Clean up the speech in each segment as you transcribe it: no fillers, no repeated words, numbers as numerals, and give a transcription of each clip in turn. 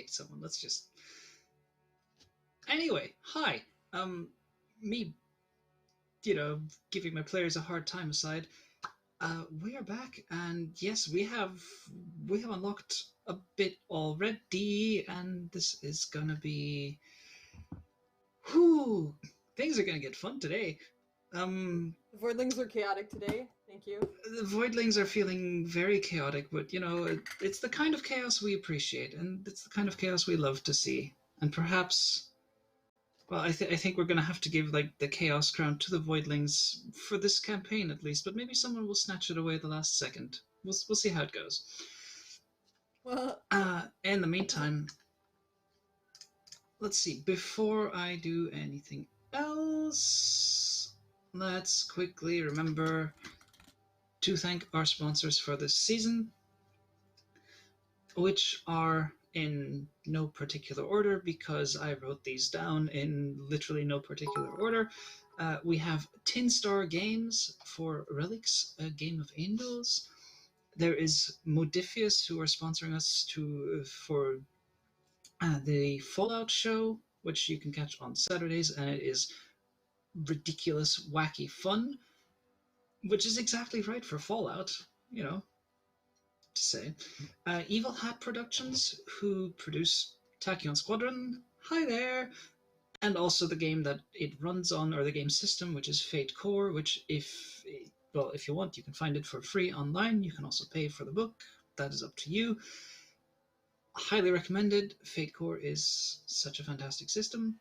hate someone. Let's just... Anyway, hi. Me, giving my players a hard time aside, we are back, and yes, we have unlocked a bit already, and this is gonna be... Whew! Things are gonna get fun today. The Voidlings are chaotic today. Thank you. The Voidlings are feeling very chaotic, but it's the kind of chaos we appreciate, and it's the kind of chaos we love to see. And perhaps, well, I think we're going to have to give the Chaos Crown to the Voidlings for this campaign at least, but maybe someone will snatch it away at the last second. We'll see how it goes. Well, in the meantime, let's see. Before I do anything else, let's quickly remember to thank our sponsors for this season, which are in no particular order because I wrote these down in literally no particular order. We have Tin Star Games for Relics, a game of angels. There is Modifius, who are sponsoring us for the Fallout show, which you can catch on Saturdays, and it is ridiculous, wacky fun, which is exactly right for Fallout, to say. Evil Hat Productions, who produce Tachyon Squadron, hi there, and also the game that it runs on, or the game system, which is Fate Core, which if you want, you can find it for free online. You can also pay for the book. That is up to you. Highly recommended. Fate Core is such a fantastic system.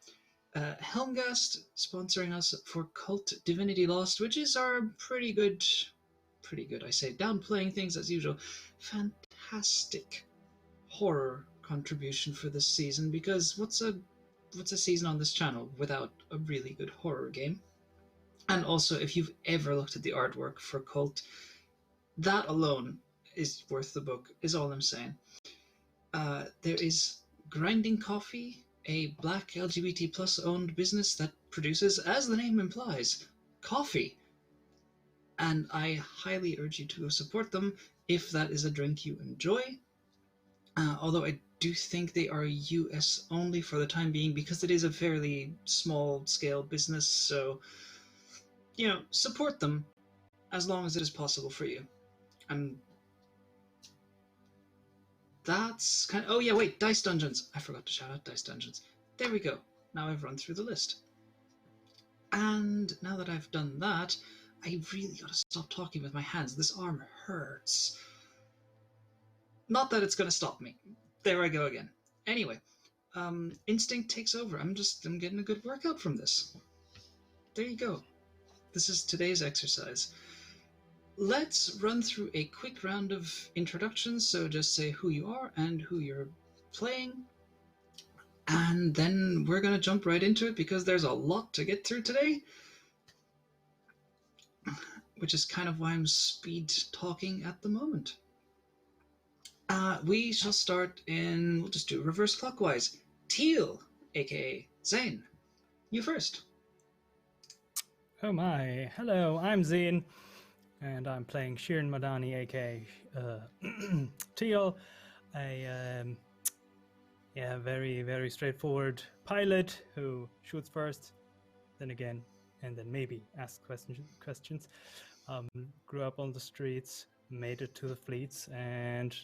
Helmgast sponsoring us for Cult Divinity Lost, which is our pretty good, I say, downplaying things as usual, fantastic horror contribution for this season, because what's a season on this channel without a really good horror game? And also, if you've ever looked at the artwork for Cult, that alone is worth the book, is all I'm saying. There is Grinding Coffee, a black LGBT plus owned business that produces, as the name implies, coffee. And I highly urge you to go support them if that is a drink you enjoy. Although I do think they are US only for the time being, because it is a fairly small scale business, so support them as long as it is possible for you. And that's kind of... Oh yeah, wait, Dice Dungeons. I forgot to shout out Dice Dungeons. There we go. Now I've run through the list. And now that I've done that, I really gotta stop talking with my hands. This arm hurts. Not that it's gonna stop me. There I go again. Anyway, instinct takes over. I'm getting a good workout from this. There you go. This is today's exercise. Let's run through a quick round of introductions, so just say who you are and who you're playing. And then we're going to jump right into it, because there's a lot to get through today. Which is kind of why I'm speed talking at the moment. We shall start we'll just do reverse clockwise. Teal, aka Zane. You first. Oh my, hello, I'm Zane. And I'm playing Shirin Madani, aka Teal, a very, very straightforward pilot who shoots first, then again, and then maybe asks questions. Grew up on the streets, made it to the fleets, and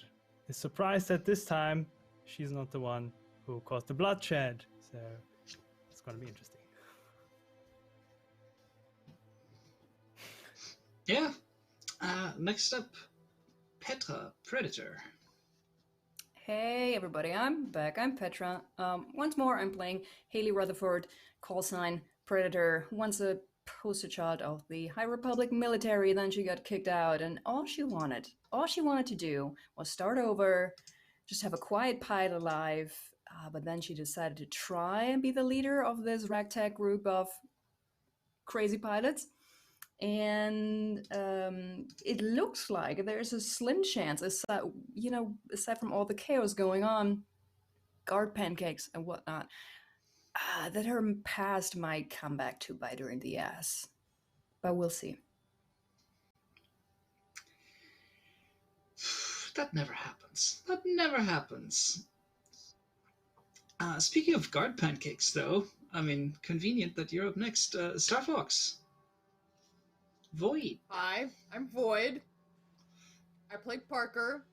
is surprised that this time she's not the one who caused the bloodshed. So it's going to be interesting. Yeah. Next up, Petra Predator. Hey everybody, I'm back. I'm Petra. Once more, I'm playing Haley Rutherford, call sign Predator. Once a poster child of the High Republic military, then she got kicked out, and all she wanted to do was start over, just have a quiet pilot life. But then she decided to try and be the leader of this ragtag group of crazy pilots. And it looks like there's a slim chance, aside from all the chaos going on, guard pancakes and whatnot, that her past might come back to bite her in the ass. But we'll see. That never happens. That never happens. Speaking of guard pancakes, though, I mean, convenient that you're up next. Starfox. Void. Hi, I'm Void. I played Parker.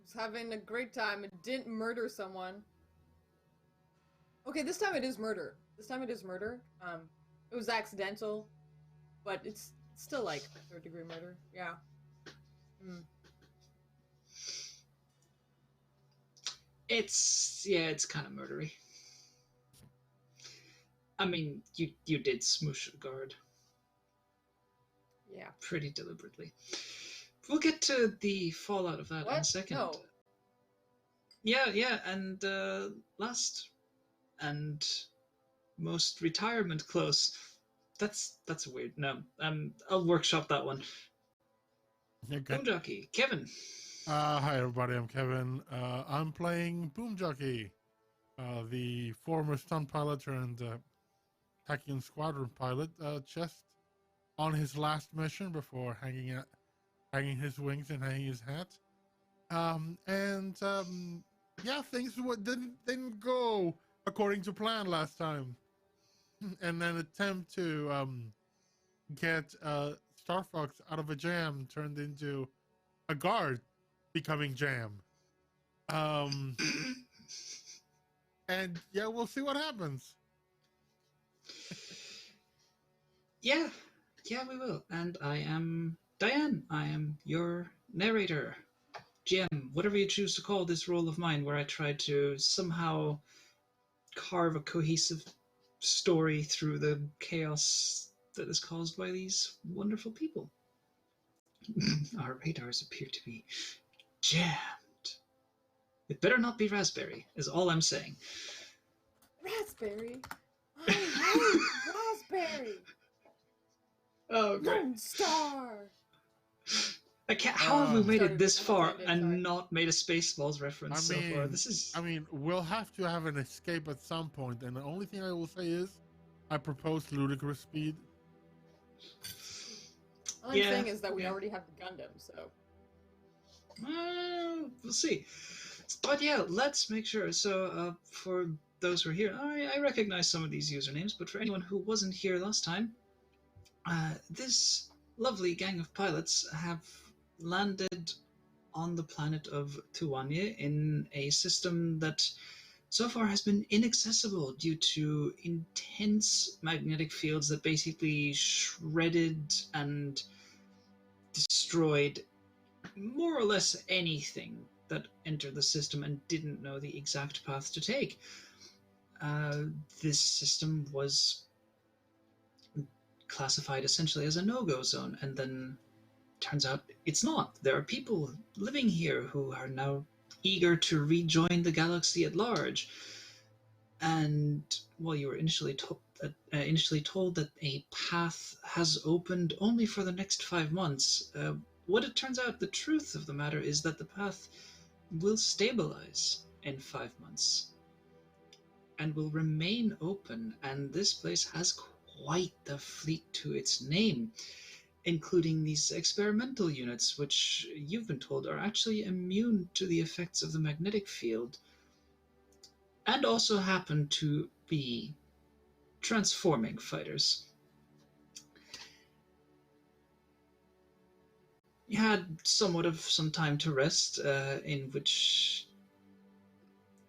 Was having a great time and didn't murder someone. Okay, this time it is murder. It was accidental, but it's still like third-degree murder. Yeah. It's kind of murdery. I mean, you did smoosh a guard. Yeah. Pretty deliberately. We'll get to the fallout of that in a second. No. Yeah, and last and most retirement close. That's weird. No, I'll workshop that one. Okay. Boomjockey, Kevin. Hi everybody, I'm Kevin. I'm playing Boomjockey, the former stunt pilot and Tachyon Squadron pilot, just on his last mission before hanging his wings and hanging his hat. Yeah, things didn't go according to plan last time. And an attempt to get Starfox out of a jam turned into a guard becoming jam. And yeah, we'll see what happens. Yeah, we will. And I am Diane. I am your narrator. GM, whatever you choose to call this role of mine, where I try to somehow carve a cohesive story through the chaos that is caused by these wonderful people. Our radars appear to be jammed. It better not be raspberry, is all I'm saying. Raspberry? I hate raspberry! Oh, great. Lone Star! I can't. How have we made it this far sorry. and not made a Spaceballs reference so far? This is. I mean, we'll have to have an escape at some point, and the only thing I will say is, I propose ludicrous speed. All I'm saying is that we already have the Gundam, so. We'll see. But yeah, let's make sure. So, for those who are here, I recognize some of these usernames, but for anyone who wasn't here last time, this lovely gang of pilots have landed on the planet of Tuwanye in a system that so far has been inaccessible due to intense magnetic fields that basically shredded and destroyed more or less anything that entered the system and didn't know the exact path to take. This system was classified essentially as a no-go zone, and then turns out it's not. There are people living here who are now eager to rejoin the galaxy at large. And while you were initially told that a path has opened only for the next 5 months, what it turns out, the truth of the matter is that the path will stabilize in 5 months and will remain open, and this place has quite the fleet to its name, including these experimental units, which you've been told are actually immune to the effects of the magnetic field, and also happen to be transforming fighters. You had somewhat of some time to rest, in which,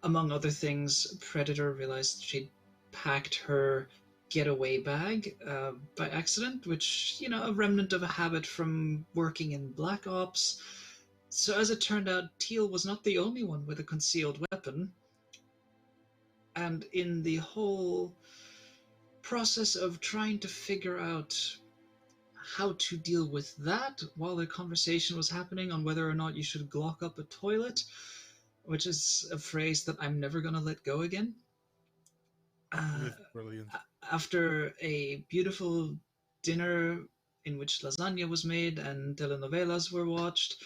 among other things, Predator realized she'd packed her getaway bag by accident, which, a remnant of a habit from working in Black Ops. So as it turned out, Teal was not the only one with a concealed weapon. And in the whole process of trying to figure out how to deal with that while the conversation was happening on whether or not you should Glock up a toilet, which is a phrase that I'm never going to let go again. Brilliant. After a beautiful dinner in which lasagna was made and telenovelas were watched,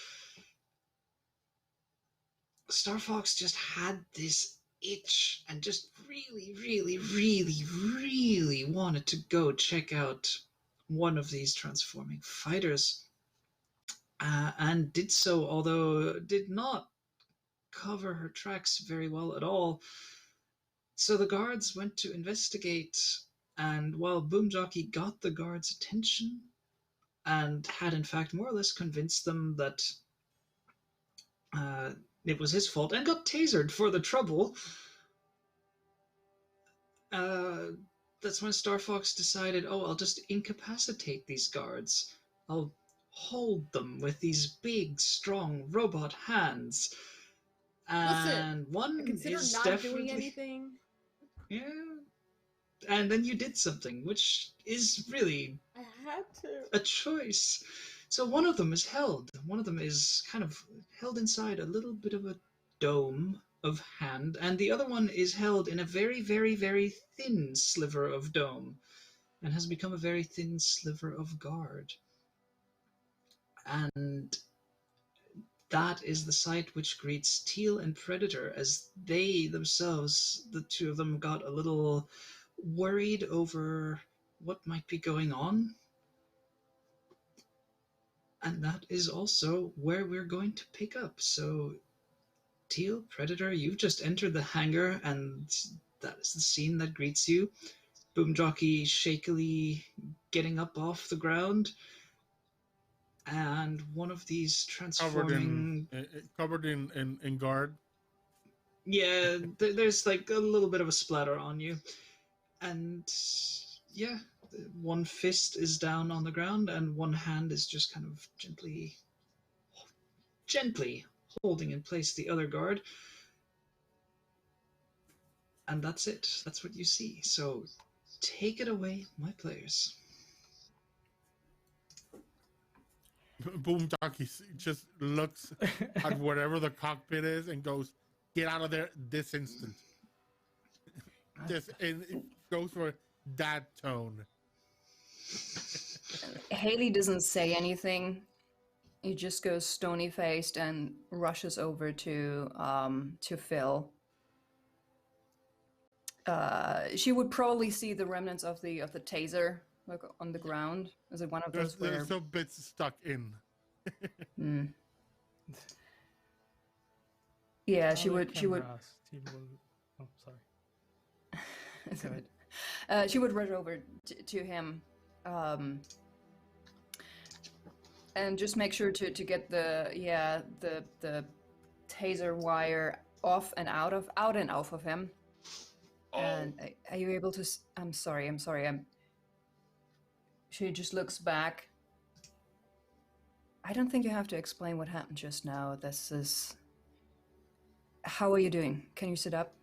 Starfox just had this itch and just really, really, really, really wanted to go check out one of these transforming fighters, and did so, although did not cover her tracks very well at all. So the guards went to investigate, and while Boomjockey got the guards' attention and had in fact more or less convinced them that uh, it was his fault and got tasered for the trouble, uh, that's when Starfox decided, oh, I'll just incapacitate these guards. I'll hold them with these big, strong robot hands. And Listen, one I consider is not definitely doing anything. yeah. And then you did something, which is really I had to. a choice. So one of them is held. One of them is kind of held inside a little bit of a dome of hand, and the other one is held in a very, very, very thin sliver of dome, and has become a very thin sliver of guard. And that is the sight which greets Teal and Predator as they themselves, the two of them, got a little worried over what might be going on. And that is also where we're going to pick up. So, Teal, Predator, you've just entered the hangar, and that is the scene that greets you. Boomjockey shakily getting up off the ground, and one of these transforming... Covered in guard. Yeah, there's like a little bit of a splatter on you. And yeah, one fist is down on the ground, and one hand is just kind of gently holding in place the other guard. And that's it. That's what you see. So take it away, my players. Boomjockey just looks at wherever the cockpit is and goes, "Get out of there this instant." Just and it goes for that tone. Haley doesn't say anything. He just goes stony faced and rushes over to Phil. She would probably see the remnants of the taser like on the ground. Is it one of those where There's some bits stuck in. Hmm. Yeah, she would. Oh, sorry. She would rush over to him, and just make sure to get the taser wire off and out of him. Oh. And are you able to? I'm sorry. She just looks back. I don't think you have to explain what happened just now. This is. How are you doing? Can you sit up?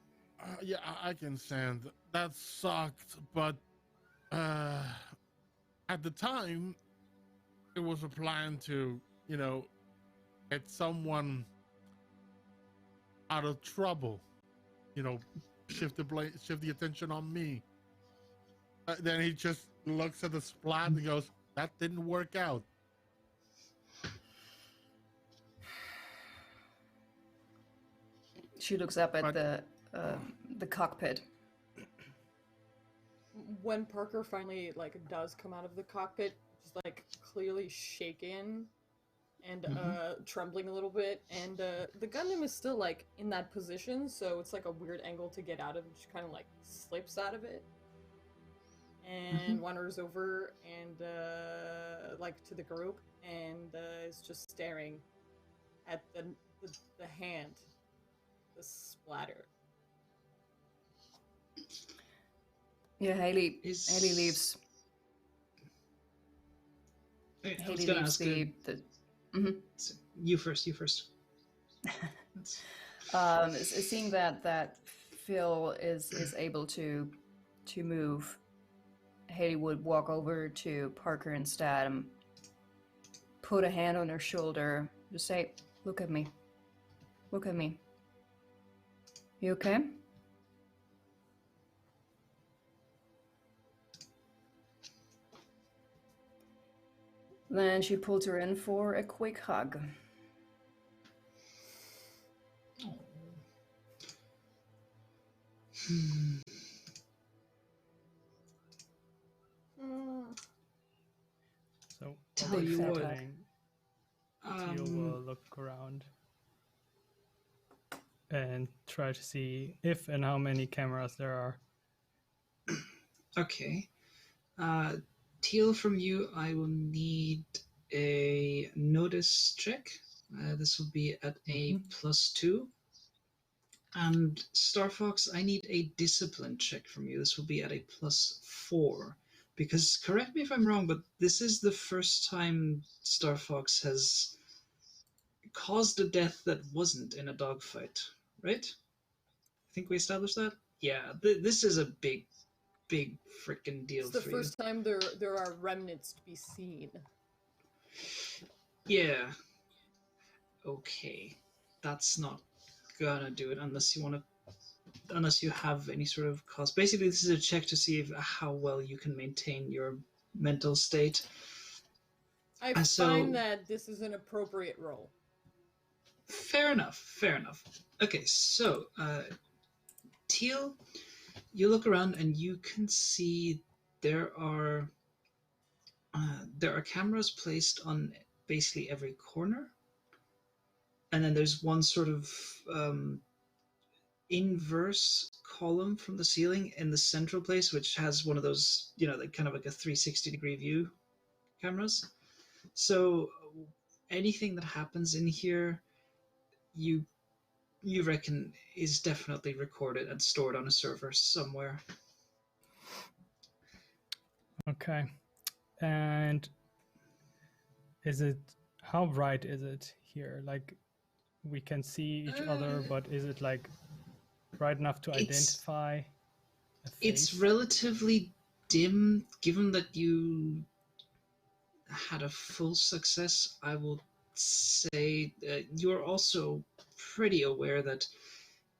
Yeah, I can stand. That sucked, but at the time, it was a plan to, get someone out of trouble. Shift the attention on me. Then he just looks at the splat and goes, "That didn't work out." She looks up at the cockpit. When Parker finally does come out of the cockpit, just clearly shaken and trembling a little bit, and the Gundam is still in that position, so it's a weird angle to get out of. It just kind of slips out of it and wanders over and to the group and is just staring at the hand, the splatter. Yeah, Haley leaves. I was gonna ask you first. Seeing that Phil is able to move, Haley would walk over to Parker instead and put a hand on her shoulder. Just say, "Look at me. Look at me. You okay?" Then she pulls her in for a quick hug. So, Tell you what, Teal will look around. and try to see if and how many cameras there are. Okay. Teal, from you, I will need a notice check. This will be at a +2. And Starfox, I need a discipline check from you. This will be at a +4. Because, correct me if I'm wrong, but this is the first time Starfox has caused a death that wasn't in a dogfight, right? I think we established that? Yeah, this is a big freaking deal It's the for first time there are remnants to be seen. you. Yeah. Okay. That's not gonna do it unless you have any sort of cost. Basically, this is a check to see how well you can maintain your mental state. I find that this is an appropriate roll. Fair enough. Okay, so Teal, you look around and you can see there are cameras placed on basically every corner, and then there's one sort of inverse column from the ceiling in the central place, which has one of those, like kind of like a 360-degree view cameras. So anything that happens in here, you reckon is definitely recorded and stored on a server somewhere. Okay. And how bright is it here? Like, we can see each other, but is it like bright enough to identify a face? It's relatively dim, given that you had a full success. I will say you're also pretty aware that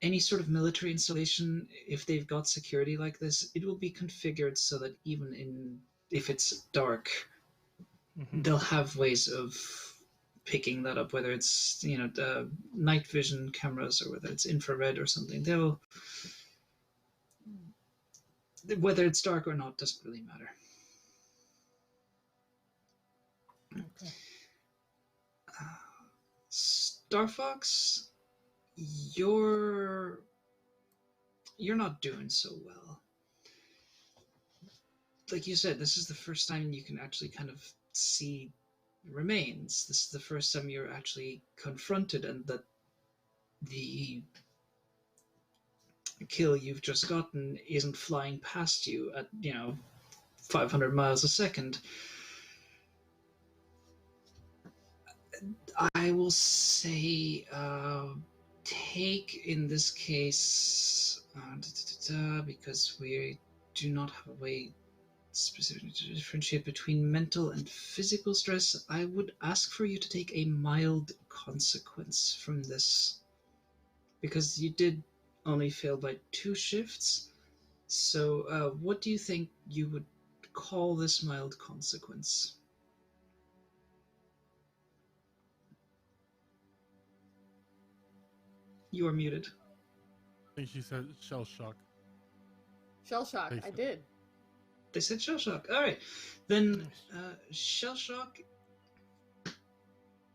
any sort of military installation, if they've got security like this, it will be configured so that even if it's dark, they'll have ways of picking that up, whether it's night vision cameras or whether it's infrared or something. Whether it's dark or not doesn't really matter. Okay. Starfox, you're not doing so well. Like you said, this is the first time you can actually kind of see remains. This is the first time you're actually confronted, and that the kill you've just gotten isn't flying past you at 500 miles a second. I will say take, in this case, because we do not have a way specifically to differentiate between mental and physical stress, I would ask for you to take a mild consequence from this, because you did only fail by 2 shifts. So what do you think you would call this mild consequence? You are muted. I think she said shell shock. Shell shock, I did. They said shell shock. All right. Then shell shock,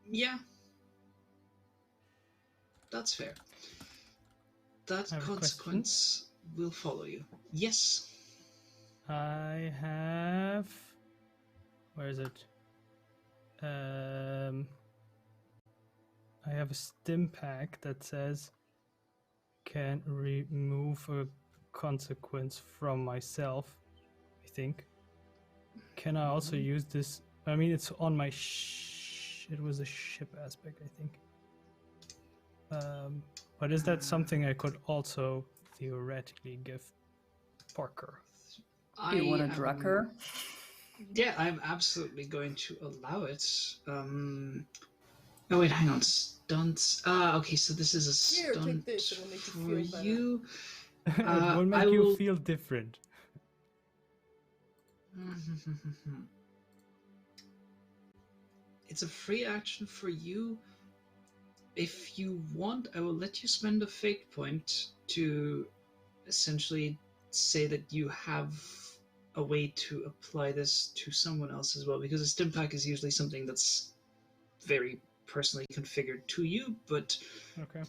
yeah. That's fair. That consequence will follow you. Yes. I have... Where is it? I have a stim pack that says can remove a consequence from myself, I think. Can I also use this? I mean, it's on my it was a ship aspect, I think. But is that something I could also theoretically give Parker? Do you want to drug her? Yeah, I'm absolutely going to allow it. Oh wait, hang on. Stunts. Okay, so this is a stunt. Here, take this. It'll make for you feel you. It will make you feel different. It's a free action for you. If you want, I will let you spend a fate point to essentially say that you have a way to apply this to someone else as well, because a stim pack is usually something that's very personally configured to you, but okay.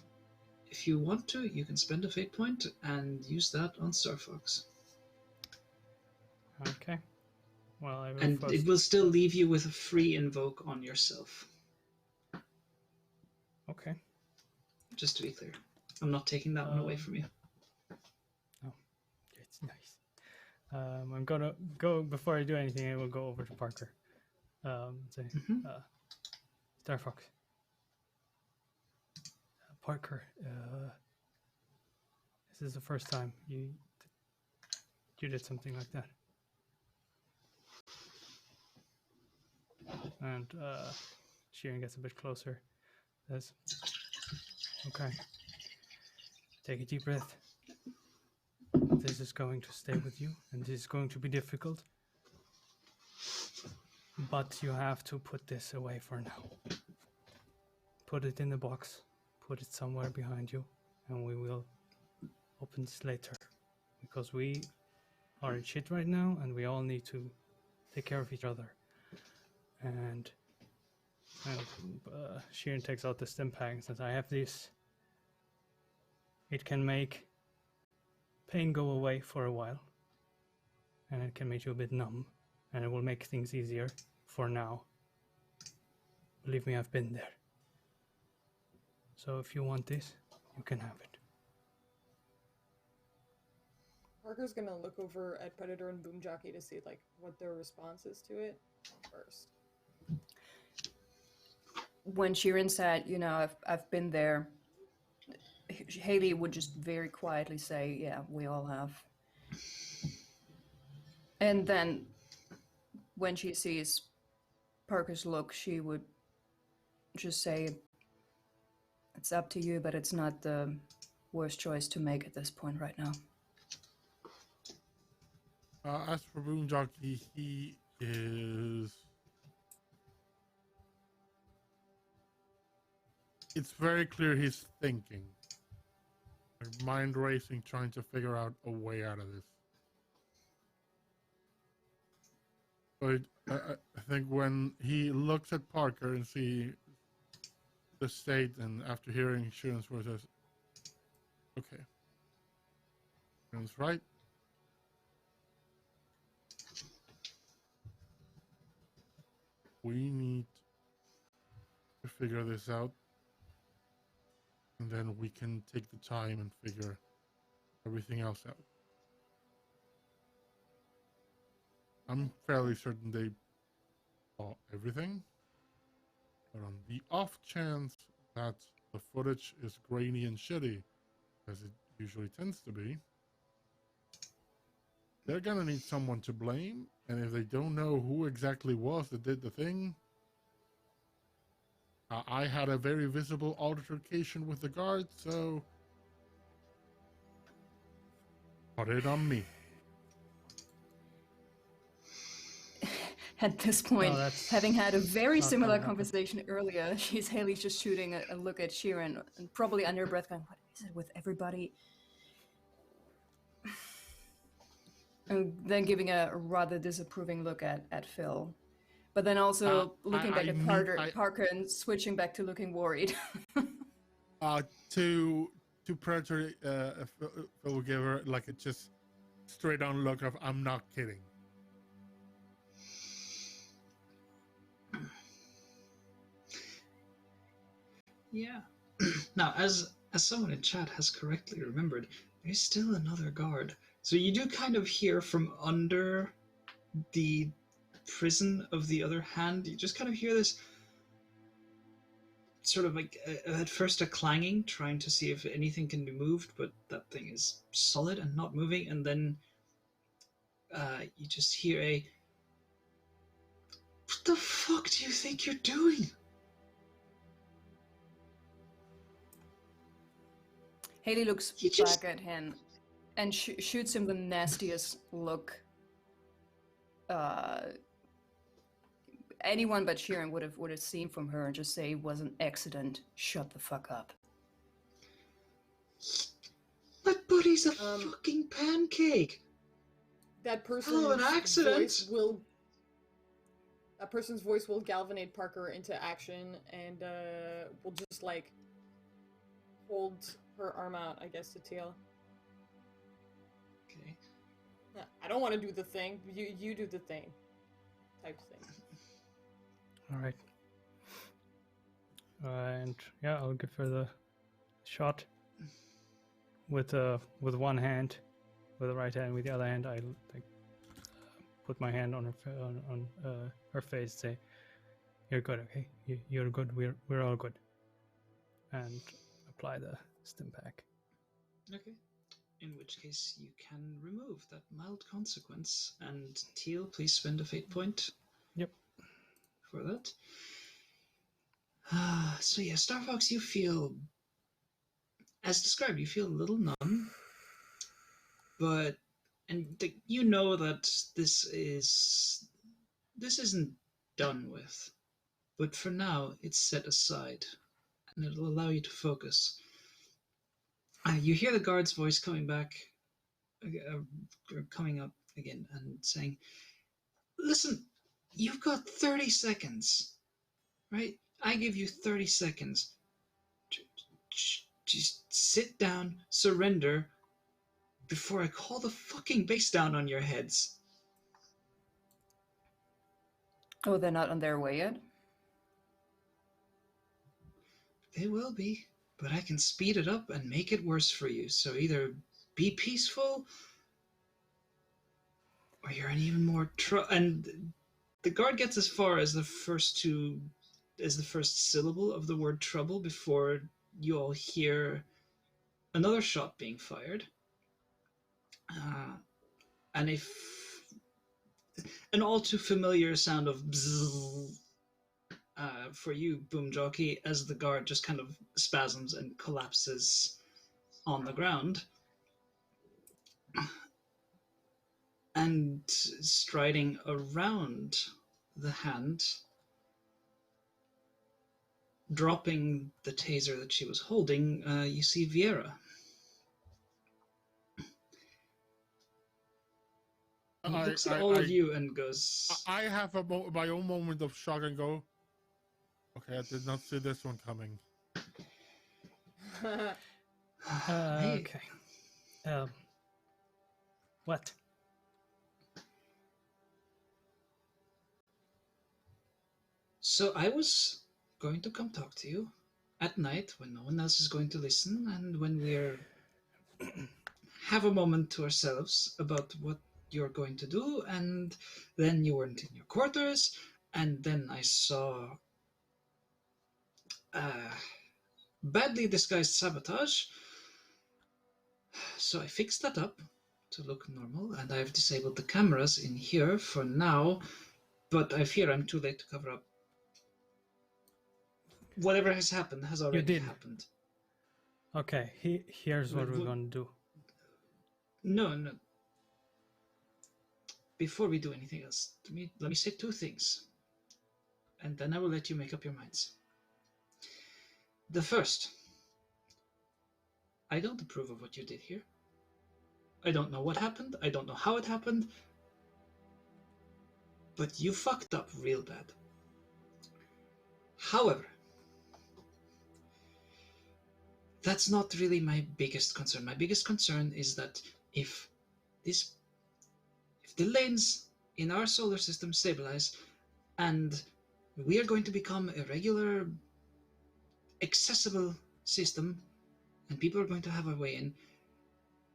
if you want to, you can spend a fate point and use that on Starfox. Okay. Well, I will And first... it will still leave you with a free invoke on yourself. Okay. Just to be clear. I'm not taking that one away from you. Oh, it's nice. I'm gonna go, before I do anything, I will go over to Parker. Say, Starfox. Parker, this is the first time you did something like that. And Shirin gets a bit closer. Says, okay, take a deep breath. This is going to stay with you, and this is going to be difficult. But you have to put this away for now. Put it in the box, put it somewhere behind you, and we will open this later. Because we are in shit right now, and we all need to take care of each other. And Shirin takes out the stim pack and says, I have this. It can make pain go away for a while. And it can make you a bit numb. And it will make things easier for now. Believe me, I've been there. So if you want this, you can have it. Parker's gonna look over at Predator and Boomjockey to see like what their response is to it first. When Shirin said, you know, I've been there, Haley would just very quietly say, yeah, we all have. And then when she sees Parker's look, she would just say, it's up to you, but it's not the worst choice to make at this point right now. As for Boomjockey, he is... It's very clear he's thinking. Like mind racing, trying to figure out a way out of this. But I think when he looks at Parker and see the state, and after hearing Shirin's words, says, okay. Shirin's right. We need to figure this out. And then we can take the time and figure everything else out. I'm fairly certain they saw everything. But on the off chance that the footage is grainy and shitty, as it usually tends to be, they're gonna need someone to blame. And if they don't know who exactly was that did the thing, I had a very visible altercation with the guard, so put it on me. At this point, having had a very similar happen. conversation earlier, Haley's just shooting a look at Shirin and probably under her breath going, what is it with everybody? And then giving a rather disapproving look at Phil. But then also looking back at Parker and switching back to looking worried. To Predator, Phil will give her like a just straight on look of, I'm not kidding. Yeah. Now, as someone in chat has correctly remembered, there's still another guard. So you do kind of hear from under the prison of the other hand, you just kind of hear this sort of like at first a clanging, trying to see if anything can be moved, but that thing is solid and not moving, and then you just hear a, what the fuck do you think you're doing? Haley looks back at him and shoots him the nastiest look anyone but Shirin would have seen from her, and just say it was an accident. Shut the fuck up. My buddy's a fucking pancake. That person's an accident. voice will galvanate Parker into action, and will just like hold her arm out, I guess, to Teal. Okay. I don't want to do the thing. You do the thing. Type thing. All right. And yeah, I'll give her the shot with one hand, with the right hand. With the other hand, I like put my hand on her face. Say, "You're good, okay? You're good. We're all good." And apply the stim pack. Okay. In which case you can remove that mild consequence. And Teal, please spend a fate point. Yep. For that. So yeah, Starfox, you feel, as described, you feel a little numb, but you know that this isn't done with, but for now it's set aside, and it'll allow you to focus. You hear the guard's voice coming back, coming up again, and saying, "Listen, you've got 30 seconds, right? I give you 30 seconds. Just sit down, surrender, before I call the fucking base down on your heads." Oh, they're not on their way yet? They will be, but I can speed it up and make it worse for you. So either be peaceful, or you're in even more trouble. And the guard gets as far as the first syllable of the word trouble before you all hear another shot being fired. And an all too familiar sound of bzzz, for you, Boomjockey, as the guard just kind of spasms and collapses on the ground. And striding around the hand, dropping the taser that she was holding, you see Viera. He looks at all of you and goes... I have my own moment of shock and go, okay, I did not see this one coming. Okay. What? So I was going to come talk to you at night when no one else is going to listen, and when we're have a moment to ourselves about what you're going to do, and then you weren't in your quarters, and then I saw badly disguised sabotage. So I fixed that up to look normal, and I've disabled the cameras in here for now, but I fear I'm too late to cover up. Whatever has happened has already happened. Okay, here's what we're going to do. No. Before we do anything else, let me say two things, and then I will let you make up your minds. The first, I don't approve of what you did here. I don't know what happened. I don't know how it happened. But you fucked up real bad. However, that's not really my biggest concern. My biggest concern is that if the lanes in our solar system stabilize and we are going to become a regular, accessible system, and people are going to have a way in,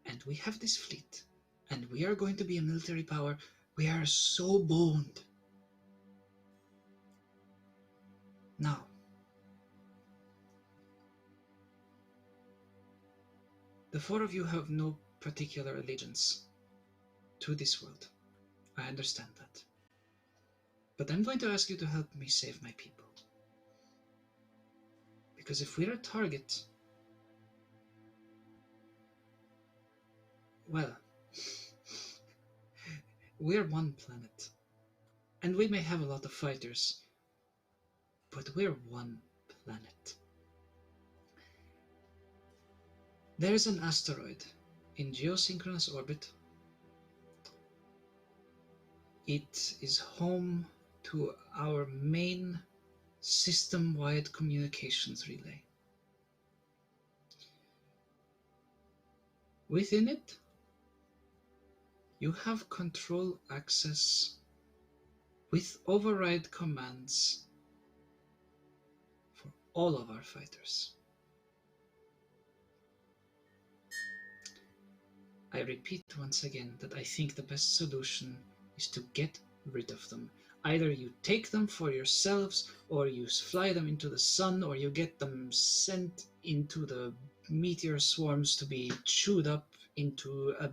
and we have this fleet, and we are going to be a military power, we are so boned. Now, the four of you have no particular allegiance to this world. I understand that. But I'm going to ask you to help me save my people. Because if we're a target, well, we're one planet. And we may have a lot of fighters, but we're one planet. There's an asteroid in geosynchronous orbit. It is home to our main system-wide communications relay. Within it, you have control access with override commands for all of our fighters. I repeat once again that I think the best solution is to get rid of them. Either you take them for yourselves, or you fly them into the sun, or you get them sent into the meteor swarms to be chewed up into a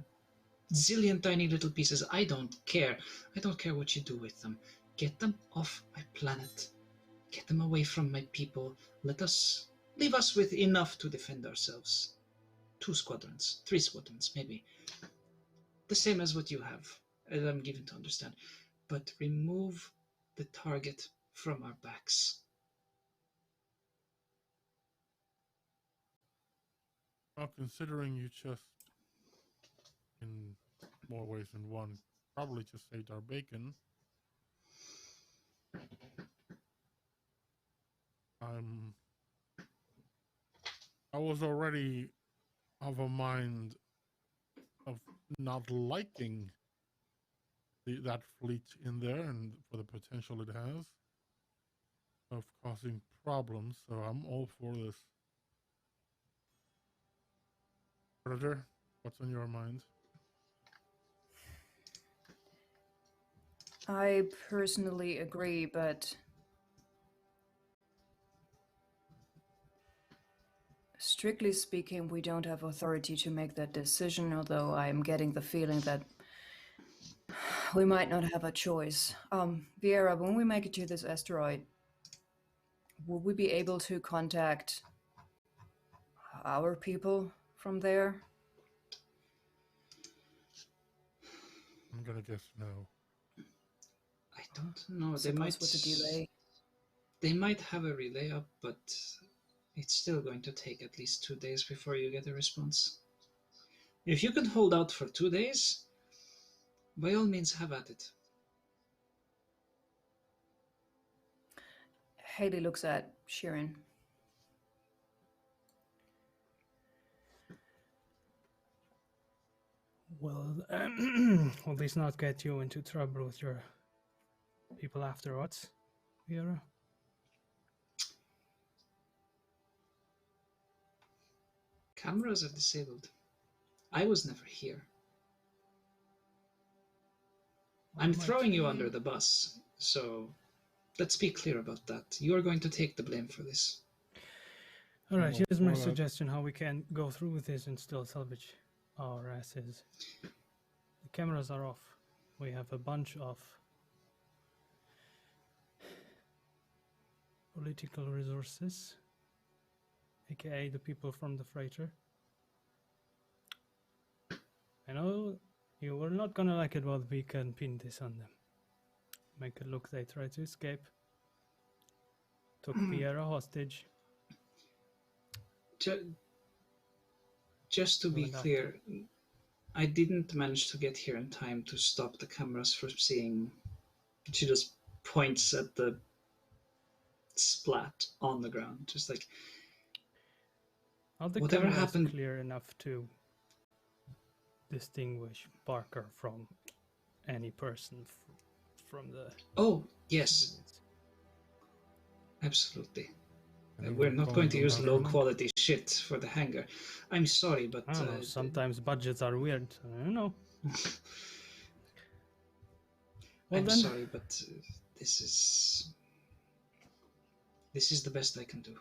zillion tiny little pieces. I don't care. I don't care what you do with them. Get them off my planet. Get them away from my people. Leave us with enough to defend ourselves. 2 squadrons, 3 squadrons, maybe. The same as what you have, as I'm given to understand. But remove the target from our backs. Well, considering you just, in more ways than one, probably just ate our bacon, I was already of a mind of not liking that fleet in there, and for the potential it has of causing problems. So I'm all for this. Predator, what's on your mind? I personally agree, but strictly speaking, we don't have authority to make that decision, although I'm getting the feeling that we might not have a choice. Vieira, when we make it to this asteroid, will we be able to contact our people from there? I'm gonna guess no. I don't know. With the delay. They might have a relay up, but it's still going to take at least 2 days before you get a response. If you can hold out for 2 days, by all means have at it. Haley looks at Shirin. Well, will this not get you into trouble with your people afterwards, Vera? Cameras are disabled. I was never here. I'm throwing you under the bus, so let's be clear about that. You are going to take the blame for this. All right, here's my suggestion how we can go through with this and still salvage our asses. The cameras are off. We have a bunch of political resources, aka the people from the freighter. I know you were not gonna like it, but we can pin this on them. Make it look they tried to escape. Took Pierre hostage. Just to be clear, I didn't manage to get here in time to stop the cameras from seeing. She just points at the splat on the ground, just like the whatever happened. Clear enough to distinguish Parker from any person from the. Oh yes, absolutely. We're not going to use low quality shit for the hangar. I'm sorry, but I don't know, sometimes budgets are weird. I don't know. Well, I'm sorry, but this is the best I can do.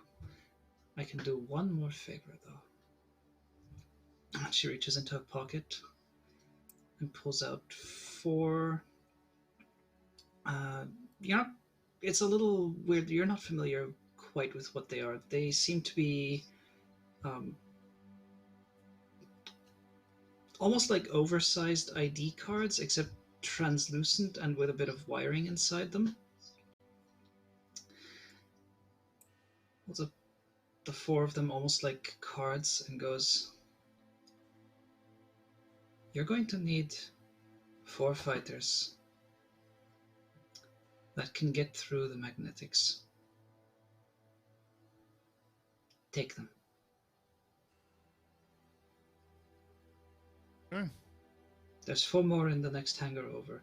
I can do one more favor, though. She reaches into her pocket and pulls out 4. It's a little weird. You're not familiar quite with what they are. They seem to be almost like oversized ID cards, except translucent and with a bit of wiring inside them. Holds up the 4 of them almost like cards and goes, "You're going to need 4 fighters that can get through the magnetics. Take them." Okay. There's 4 more in the next hangar over.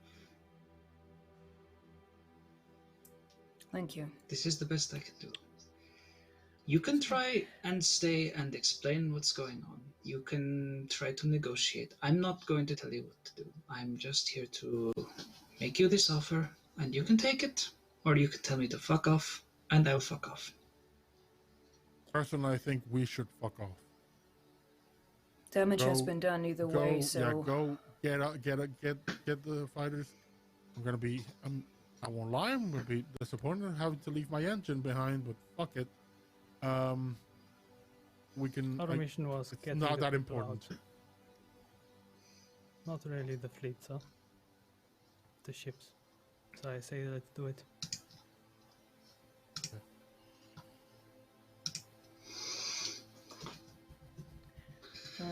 Thank you. This is the best I can do. You can try and stay and explain what's going on. You can try to negotiate. I'm not going to tell you what to do. I'm just here to make you this offer, and you can take it, or you can tell me to fuck off, and I'll fuck off. Personally, I think we should fuck off. Damage has been done either way, so... Yeah, go get the fighters. I'm gonna be... I won't lie, I'm gonna be disappointed having to leave my engine behind, but fuck it. We can... Our mission was it's getting not the that people important. out. Not really the fleet, so... The ships. So I say let's do it.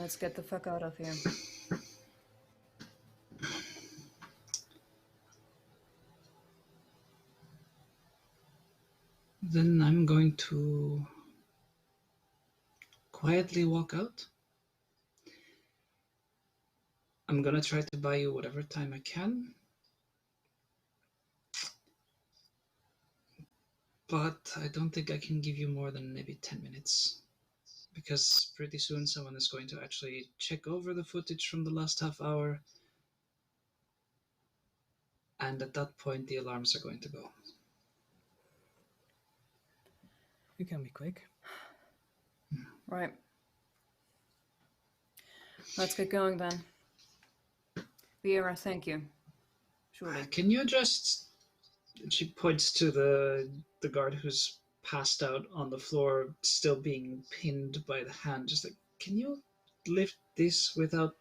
Let's get the fuck out of here. Then I'm going to quietly walk out. I'm gonna try to buy you whatever time I can. But I don't think I can give you more than maybe 10 minutes. Because pretty soon someone is going to actually check over the footage from the last half hour. And at that point, the alarms are going to go. You can be quick. Right. Let's get going then. Viera, thank you. Surely. Can you just... She points to the guard who's passed out on the floor, still being pinned by the hand. Just like, can you lift this without,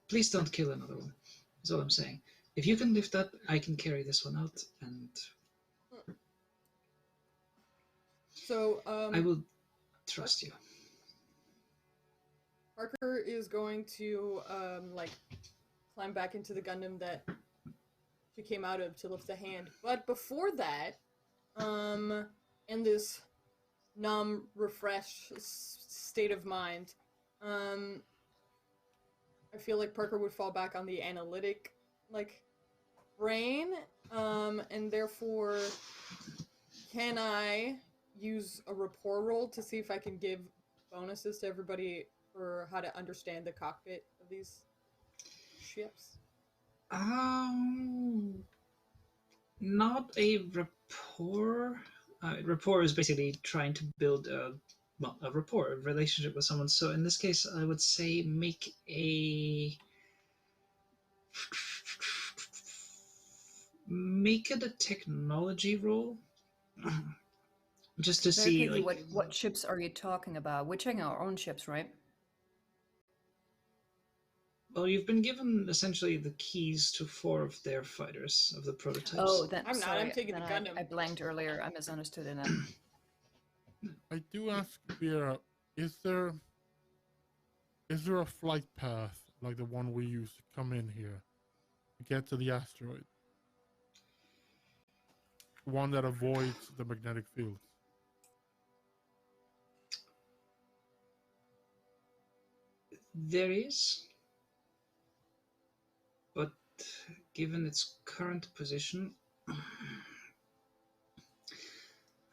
Please don't kill another one. That's all I'm saying. If you can lift that, I can carry this one out, and... So, I will trust you. Parker is going to, climb back into the Gundam that she came out of to lift the hand. But before that, in this numb, refreshed state of mind, I feel like Parker would fall back on the analytic, brain, and therefore, can I use a rapport roll to see if I can give bonuses to everybody for how to understand the cockpit of these ships? Not a rapport. Rapport is basically trying to build a rapport, a relationship with someone. So in this case, I would say make it a technology roll. Just to see, what ships are you talking about? We're checking our own ships, right? Well, you've been given essentially the keys to 4 of their fighters, of the prototypes. Oh, then I'm sorry, not. I'm taking the Gundam. I blanked earlier. I misunderstood in that. I do ask Vera, is there a flight path like the one we used to come in here to get to the asteroid? One that avoids the magnetic field. There is, but given its current position,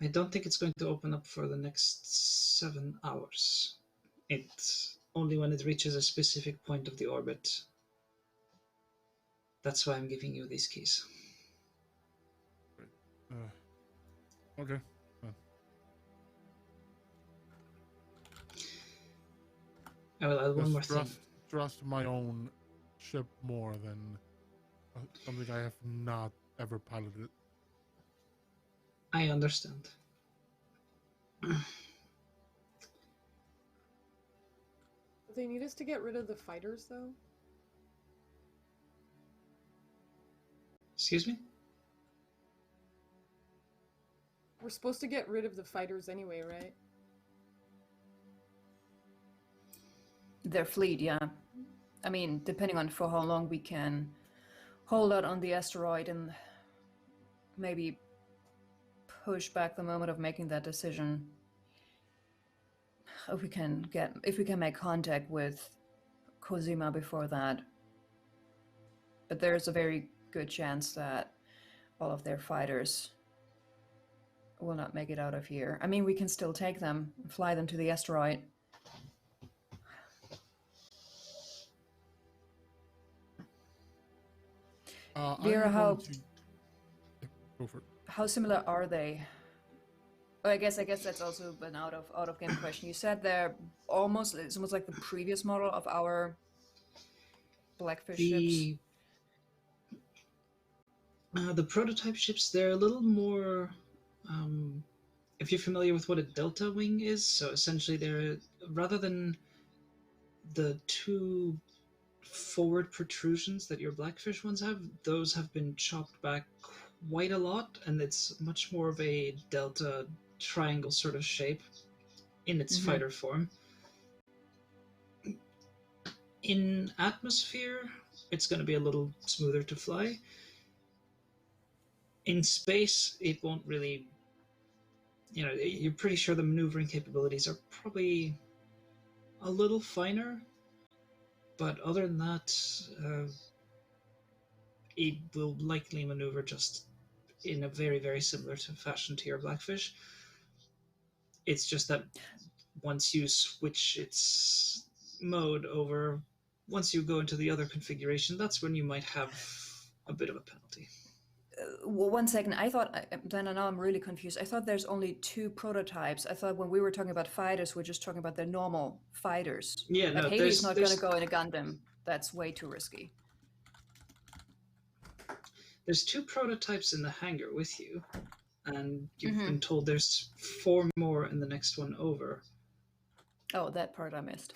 I don't think it's going to open up for the next 7 hours. It's only when it reaches a specific point of the orbit. That's why I'm giving you these keys. Okay. I will add one more thing. Trust my own ship more than something I have not ever piloted. I understand. Do they need us to get rid of the fighters, though? Excuse me? We're supposed to get rid of the fighters anyway, right? Their fleet, yeah. I mean, depending on for how long we can hold out on the asteroid and maybe push back the moment of making that decision. if we can make contact with Cosima before that. But there's a very good chance that all of their fighters will not make it out of here. I mean, we can still take them, fly them to the asteroid. Vera, Go for it. how similar are they? Well, I guess that's also an out of game question. You said it's almost like the previous model of our Blackfish ships. The prototype ships, they're a little more. If you're familiar with what a delta wing is, so essentially they're, rather than the two forward protrusions that your Blackfish ones have, those have been chopped back quite a lot, and it's much more of a delta triangle sort of shape in its fighter form. In atmosphere, it's going to be a little smoother to fly. In space, it won't really, you're pretty sure the maneuvering capabilities are probably a little finer, but other than that, it will likely maneuver just in a very, very similar fashion to your Blackfish. It's just that once you switch its mode over, once you go into the other configuration, that's when you might have a bit of a penalty. Well, 1 second. I thought, then now I'm really confused. I thought there's only 2 prototypes. I thought when we were talking about fighters, we're just talking about the normal fighters. Yeah, like no, Haley's not going to go in a Gundam. That's way too risky. There's 2 prototypes in the hangar with you, and you've been told there's 4 more in the next one over. Oh, that part I missed.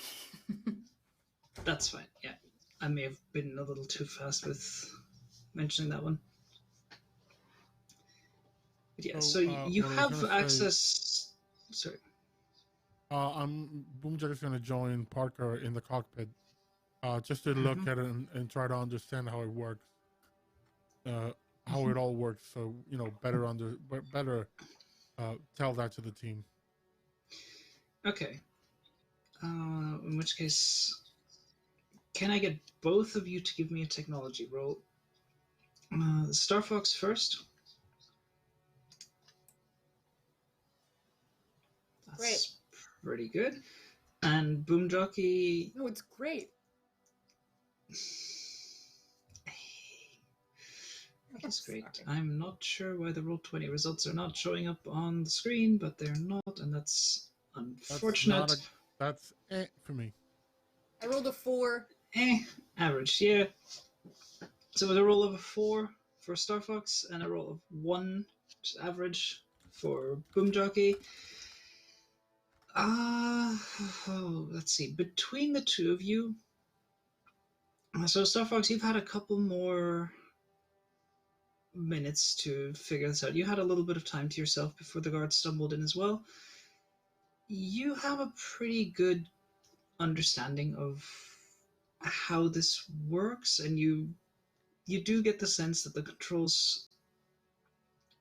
That's fine, yeah. I may have been a little too fast with mentioning that one. But yeah, so you have access... Sorry. Boomjockey's going to join Parker in the cockpit, just to look at it and try to understand how it works. How it all works, so better tell that to the team. Okay. In which case, can I get both of you to give me a technology roll? Starfox first. That's great. Pretty good. And Boomjockey. No, it's great. That's great. I'm not sure why the Roll20 results are not showing up on the screen, but they're not, and that's unfortunate. That's for me. I rolled a 4. Average, yeah. So with a roll of a 4 for Starfox and a roll of 1, which is average for Boomjockey. Let's see. Between the two of you, so Starfox, you've had a couple more minutes to figure this out. You had a little bit of time to yourself before the guards stumbled in as well. You have a pretty good understanding of how this works, and you do get the sense that the controls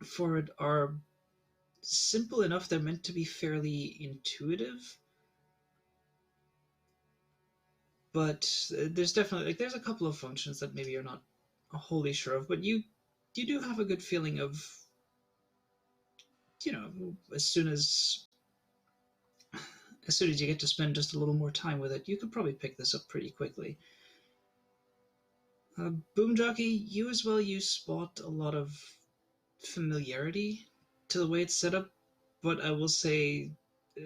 for it are simple enough. They're meant to be fairly intuitive, but there's definitely there's a couple of functions that maybe you're not wholly sure of, but you do have a good feeling of, as soon as you get to spend just a little more time with it, you could probably pick this up pretty quickly. Boomjockey, you as well, you spot a lot of familiarity to the way it's set up, but I will say,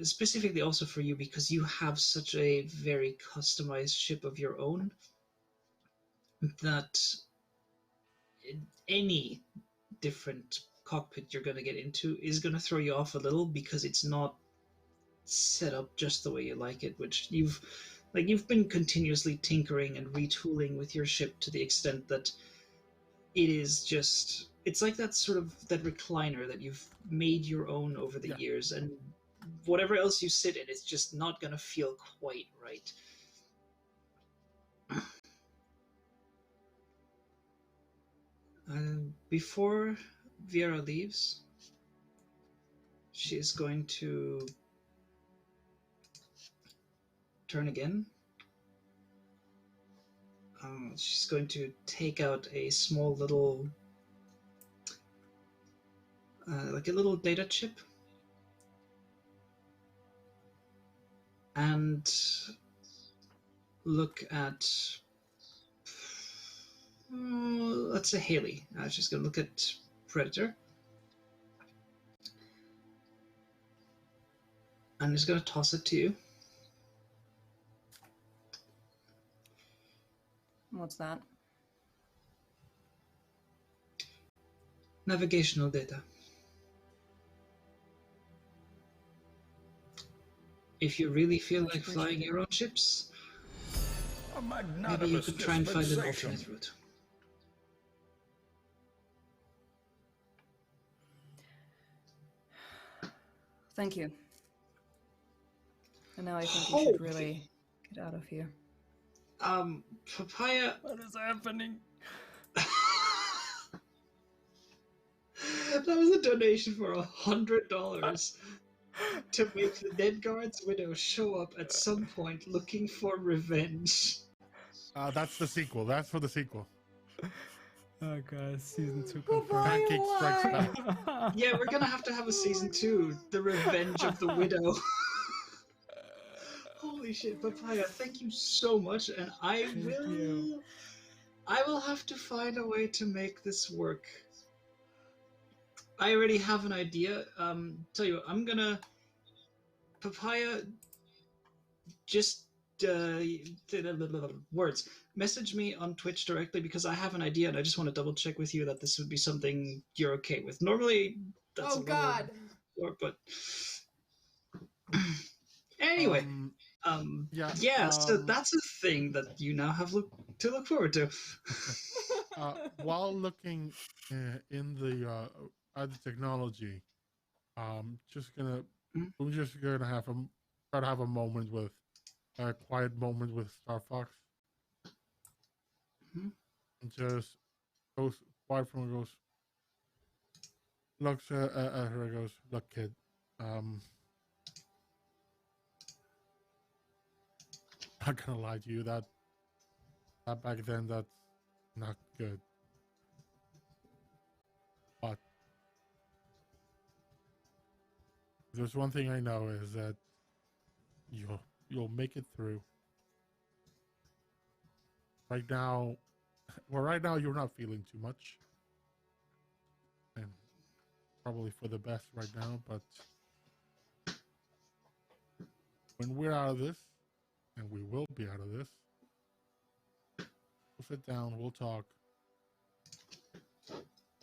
specifically also for you, because you have such a very customized ship of your own, that any different cockpit you're going to get into is going to throw you off a little, because it's not set up just the way you like it, which you've been continuously tinkering and retooling with your ship to the extent that it is just, it's like that sort of, that recliner that you've made your own over the years, and whatever else you sit in, it's just not going to feel quite right. Before Vera leaves, she is going to turn again. She's going to take out a small little, like a little data chip, and look at, let's say Haley. She's going to look at Predator, and is going to toss it to you. What's that? Navigational data. If you really feel like flying your own ships, maybe you could try and find an alternate route. Thank you. And now I think we should really get out of here. Papaya. What is happening? That was a donation for $100 to make the Dead Guard's widow show up at some point looking for revenge. That's the sequel. That's for the sequel. Oh god, season 2 Papaya, confirmed. Pancake Strikes why? Back. Yeah, we're gonna have to have a season 2, The Revenge of the Widow. Holy shit, Papaya, thank you so much, and I will have to find a way to make this work. I already have an idea. Tell you what, I'm gonna Papaya just words. Message me on Twitch directly because I have an idea and I just want to double check with you that this would be something you're okay with. Normally that's Oh God. But anyway. So that's a thing that you now have to look forward to. While looking in the at the technology, we're just gonna try to have a moment with a quiet moment with Starfox, and just goes quiet from her, goes, looks at her, and goes, "Look, kid, not gonna lie to you, that back then, that's not good. But there's one thing I know is that you'll make it through. Right now you're not feeling too much, and probably for the best right now. But when we're out of this, and we will be out of this, we'll sit down, we'll talk,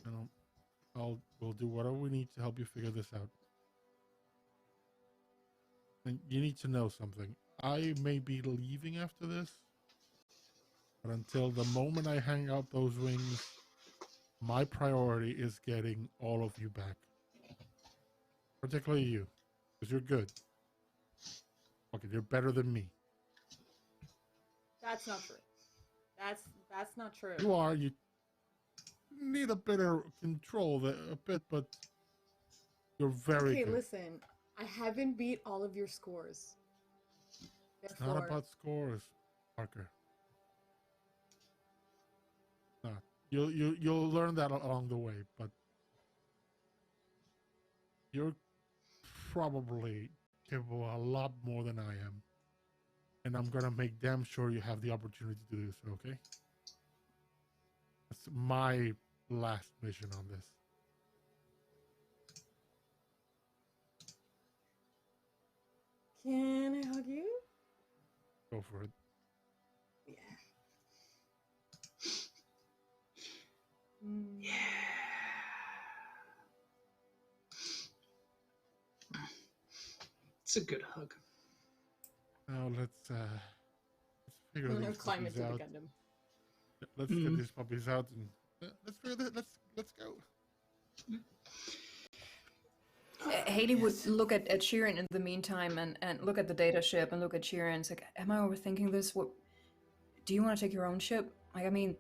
and we'll do whatever we need to help you figure this out. And you need to know something. I may be leaving after this, but until the moment I hang out those wings, my priority is getting all of you back. Particularly you, because you're good. Okay, you're better than me. That's not true. That's not true. You are. You need a bit of control, but you're very good. Okay, listen. I haven't beat all of your scores. It's not about scores, Parker. No, you'll learn that along the way, but you're probably capable a lot more than I am. And I'm gonna make damn sure you have the opportunity to do so, okay? That's my last mission on this. Can I hug you? Go for it. Yeah. Yeah. It's a good hug. Now let's figure these Climb puppies into the out. Gundam. Let's get these puppies out and let's go. Haley would look at Shirin in the meantime and look at the data ship and look at Shirin. It's like, am I overthinking this? What? Do you want to take your own ship? Like, I mean,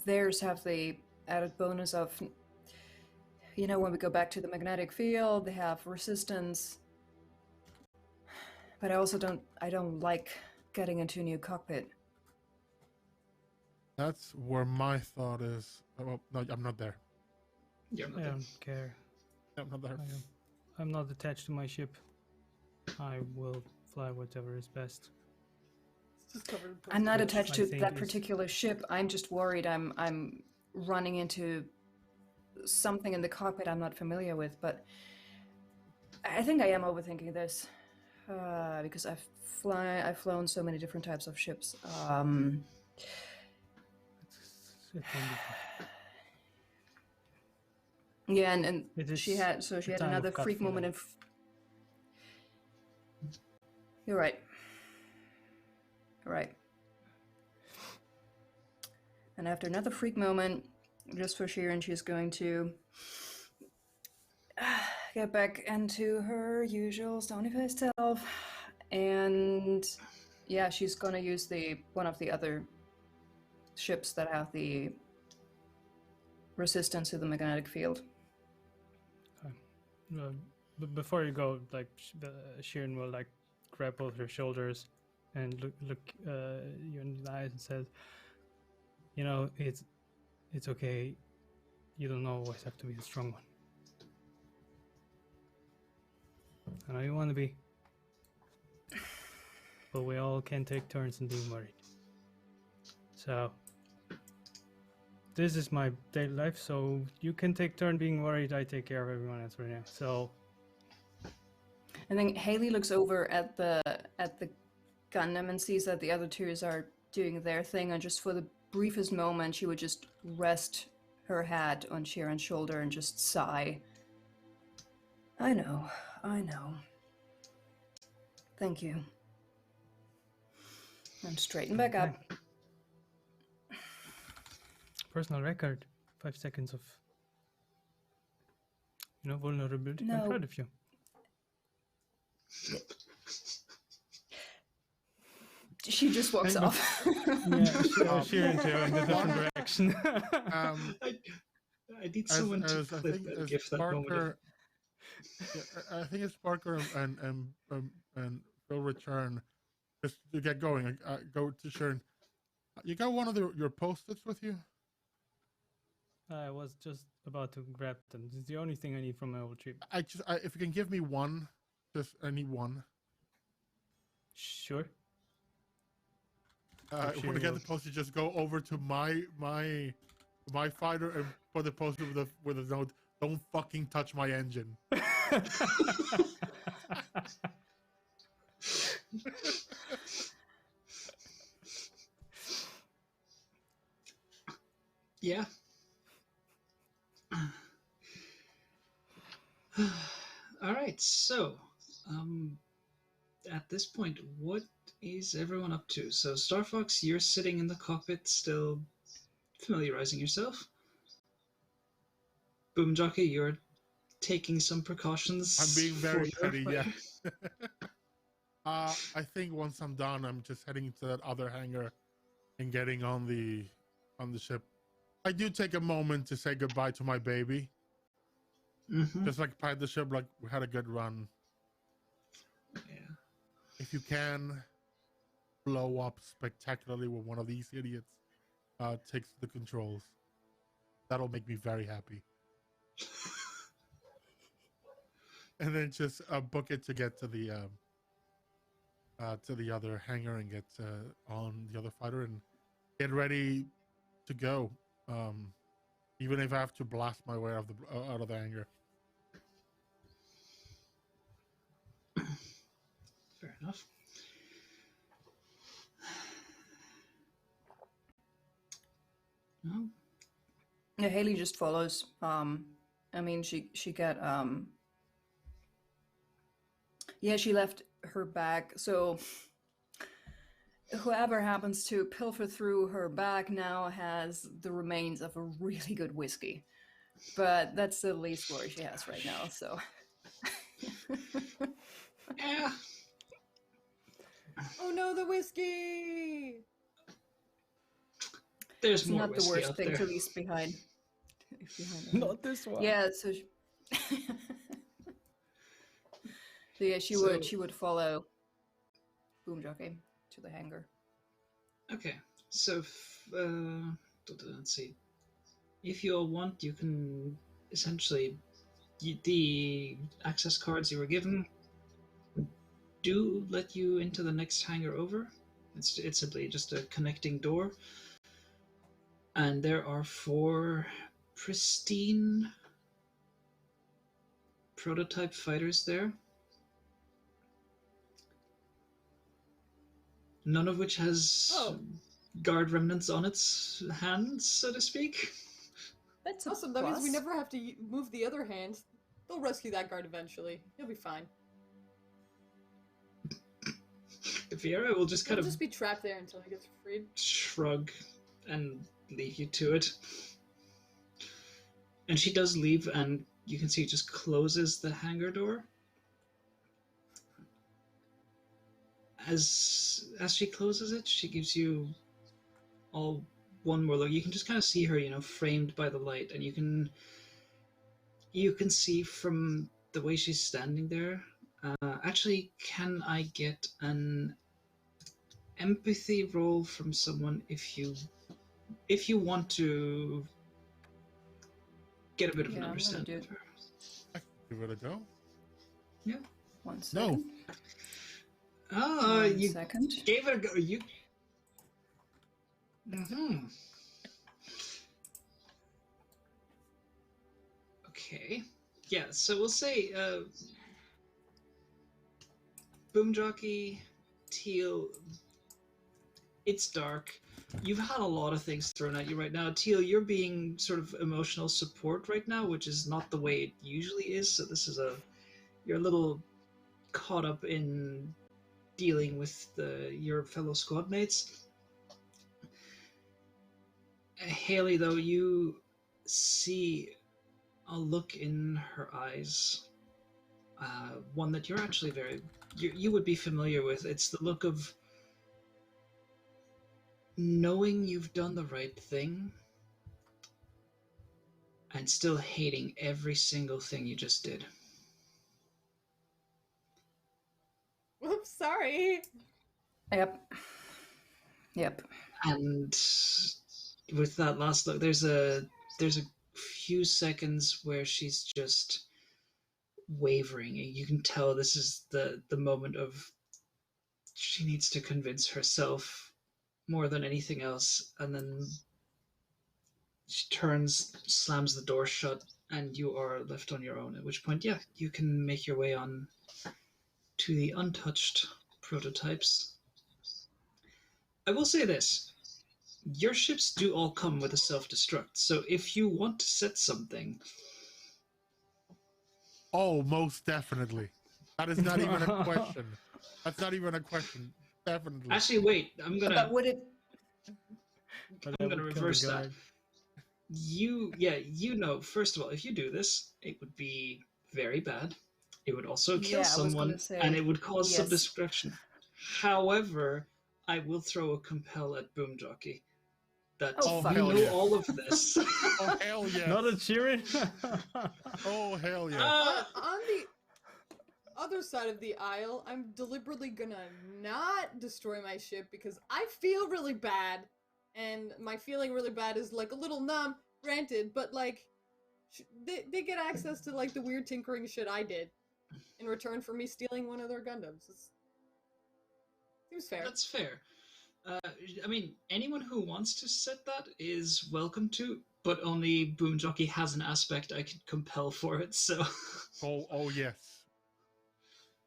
theirs have the added bonus of, when we go back to the magnetic field, they have resistance. But I also don't like getting into a new cockpit? That's where my thought is. Well, no, I'm not there. You're not I there. don't care. I'm not there. I'm not attached to my ship. I will fly whatever is best. It's just covered in I'm not Which attached I to think that is- particular ship. I'm just worried I'm running into something in the cockpit I'm not familiar with, but I think I am overthinking this. Because I've flown so many different types of ships. It won't be fun. Yeah, and It she is had a time another of gut freak moment. feeling. You're right. You're right. And after another freak moment, just for Shirin, she's going to get back into her usual stony faced self, and yeah, she's gonna use one of the other ships that have the resistance to the magnetic field. But before you go, like Shirin will like grab both her shoulders and look you in the eyes and says, "You know, it's okay. You don't always have to be the strong one. I know you want to be, but we all can take turns in being worried. So this is my daily life. So you can take turn being worried. I take care of everyone else right now. So." And then Haley looks over at the Gundam and sees that the other two are doing their thing, and just for the briefest moment, she would just rest her head on Shirin's shoulder and just sigh. I know. Thank you. And straighten back up. Personal record, 5 seconds of, vulnerability. No. I'm proud of you. She just walks Hang on. off. Yeah, Shirin too in the different direction. I need someone to clip and give that moment. Parker, I think it's Parker and Phil return just to get going. Go to Sharon. You got one of your post-its with you? I was just about to grab them. It's the only thing I need from my old trip. If you can give me one, I need one. Sure. When I get the post-it, just go over to my fighter and put the post-it with a note. Don't fucking touch my engine. Yeah. All right. So, at this point, what is everyone up to? So, Starfox, you're sitting in the cockpit, still familiarizing yourself. Boomjockey, you're taking some precautions. I'm being very for your petty, yeah. fight. I think once I'm done, I'm just heading to that other hangar and getting on the ship. I do take a moment to say goodbye to my baby. Mm-hmm. Just like pat the ship, like we had a good run. Yeah. If you can blow up spectacularly when one of these idiots takes the controls, that'll make me very happy. And then just book it to get to the other hangar and get on the other fighter and get ready to go. Even if I have to blast my way out of the hangar. Fair enough. No. Yeah, Haley just follows. I mean, she got yeah, she left her bag. So whoever happens to pilfer through her bag now has the remains of a really good whiskey. But that's the least worry she has right now, so. Yeah. Oh no, the whiskey! There's It's more not the whiskey worst out thing there. to leave behind. Not this one. Yeah, so so yeah, she would follow Boomjockey to the hangar. Okay, so let's see. If you all want, you can essentially the access cards you were given do let you into the next hangar over. It's simply just a connecting door, and there are 4 pristine prototype fighters there. None of which has guard remnants on its hands, so to speak. That's awesome. That means we never have to move the other hand. They'll rescue that guard eventually. He'll be fine. Viera will just kind He'll of just be trapped there until he gets freed. Shrug and leave you to it. And she does leave, and you can see it just closes the hangar door. As she closes it, she gives you all one more look. You can just kind of see her, framed by the light, and you can see from the way she's standing there. Actually, can I get an empathy roll from someone if you want to get a bit of an understanding of her? I can give it a go. Yeah. 1 second. No. You second. gave it a go. You. Okay. Yeah. So we'll say Boomjockey, Teal. It's dark. You've had a lot of things thrown at you right now. Teal, you're being sort of emotional support right now, which is not the way it usually is. So this is you're a little caught up in dealing with your fellow squad mates. Haley, though, you see a look in her eyes, one that you're actually you would be familiar with. It's the look of knowing you've done the right thing and still hating every single thing you just did. Whoops, sorry. Yep. And with that last look, there's a few seconds where she's just wavering. You can tell this is the moment of she needs to convince herself more than anything else, and then she turns, slams the door shut, and you are left on your own, at which point, yeah, you can make your way on to the untouched prototypes. I will say this. Your ships do all come with a self-destruct, so if you want to set something... Oh, most definitely. That is not even a question. That's not even a question. Definitely. Actually, wait, I'm gonna reverse that. First of all, if you do this, it would be very bad. It would also kill someone, and it would cause some destruction. However, I will throw a compel at Boomjockey. All of this. Oh, hell yeah. Not a Shirin? Oh, hell yeah. On the other side of the aisle, I'm deliberately gonna not destroy my ship because I feel really bad. And my feeling really bad is like a little numb, granted, but like, they get access to like the weird tinkering shit I did in return for me stealing one of their Gundams. Seems fair. That's fair. I mean, anyone who wants to set that is welcome to, but only Boomjockey has an aspect I could compel for it, so... Oh yes.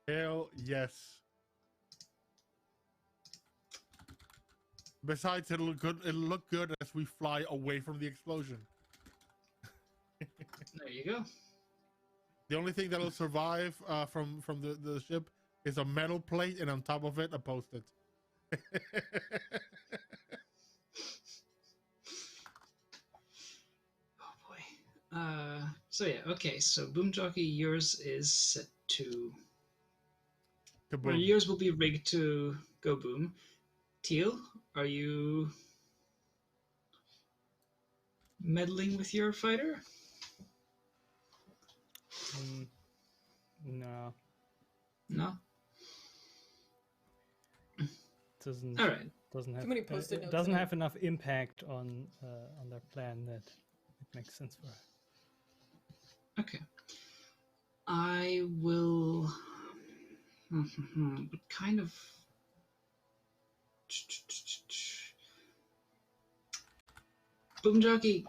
Hell yes. Besides, it'll look good as we fly away from the explosion. There you go. The only thing that'll survive from the ship is a metal plate, and on top of it, a post-it. Oh boy. So yeah, okay, so Boomjockey, yours is set to... Or yours will be rigged to go boom. Teal, are you meddling with your fighter? No. No? doesn't All right. doesn't have many Post-it it notes doesn't in it. have enough impact on their plan that it makes sense for her. Okay. I will. What kind of. Boomjockey,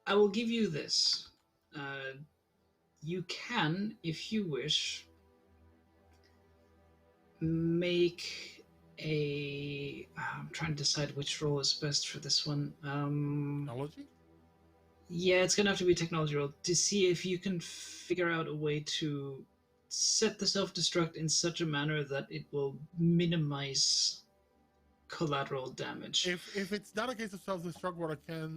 I will give you this. You can, if you wish, make a. I'm trying to decide which role is best for this one. Technology? Yeah, it's gonna have to be a technology role to see if you can figure out a way to set the self-destruct in such a manner that it will minimize collateral damage. If it's not a case of self-destruct, what I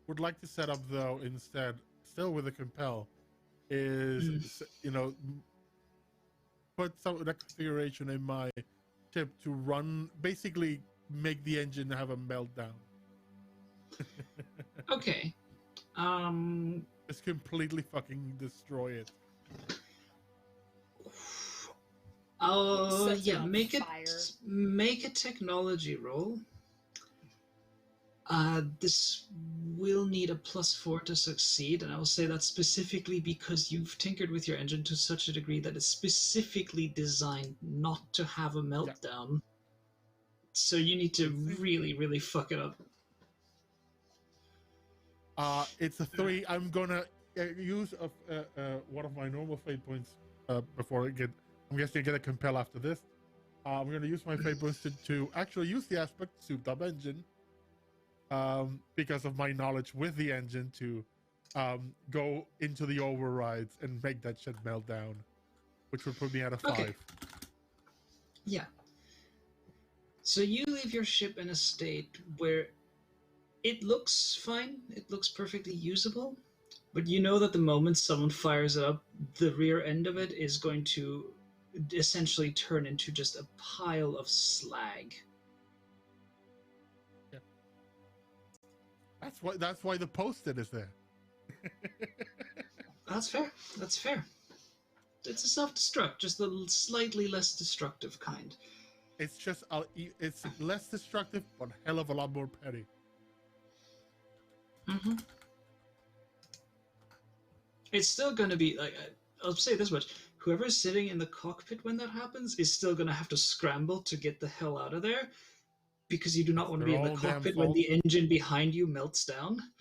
would like to set up though instead, still with a compel, is put some of that configuration in my ship to run, basically make the engine have a meltdown. Okay. Just completely fucking destroy it. Sets it Yeah, on make a technology roll. This will need a +4 to succeed, and I will say that specifically because you've tinkered with your engine to such a degree that it's specifically designed not to have a meltdown. Yeah. So you need to really, really fuck it up. It's a 3. I'm gonna use one of my normal fate points before I get. I'm guessing I get a compel after this. I'm gonna use my fate points to actually use the aspect souped up engine. Because of my knowledge with the engine to go into the overrides and make that shit melt down, which would put me at a 5. Okay. Yeah. So you leave your ship in a state where it looks fine, it looks perfectly usable, but you know that the moment someone fires it up, the rear end of it is going to essentially turn into just a pile of slag. Yeah. That's why the post-it is there. That's fair. That's fair. It's a self-destruct, just the slightly less destructive kind. It's just it's less destructive, but hell of a lot more petty. Mm-hmm. It's still going to be like, I'll say this much: whoever's sitting in the cockpit when that happens is still going to have to scramble to get the hell out of there, because you do not want to be in the cockpit when the engine behind you melts down.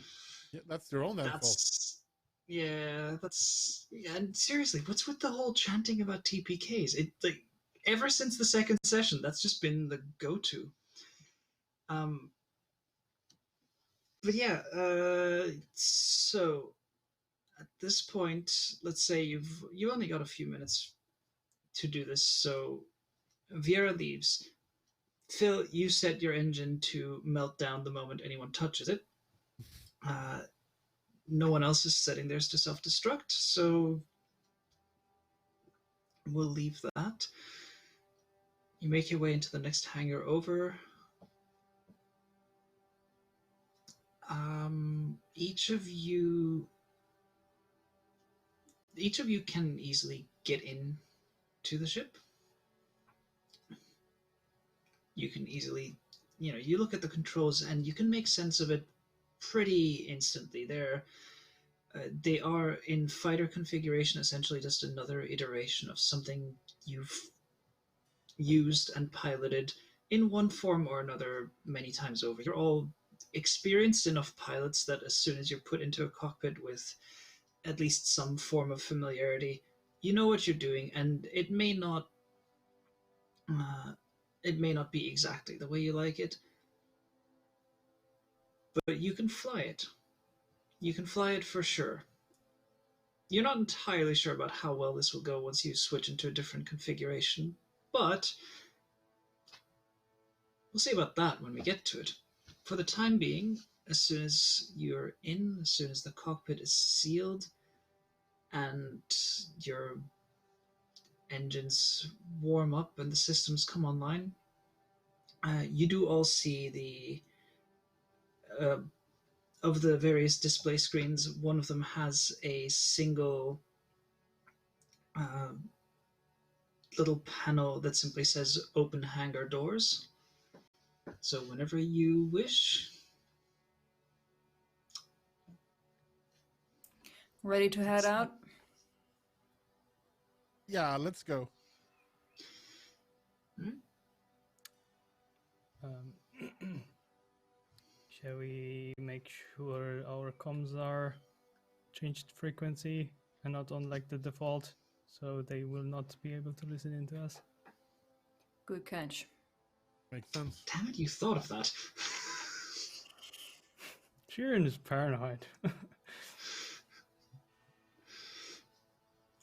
Yeah, that's their own fault. Yeah, and seriously, what's with the whole chanting about TPKs? It like ever since the second session, that's just been the go-to. But yeah, so at this point, let's say you only got a few minutes to do this. So Viera leaves. Phil, you set your engine to melt down the moment anyone touches it. No one else is setting theirs to self-destruct, so we'll leave that. You make your way into the next hangar over. Each of you can easily get in to the ship. You can easily, you look at the controls and you can make sense of it pretty instantly. They are in fighter configuration, essentially just another iteration of something you've used and piloted in one form or another many times over. You're all experienced enough pilots that as soon as you're put into a cockpit with at least some form of familiarity, you know what you're doing, and it may not be exactly the way you like it, but you can fly it. You can fly it for sure. You're not entirely sure about how well this will go once you switch into a different configuration, but we'll see about that when we get to it. For the time being, as soon as you're in, as soon as the cockpit is sealed and your engines warm up and the systems come online, you do all see of the various display screens, one of them has a single little panel that simply says open hangar doors. So whenever you wish. Ready to head out? Yeah, let's go. Shall we make sure our comms are changed frequency and not on like the default, so they will not be able to listen in to us? Good catch. Makes sense. Damn it, you thought of that. Shirin is paranoid.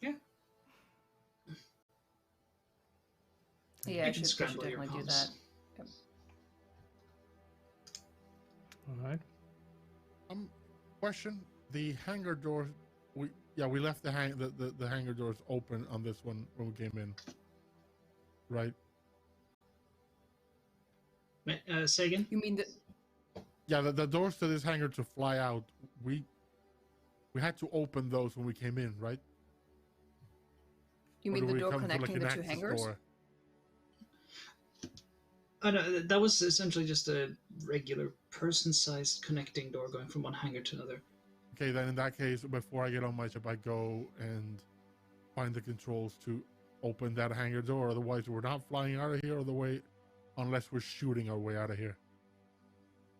Yeah. Yeah, I You can should scramble your definitely do comms. that. Yep. All right. Question: the hangar doors. We left the hangar doors open on this one when we came in. Right. Say again? You mean the... Yeah, the doors to this hangar to fly out. We had to open those when we came in, right? You Or mean do the we door come to, connecting an the two access hangars? door? Oh no, that was essentially just a regular person-sized connecting door going from one hangar to another. Okay, then in that case, before I get on my ship, I go and find the controls to open that hangar door. Otherwise, we're not flying out of here all the way, unless we're shooting our way out of here.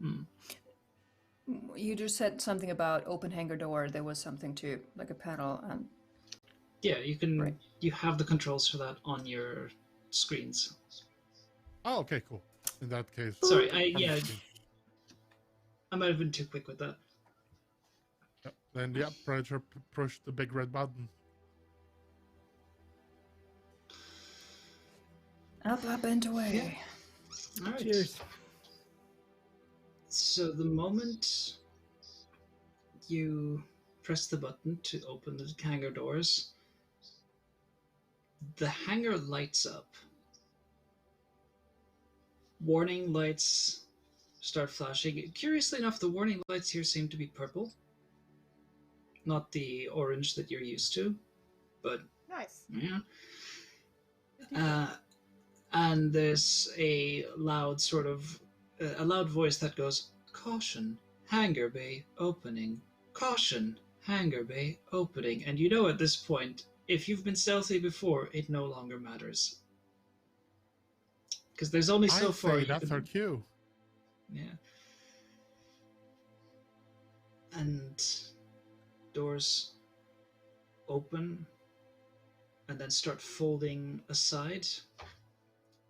Hmm. You just said something about open hangar door. There was something too, like a panel. And Yeah, you can. Right. You have the controls for that on your screens. Oh, okay, cool. In that case, Sorry, yeah. I might have been too quick with that. Yep. Then yeah, Predator pushed the big red button. up and away. All right. Cheers. So the moment you press the button to open the hangar doors, the hangar lights up. Warning lights start flashing. Curiously enough, the warning lights here seem to be purple, not the orange that you're used to, but Nice. yeah. Good detail. And there's a loud a loud voice that goes, "Caution, hangar bay opening. Caution, hangar bay opening." And you know at this point, if you've been stealthy before, it no longer matters. Because there's only so far you That's can... our cue. Yeah. And doors open and then start folding aside.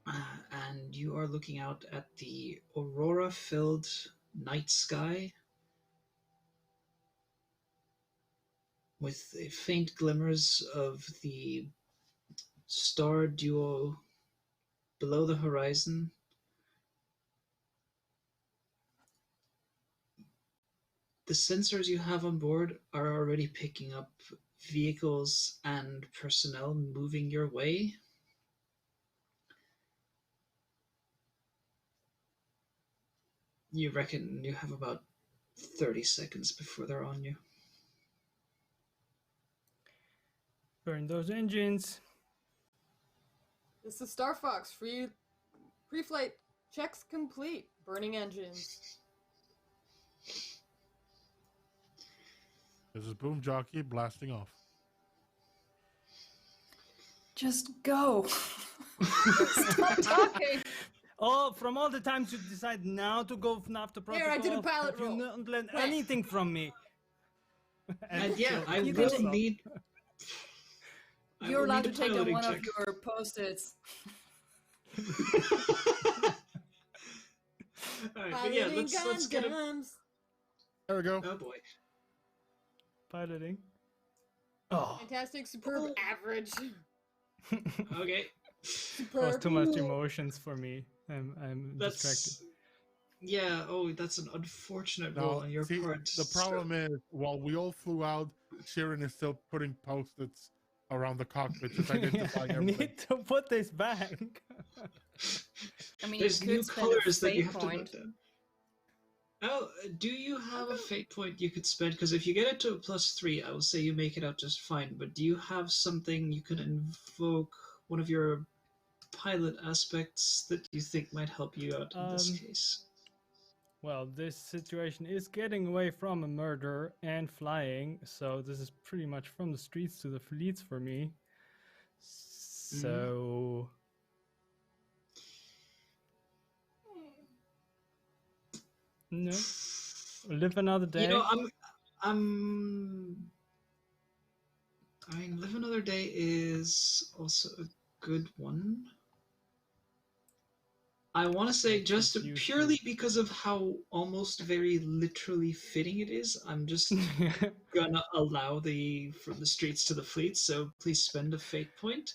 And you are looking out at the aurora-filled night sky with faint glimmers of the star duo below the horizon. The sensors you have on board are already picking up vehicles and personnel moving your way. You reckon you have about 30 seconds before they're on you. Burn those engines. This is Starfox. Pre-flight checks complete. Burning engines. This is Boomjockey blasting off. Just go. Stop talking. Oh, from all the times you decide now to go after protocol, There, I did a pilot have you roll. not learned Wait. anything from me? And yeah, I You will can- need... I You're will allowed need to a take on piloting one check. of your post-its. Alright, but yeah, Piloting let's get a... condoms. There we go. Oh boy. Piloting. Oh, Fantastic, superb, average. Okay. that was too much emotions for me. I'm distracted. That's... Yeah, oh, that's an unfortunate roll Now, on your see, part. the problem is, while we all flew out, Shirin is still putting post-its around the cockpit, just identifying I everything. need to put this back. I mean, There's you new could spend a colors that you fate have to point. note down. Oh, do you have a fate point you could spend? Because if you get it to a +3, I will say you make it out just fine. But do you have something you can invoke one of your pilot aspects that you think might help you out in this case? Well, this situation is getting away from a murder and flying, so this is pretty much from the streets to the fleets for me. So... No. Live another day. You know, I mean, live another day is also a good one. I want to say just purely because of how almost very literally fitting it is, I'm just gonna allow from the streets to the fleet, so please spend a fate point.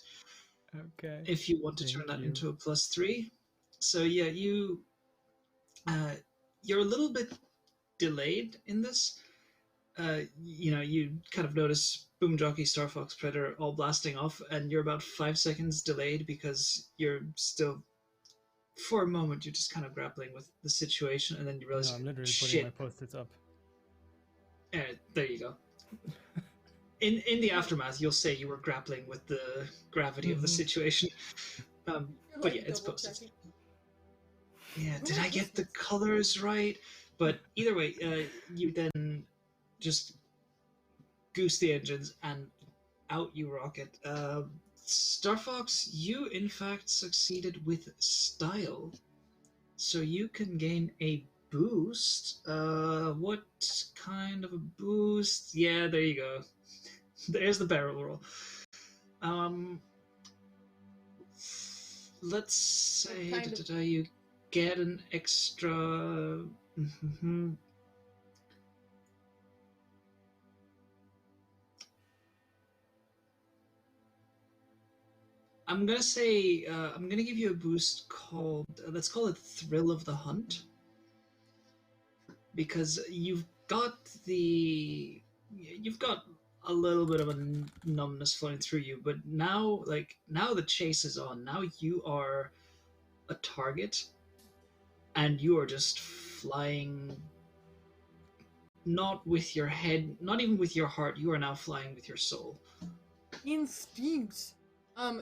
Okay. If you want to turn that into a +3. So yeah, you're a little bit delayed in this. You know, you kind of notice Boomjockey, Starfox, Predator all blasting off, and you're about 5 seconds delayed because you're still, for a moment, you're just kind of grappling with the situation, and then you realize, I'm literally shit. putting my post-its up. There you go. In the aftermath, you'll say you were grappling with the gravity of the situation. But yeah, it's post-its. Yeah, did I get the colors right? But either way, you then just goose the engines and out you rocket. Starfox, you in fact succeeded with style, so you can gain a boost. What kind of a boost? Yeah, there you go. There's the barrel roll. Let's say you get an extra. I'm gonna say I'm gonna give you a boost called let's call it Thrill of the Hunt, because you've got a little bit of a numbness flowing through you, but now the chase is on. Now you are a target, and you are just flying. Not with your head, not even with your heart. You are now flying with your soul. Instinct.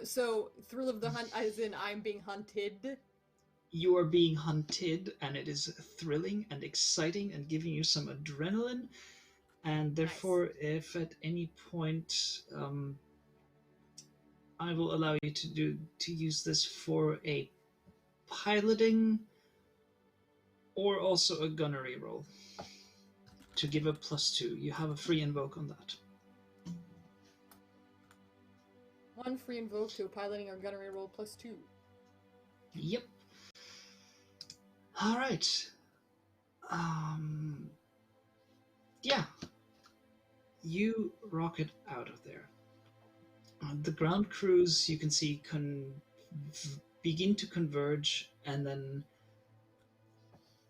So Thrill of the Hunt, as in I'm being hunted. You are being hunted, and it is thrilling and exciting and giving you some adrenaline. And therefore, if at any point, I will allow you to use this for a piloting or also a gunnery roll to give a +2. You have a free invoke on that. One free invoke to a piloting or gunnery roll +2. Yep. All right. Yeah. You rocket out of there. The ground crews, you can see, begin to converge, and then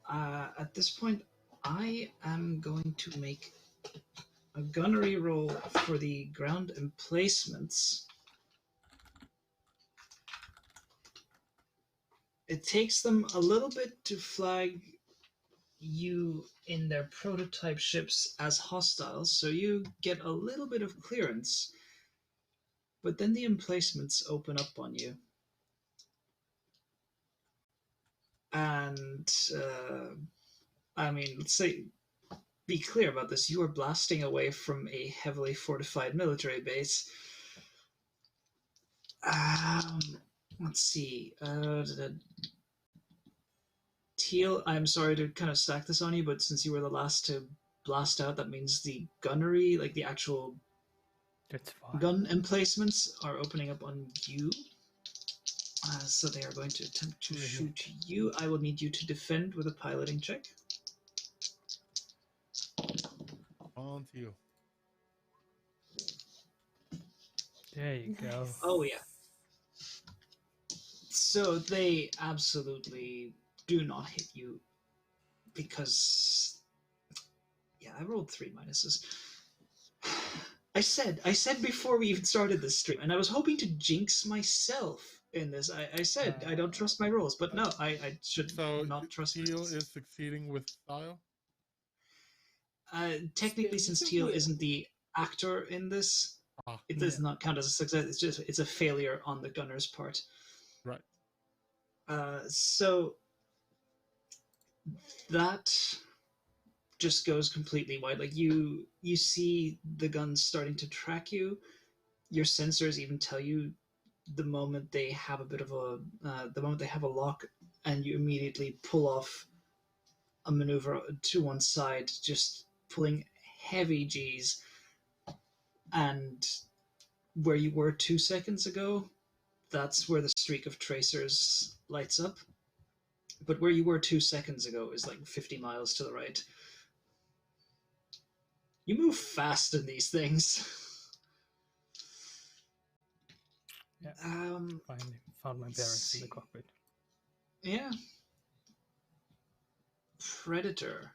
at this point, I am going to make a gunnery roll for the ground emplacements. It takes them a little bit to flag you in their prototype ships as hostiles, so you get a little bit of clearance, but then the emplacements open up on you. And, I mean, let's say, be clear about this, you are blasting away from a heavily fortified military base. Let's see. Teal, I'm sorry to kind of stack this on you, but since you were the last to blast out, that means the gunnery, like the actual gun emplacements, are opening up on you. So they are going to attempt to shoot you. I will need you to defend with a piloting check. On to you. There you go. Oh, yeah. So they absolutely do not hit you because, yeah, I rolled 3 minuses. I said before we even started this stream, and I was hoping to jinx myself in this. I said I don't trust my rolls, but no, I should not trust Teal myself. is succeeding with style? Technically, since Teal isn't the actor in this, it does not count as a success. It's a failure on the gunner's part. Right. So that just goes completely wide. Like you see the guns starting to track you. Your sensors even tell you the moment they have a bit of a the moment they have a lock, and you immediately pull off a maneuver to one side, just pulling heavy G's. And where you were 2 seconds ago, that's where the streak of tracers lights up. But where you were 2 seconds ago is like 50 miles to the right. You move fast in these things. Yeah. Um, Finally found my bearings in the cockpit. yeah. Predator.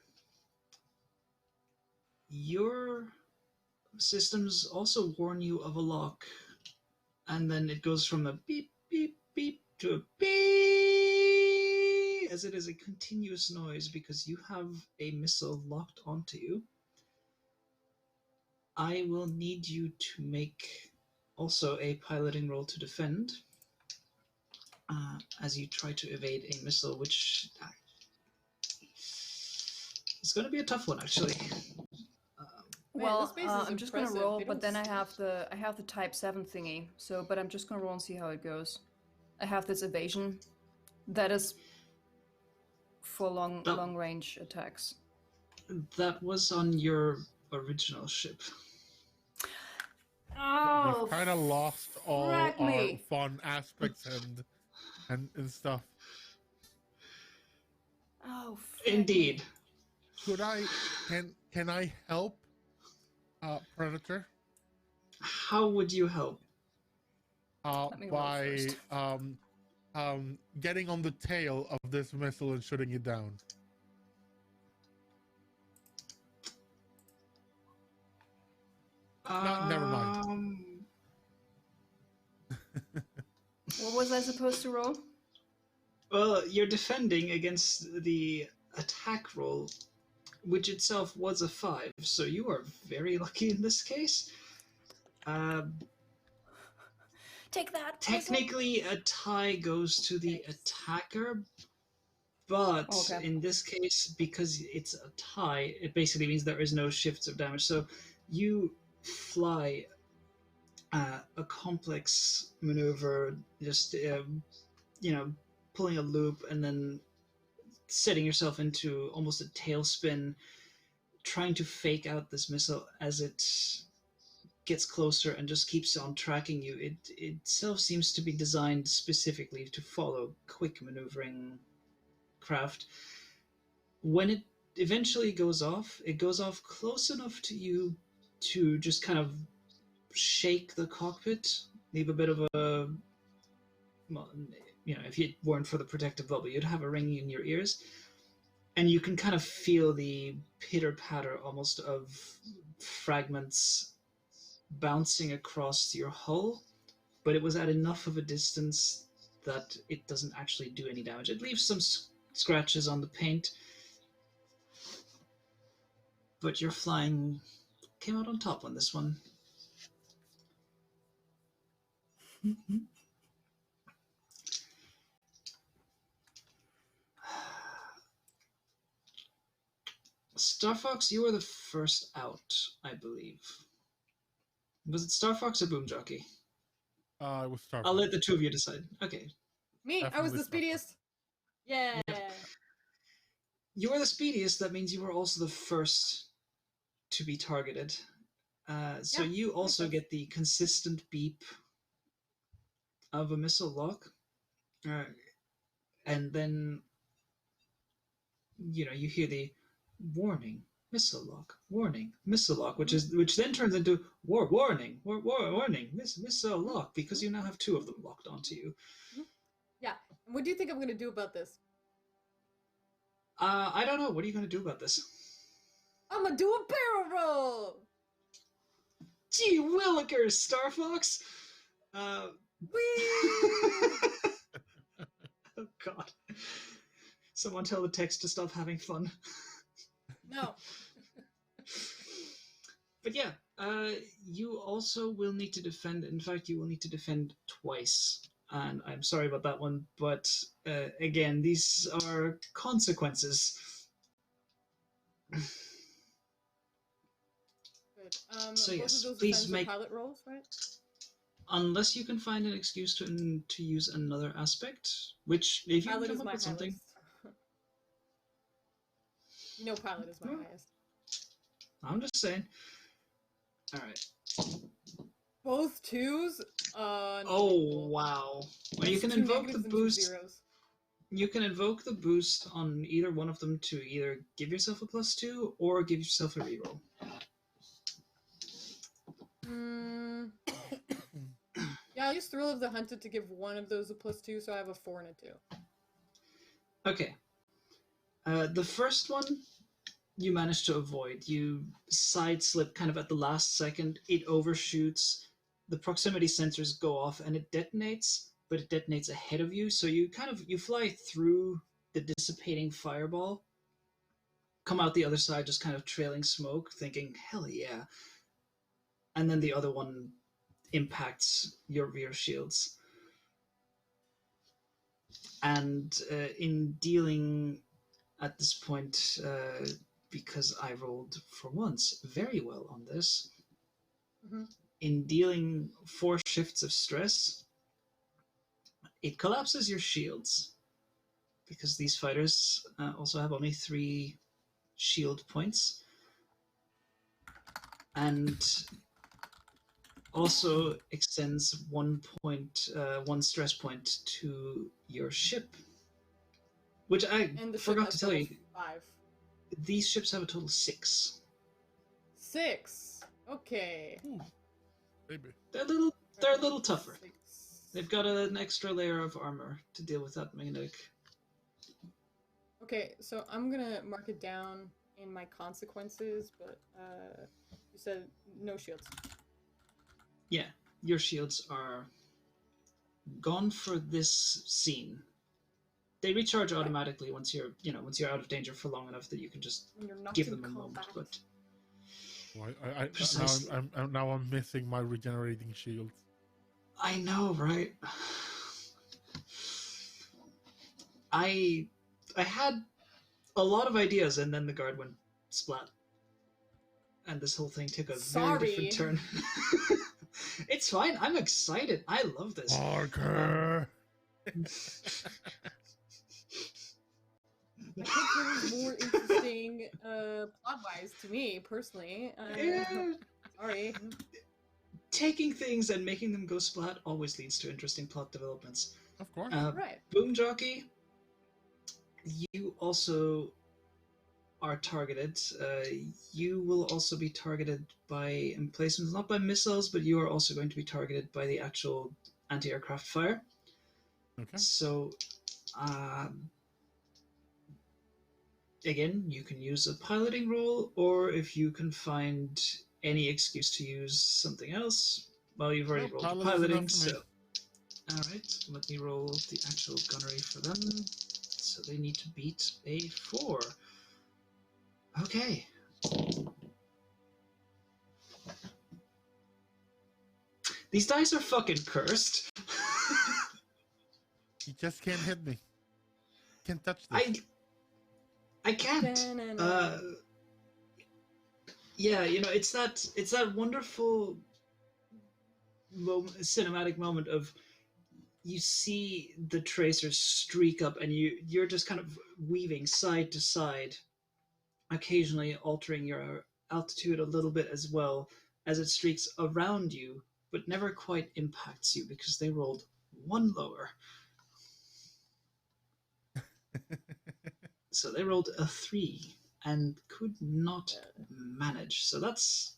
Your systems also warn you of a lock, and then it goes from a beep, beep, beep to a beep, as it is a continuous noise because you have a missile locked onto you. I will need you to make also a piloting roll to defend as you try to evade a missile, which is going to be a tough one, actually. Well, this base is I'm just gonna impressive. roll, They but don't then I have the Type 7 thingy. So, but I'm just gonna roll and see how it goes. I have this evasion that is for long range attacks. That was on your original ship. Oh, We've kind of lost all frack our me. fun aspects and stuff. Oh, frack Indeed. me. Could I can I help Predator How would you help? Let me roll by first. getting on the tail of this missile and shooting it down? No, never mind. What was I supposed to roll? Well, you're defending against the attack roll, which itself was a 5, so you are very lucky in this case. Take that. Technically, a tie goes to the attacker, but Okay. in this case, because it's a tie, it basically means there is no shifts of damage. So you fly a complex maneuver, just pulling a loop and then setting yourself into almost a tailspin, trying to fake out this missile as it gets closer and just keeps on tracking you. It itself seems to be designed specifically to follow quick maneuvering craft. When it eventually goes off, it goes off close enough to you to just kind of shake the cockpit, leave a bit of a, well, if it weren't for the protective bubble, you'd have a ringing in your ears, and you can kind of feel the pitter-patter almost of fragments bouncing across your hull, but it was at enough of a distance that it doesn't actually do any damage. It leaves some scratches on the paint, but your flying came out on top on this one. Starfox, you were the first out, I believe. Was it Starfox or Boomjockey? It was Starfox. I'll let the two of you decide. Okay. Me, I was the speediest. Yeah. You were the speediest, that means you were also the first to be targeted. So you also get the consistent beep of a missile lock. And then, you hear the warning, missile lock, warning, missile lock, which then turns into warning, missile lock, because you now have two of them locked onto you. Yeah. And what do you think I'm going to do about this? I don't know. What are you going to do about this? I'm going to do a barrel roll! Gee willikers, Starfox! Whee! Oh god. Someone tell the text to stop having fun. No. But yeah, you also will need to defend. In fact, you will need to defend twice and I'm sorry about that one, but again, these are consequences. Good. So both yes, of those please assigns make- are pilot rolls, right? Unless you can find an excuse to use another aspect, which if you Pilot can is come my up with something. highest. You know, pilot is my highest. I'm just saying. All right. Both twos. Oh Unbelievable. wow! Well, you It's can two invoke the negatives and two boost. zeros. You can invoke the boost on either one of them to either give yourself a +2 or give yourself a reroll. Yeah, I'll use Thrill of the Hunted to give one of those a +2, so I have a 4 and a 2. Okay. The first one you manage to avoid. You side slip kind of at the last second. It overshoots. The proximity sensors go off and it detonates, but it detonates ahead of you. So you fly through the dissipating fireball, come out the other side just kind of trailing smoke, thinking, hell yeah. And then the other one impacts your rear shields. And in dealing at this point, because I rolled for once very well on this, in dealing 4 shifts of stress, it collapses your shields, because these fighters also have only 3 shield points, and also extends 1 stress point to your ship, which I forgot to tell you. 5. These ships have a total of 6. 6. Okay. Maybe. They're a little tougher. 6. They've got an extra layer of armor to deal with that magnetic. Okay, so I'm gonna mark it down in my consequences, but you said no shields. Yeah, your shields are gone for this scene. They recharge automatically once you're out of danger for long enough that you can just When you're not give in them a moment. combat. But Well, Precisely. now I'm missing my regenerating shield. I know, right? I had a lot of ideas, and then the guard went splat, and this whole thing took a very different turn. It's fine. I'm excited. I love this. Parker. I think it was more interesting plot-wise to me, personally. Yeah. Sorry. Taking things and making them go splat always leads to interesting plot developments. Of course. Right. Boomjockey, you also are targeted. You will also be targeted by emplacements, not by missiles, but you are also going to be targeted by the actual anti-aircraft fire. Okay. So, again, you can use a piloting roll, or if you can find any excuse to use something else, well, you've already rolled the piloting, so... Alright, let me roll the actual gunnery for them. So they need to beat a 4. Okay. These dice are fucking cursed. You just can't hit me. Can't touch this. I can't. Yeah, it's that wonderful cinematic moment of you see the tracers streak up, and you're just kind of weaving side to side, occasionally altering your altitude a little bit as well as it streaks around you, but never quite impacts you because they rolled 1 lower. So they rolled a 3 and could not manage. So that's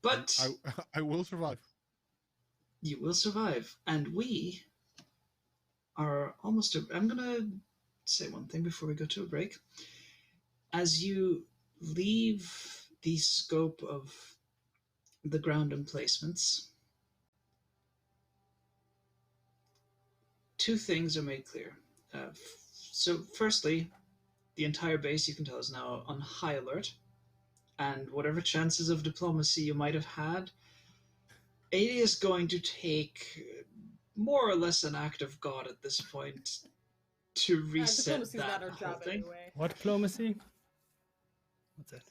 but I will survive. You will survive, and we are almost. I'm gonna say one thing before we go to a break. As you leave the scope of the ground emplacements, 2 things are made clear. So, firstly, the entire base, you can tell, is now on high alert, and whatever chances of diplomacy you might have had, it is going to take more or less an act of God at this point to reset Diplomacy's that not our whole job thing. anyway. What diplomacy? What's that?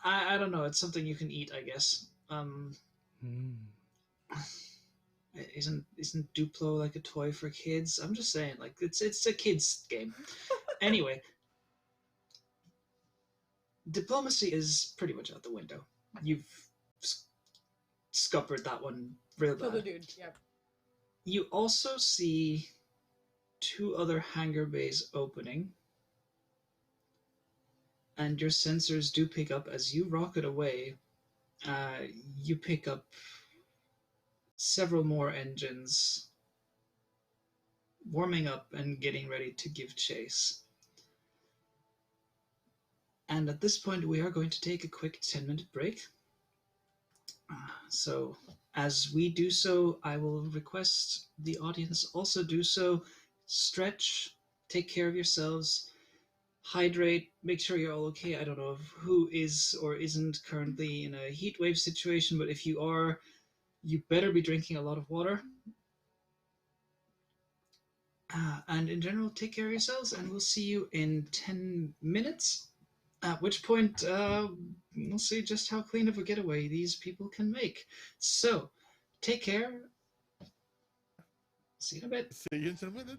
I don't know. It's something you can eat, I guess. Isn't Duplo like a toy for kids? I'm just saying, like it's a kids game. Anyway, diplomacy is pretty much out the window. You've scuppered that one real Kill the bad. dude. Yep. You also see two other hangar bays opening, and your sensors do pick up as you rocket away. You pick up several more engines warming up and getting ready to give chase. And at this point, we are going to take a quick 10-minute break. So, as we do so, I will request the audience also do so. Stretch, take care of yourselves, hydrate, make sure you're all okay. I don't know who is or isn't currently in a heat wave situation, but if you are, you better be drinking a lot of water. And in general, take care of yourselves, and we'll see you in 10 minutes. At which point, we'll see just how clean of a getaway these people can make. So, take care. See you in a bit. See you in 10 minutes.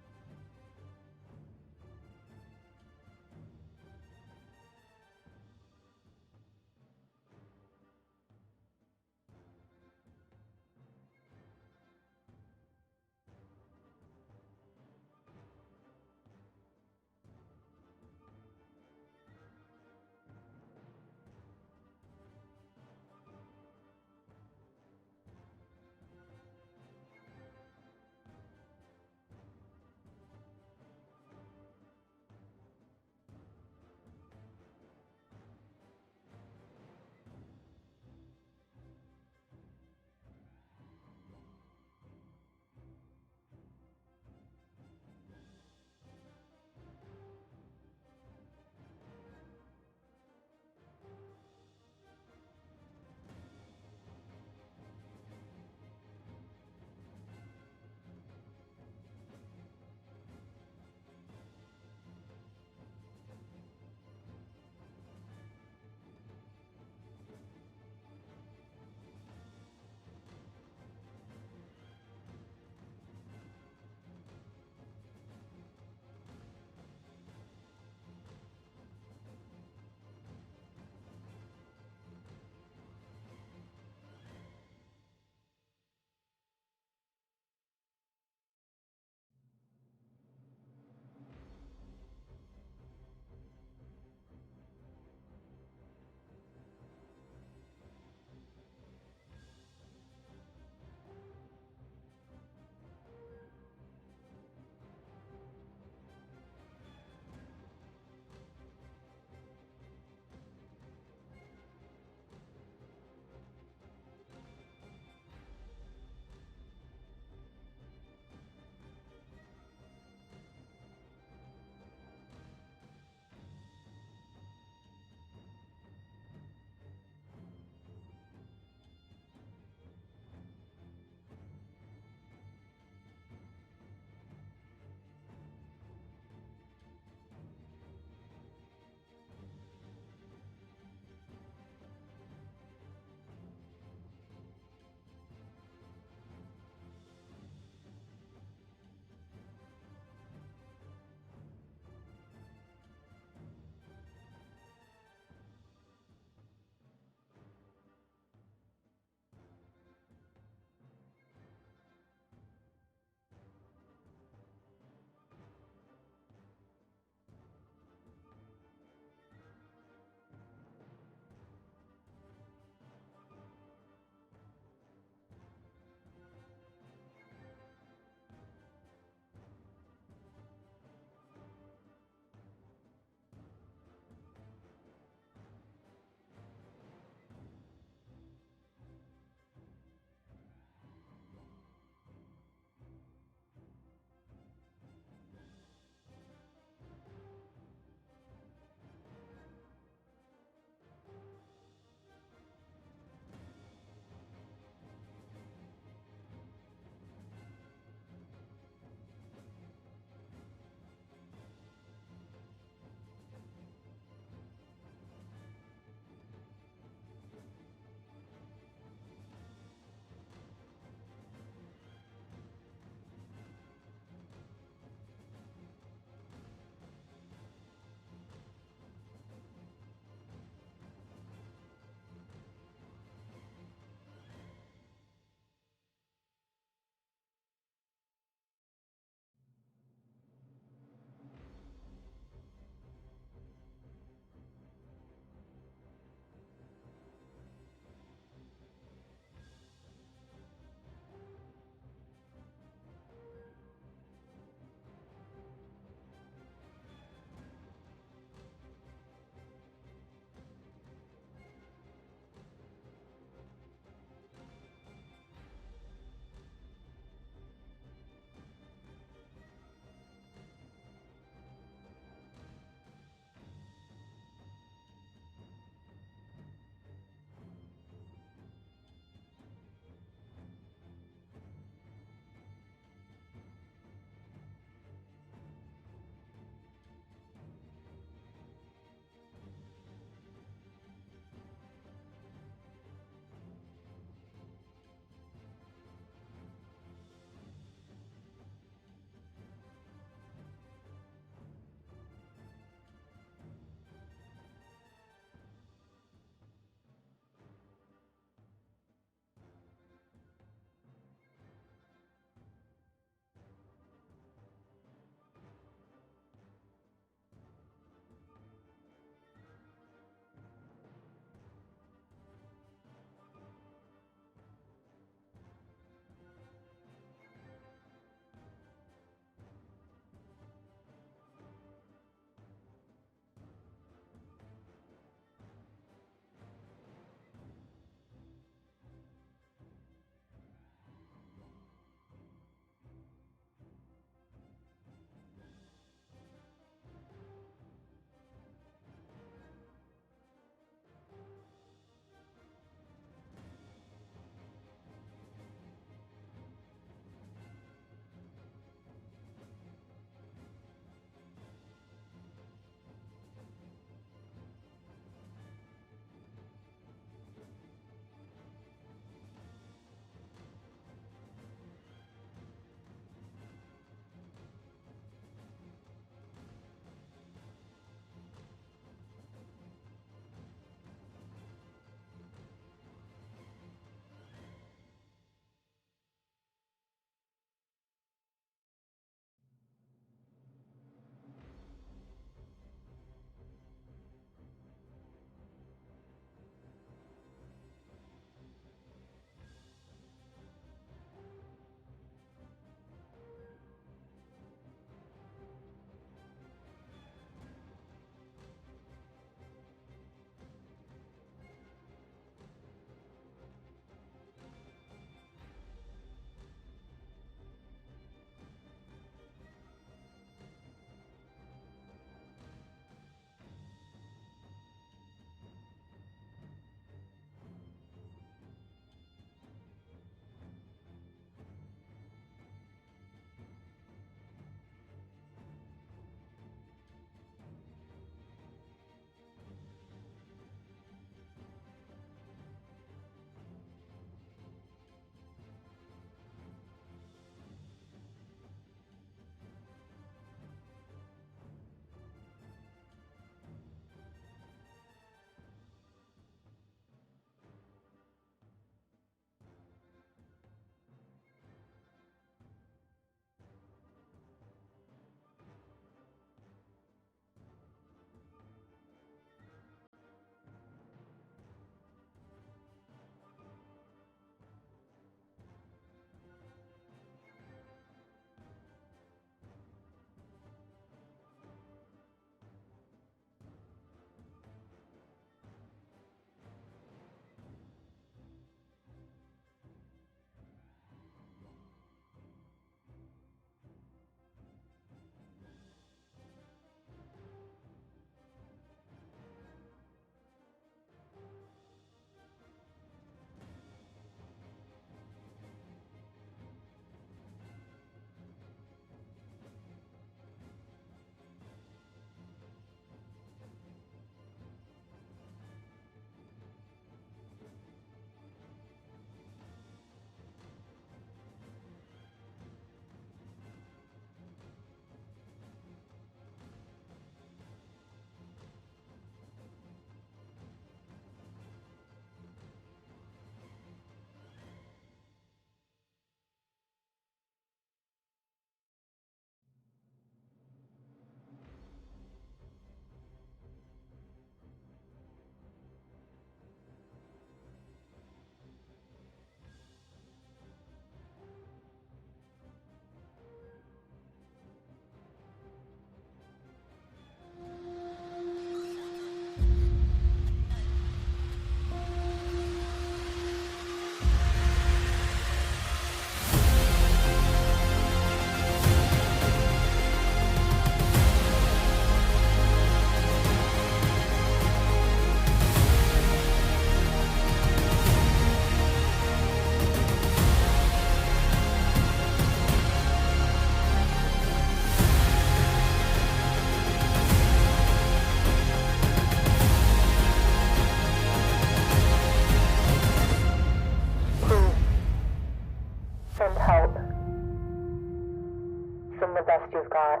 from the best you've got.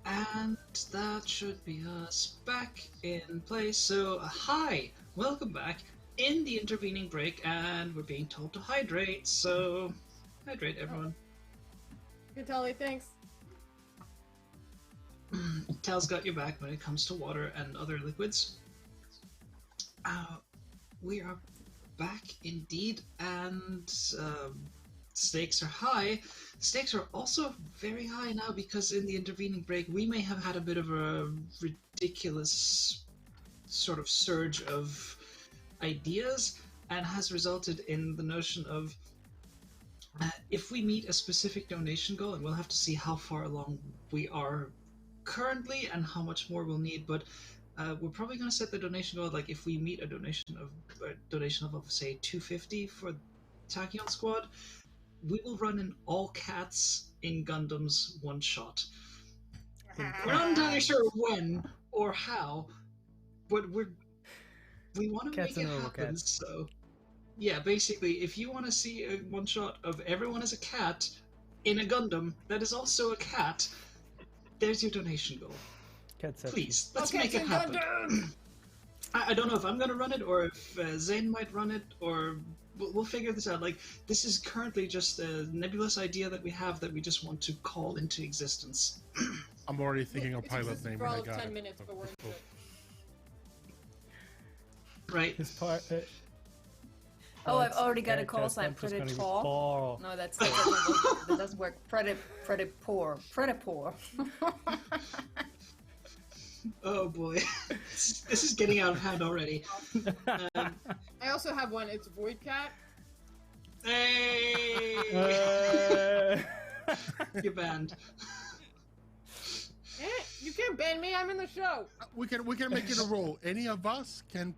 And that should be us back in place. So, hi! Welcome back in the intervening break, and we're being told to hydrate, so hydrate, everyone. Good, Tully, thanks. Tal's got your back when it comes to water and other liquids. We are back indeed, and stakes are high. Stakes are also very high now because in the intervening break we may have had a bit of a ridiculous sort of surge of ideas, and has resulted in the notion of if we meet a specific donation goal, and we'll have to see how far along we are currently and how much more we'll need, but we're probably going to set the donation goal, like if we meet a donation of say 250 for Tachyon Squad, we will run in all cats in Gundams one shot. We're not entirely sure when or how, but we want to make it happen. So yeah, basically, if you want to see a one shot of everyone as a cat in a Gundam that is also a cat, there's your donation goal. Please, let's make it happen. I don't know if I'm going to run it or if Zane might run it, or we'll figure this out. Like, this is currently just a nebulous idea that we have that we just want to call into existence. I'm already thinking of pilot name. For all I of got 10 it. minutes, but we're into it. Right. His part. Oh, I've already got a call sign. Predator. No, that doesn't work. Predator. Oh boy, this is getting out of hand already. I also have one. It's Void Cat. Hey! You're banned. You can't ban me. I'm in the show. We can make it a rule. Any of us can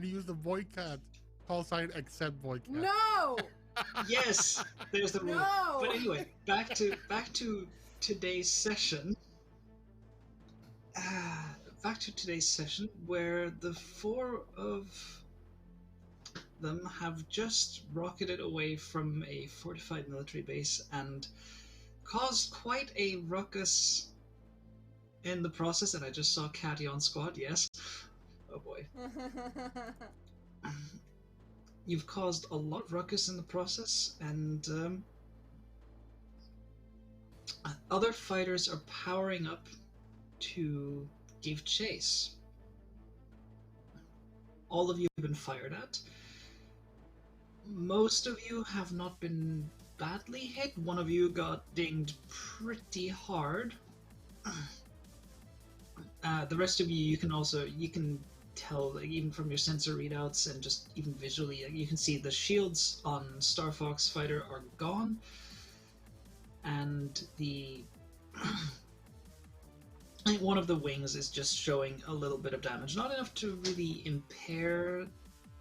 use the Void Cat call sign except Void Cat. No. Yes, there's the rule. No. But anyway, back to today's session. Back to today's session, where the four of them have just rocketed away from a fortified military base and caused quite a ruckus in the process. And I just saw Tachyon Squad, yes. Oh boy. You've caused a lot of ruckus in the process, and other fighters are powering up to give chase. All of you have been fired at. Most of you have not been badly hit. One of you got dinged pretty hard. The rest of you can tell, like, even from your sensor readouts and just even visually, you can see the shields on Starfox fighter are gone, and the I think one of the wings is just showing a little bit of damage. Not enough to really impair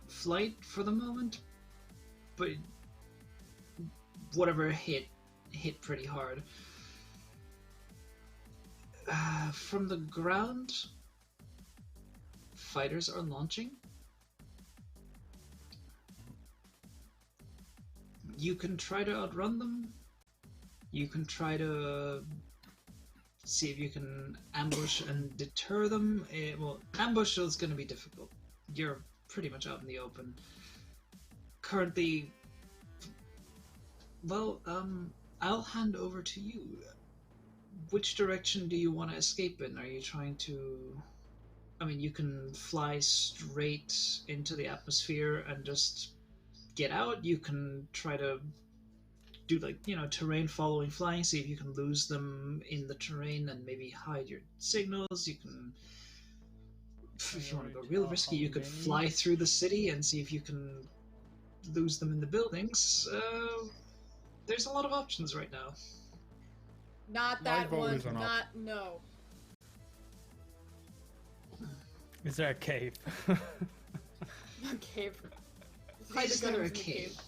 flight for the moment, but whatever hit pretty hard. From the ground, fighters are launching. You can try to outrun them. You can try to see if you can ambush and deter them. Well, ambush is going to be difficult. You're pretty much out in the open. Currently, well, I'll hand over to you. Which direction do you want to escape in? Are you trying to... I mean, you can fly straight into the atmosphere and just get out. You can try to do, like, terrain following flying, see if you can lose them in the terrain and maybe hide your signals. You can, if you want to go real risky, you could fly through the city and see if you can lose them in the buildings. There's a lot of options right now. Not that one. Not no. Is there a cave? A cave. Is there a cave?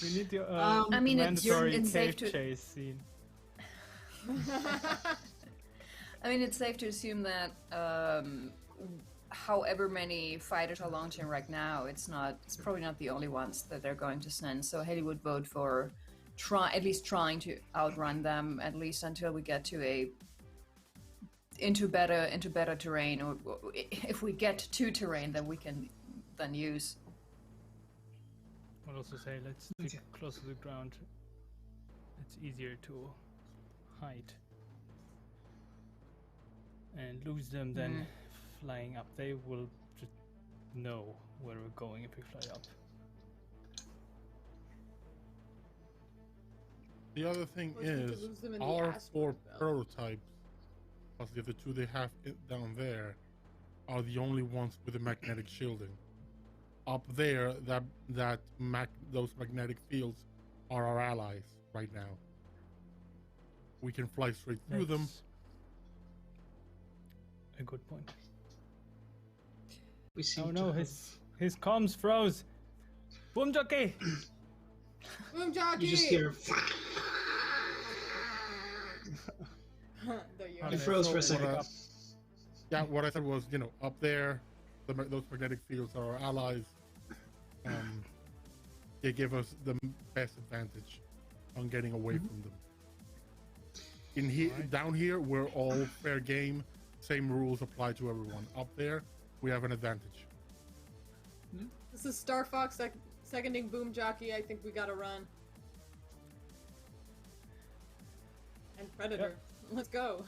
We need the I mean, it's mandatory safe cave to- chase scene. I mean, it's safe to assume that however many fighters are launching right now, it's probably not the only ones that they're going to send. So Haley would vote for at least trying to outrun them, at least until we get to into better terrain, or if we get to terrain that we can then use. I'll also say let's stick close to the ground. It's easier to hide and lose them than flying up. They will just know where we're going if we fly up. The other thing Or if we could is, lose them in the our asteroid 4 belt. prototypes, plus the other 2 they have down there, are the only ones with the magnetic shielding. Up there, those magnetic fields are our allies right now. We can fly straight through them. That's a good point. We seem Oh to no, have- his comms froze. Boomjockey! Boomjockey! You just hear. There you It are. froze for a So second. what I said was, up there, those magnetic fields are our allies. They give us the best advantage on getting away from them. In here, down here, we're all fair game. Same rules apply to everyone. Up there, we have an advantage. This is Starfox seconding Boomjockey. I think we gotta run. And Predator. Let's go.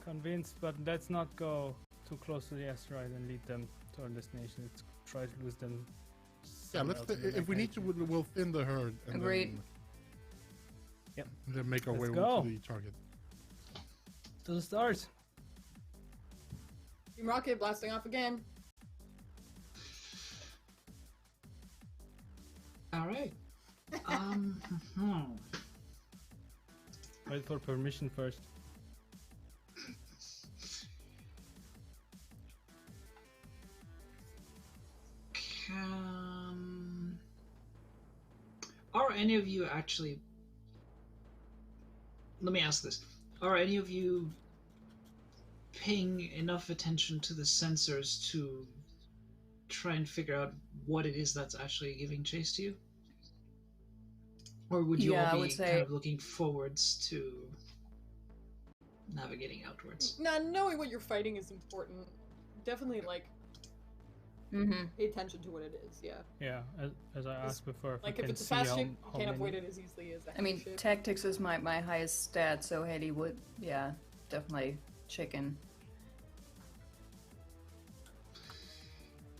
Convinced, but let's not go too close to the asteroid and lead them to our destination. Let's try to lose them. Yeah, if we need to, we'll thin the herd and Agreed. then make our Let's way go. to the target. To the stars. Team Rocket blasting off again. All right. Wait for permission first. Are any of you actually? Let me ask this: are any of you paying enough attention to the sensors to try and figure out what it is that's actually giving chase to you? Or would you Yeah, I all would be say- kind of looking forwards to navigating outwards? Now, knowing what you're fighting is important. Definitely, pay attention to what it is, yeah. Yeah, as I asked before, if Like, we if can it's a see fast how, ship, you how can't many. avoid it as easily as a I mean, heavy ship. tactics is my highest stat, so Haley would, definitely chicken.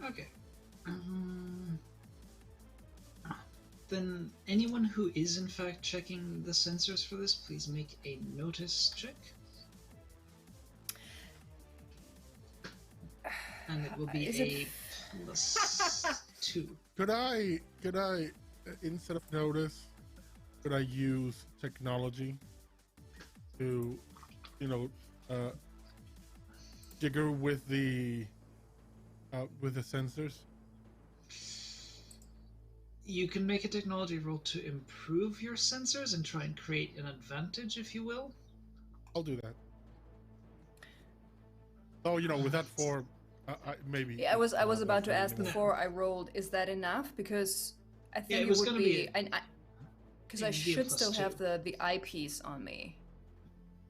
Okay. Then anyone who is in fact checking the sensors for this, please make a notice check. And it will be Is a it- +2. Could I, instead of notice, could I use technology to, jigger with the sensors? You can make a technology roll to improve your sensors and try and create an advantage, if you will. I'll do that. Oh, with that 4, maybe. Yeah, I was about to ask maybe. before I rolled, is that enough? Because I think it it was would gonna be, be because it I would be a should still +2. have the eyepiece on me.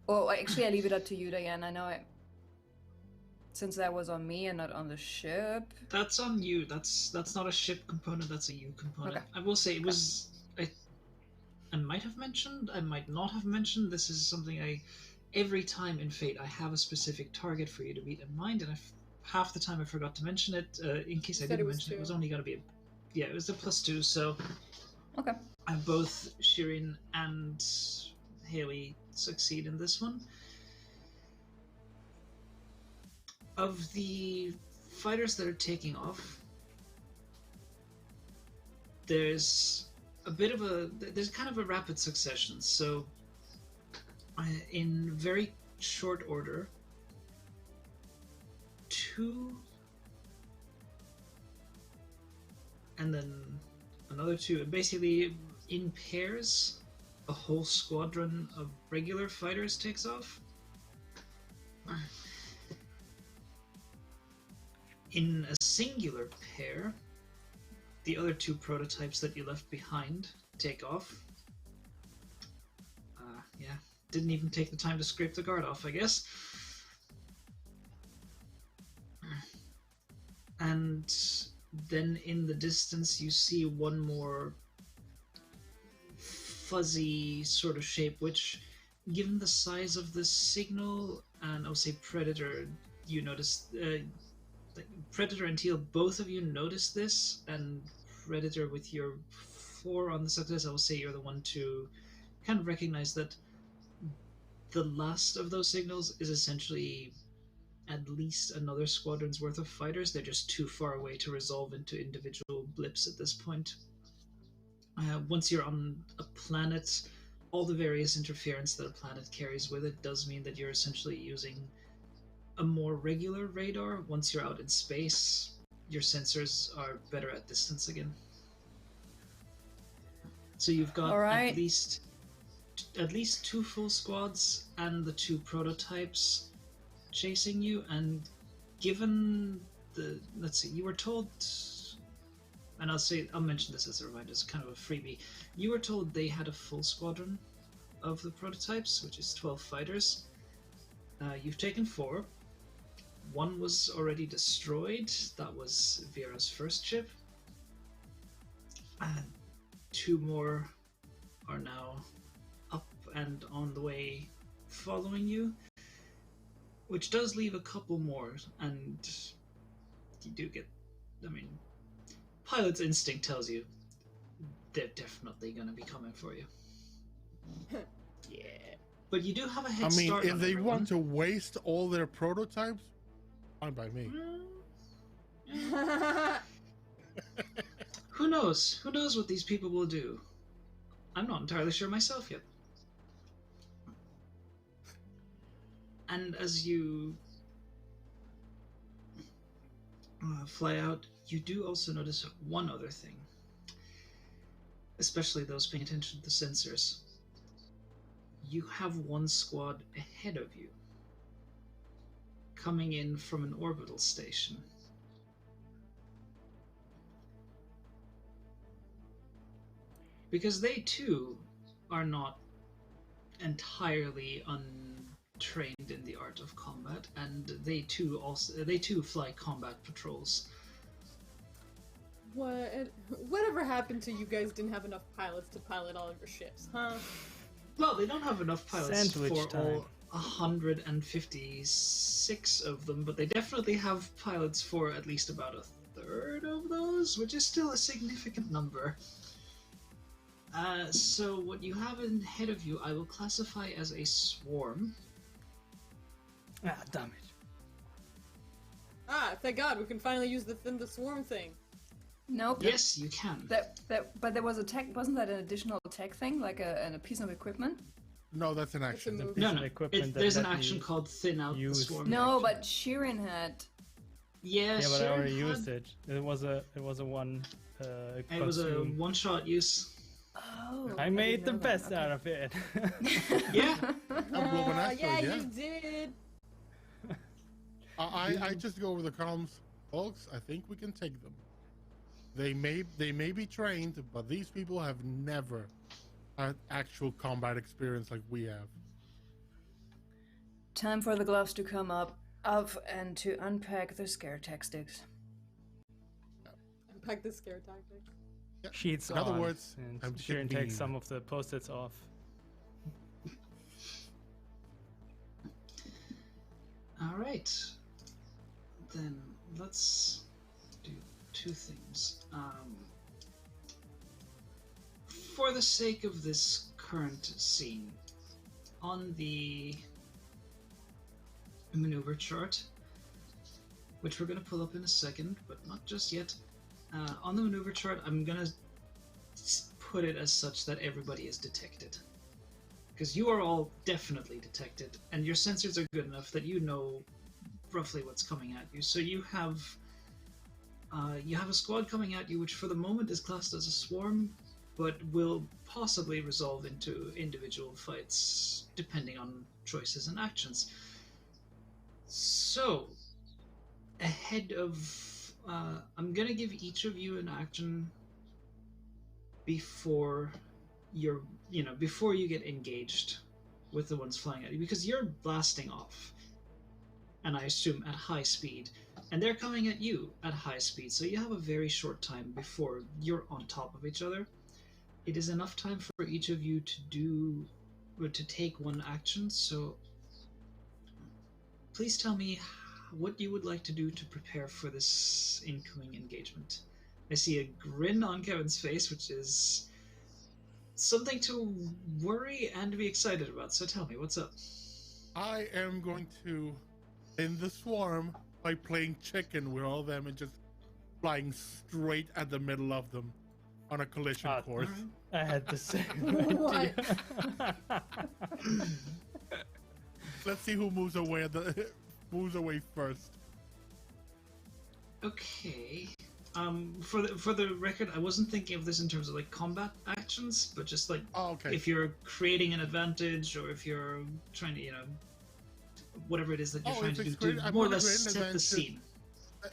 Oh, actually, I leave it up to you, Diane. I know since that was on me and not on the ship. That's on you. That's not a ship component. That's a you component. Okay. I will say it was. I might have mentioned. I might not have mentioned. This is something every time in Fate I have a specific target for you to beat in mind, and half the time I forgot to mention it. In case You I said it didn't was mention it, it was 2. only going to be it was a +2. So Okay. both Shirin and Haley succeed in this one. Of the fighters that are taking off, there's kind of a rapid succession. So in very short order, 2, and then another 2. Basically, in pairs, a whole squadron of regular fighters takes off. In a singular pair, the other two prototypes that you left behind take off. Yeah, didn't even take the time to scrape the guard off, I guess. And then in the distance you see one more fuzzy sort of shape, which, given the size of the signal, and I would say Predator, you notice, Predator and Teal, both of you notice this, and Predator with your 4 on the success, I will say you're the one to kind of recognize that the last of those signals is essentially at least another squadron's worth of fighters. They're just too far away to resolve into individual blips at this point. Once you're on a planet, all the various interference that a planet carries with it does mean that you're essentially using a more regular radar. Once you're out in space, your sensors are better at distance again. So you've got at least 2 full squads and the 2 prototypes chasing you, and given the, let's see, you were told, and I'll mention this as a reminder, as kind of a freebie, you were told they had a full squadron of the prototypes, which is 12 fighters. You've taken 4. 1 was already destroyed, that was Vera's first ship, and 2 more are now up and on the way following you, which does leave a couple more, and you do get, I mean, pilot's instinct tells you they're definitely going to be coming for you. Yeah. But you do have a head start. If they want to waste all their prototypes, fine by me. Who knows? Who knows what these people will do? I'm not entirely sure myself yet. And as you fly out, you do also notice one other thing, especially those paying attention to the sensors. You have 1 squad ahead of you, coming in from an orbital station. Because they too are not entirely untrained in the art of combat, and they too fly combat patrols. Whatever happened to you guys didn't have enough pilots to pilot all of your ships, huh? Well, they don't have enough pilots Sandwich for time. all 156 of them, but they definitely have pilots for at least about a third of those, which is still a significant number. So what you have ahead of you, I will classify as a swarm. Ah, damn it. Ah, thank God, we can finally use the swarm thing. Nope. Yes, you can. But there was a tech. Wasn't that an additional tech thing, like a piece of equipment? No, that's an action. It's a move. Piece No, of no. equipment that There's an let action me called thin out the use- swarm. No, action. but Shirin had. Yeah, Yeah, but I Shirin already had- used it. It was a one. It was a consume. one-shot use. Oh. I made didn't the know that. best Okay. out of it. Yeah. I'm Roman Astro, Yeah, yeah. you did. I just go over the comms, folks. I think we can take them. They may be trained, but these people have never had actual combat experience like we have. Time for the gloves to come up and to unpack the scare tactics. Unpack the scare tactic. Yeah. Sheets In other on, words, and I'm Shirin being- takes some of the post-its off. All right. Then let's do 2 things. For the sake of this current scene, on the maneuver chart, which we're going to pull up in a second, but not just yet, on the maneuver chart, I'm going to put it as such that everybody is detected. Because you are all definitely detected, and your sensors are good enough that you know roughly what's coming at you. So you have a squad coming at you, which for the moment is classed as a swarm, but will possibly resolve into individual fights depending on choices and actions. So, ahead of... I'm gonna give each of you an action before before you get engaged with the ones flying at you, because you're blasting off, and I assume at high speed, and they're coming at you at high speed, so you have a very short time before you're on top of each other. It is enough time for each of you to take one action, so please tell me what you would like to do to prepare for this incoming engagement. I see a grin on Kevin's face, which is something to worry and be excited about, so tell me, what's up? I am going to end the swarm by playing chicken with all of them and just flying straight at the middle of them on a collision course. I had the same What? idea. Let's see who moves away first. Okay. For the record, I wasn't thinking of this in terms of like combat actions, but just like if you're creating an advantage or if you're trying to, whatever it is that you're trying to do to more or less set the scene.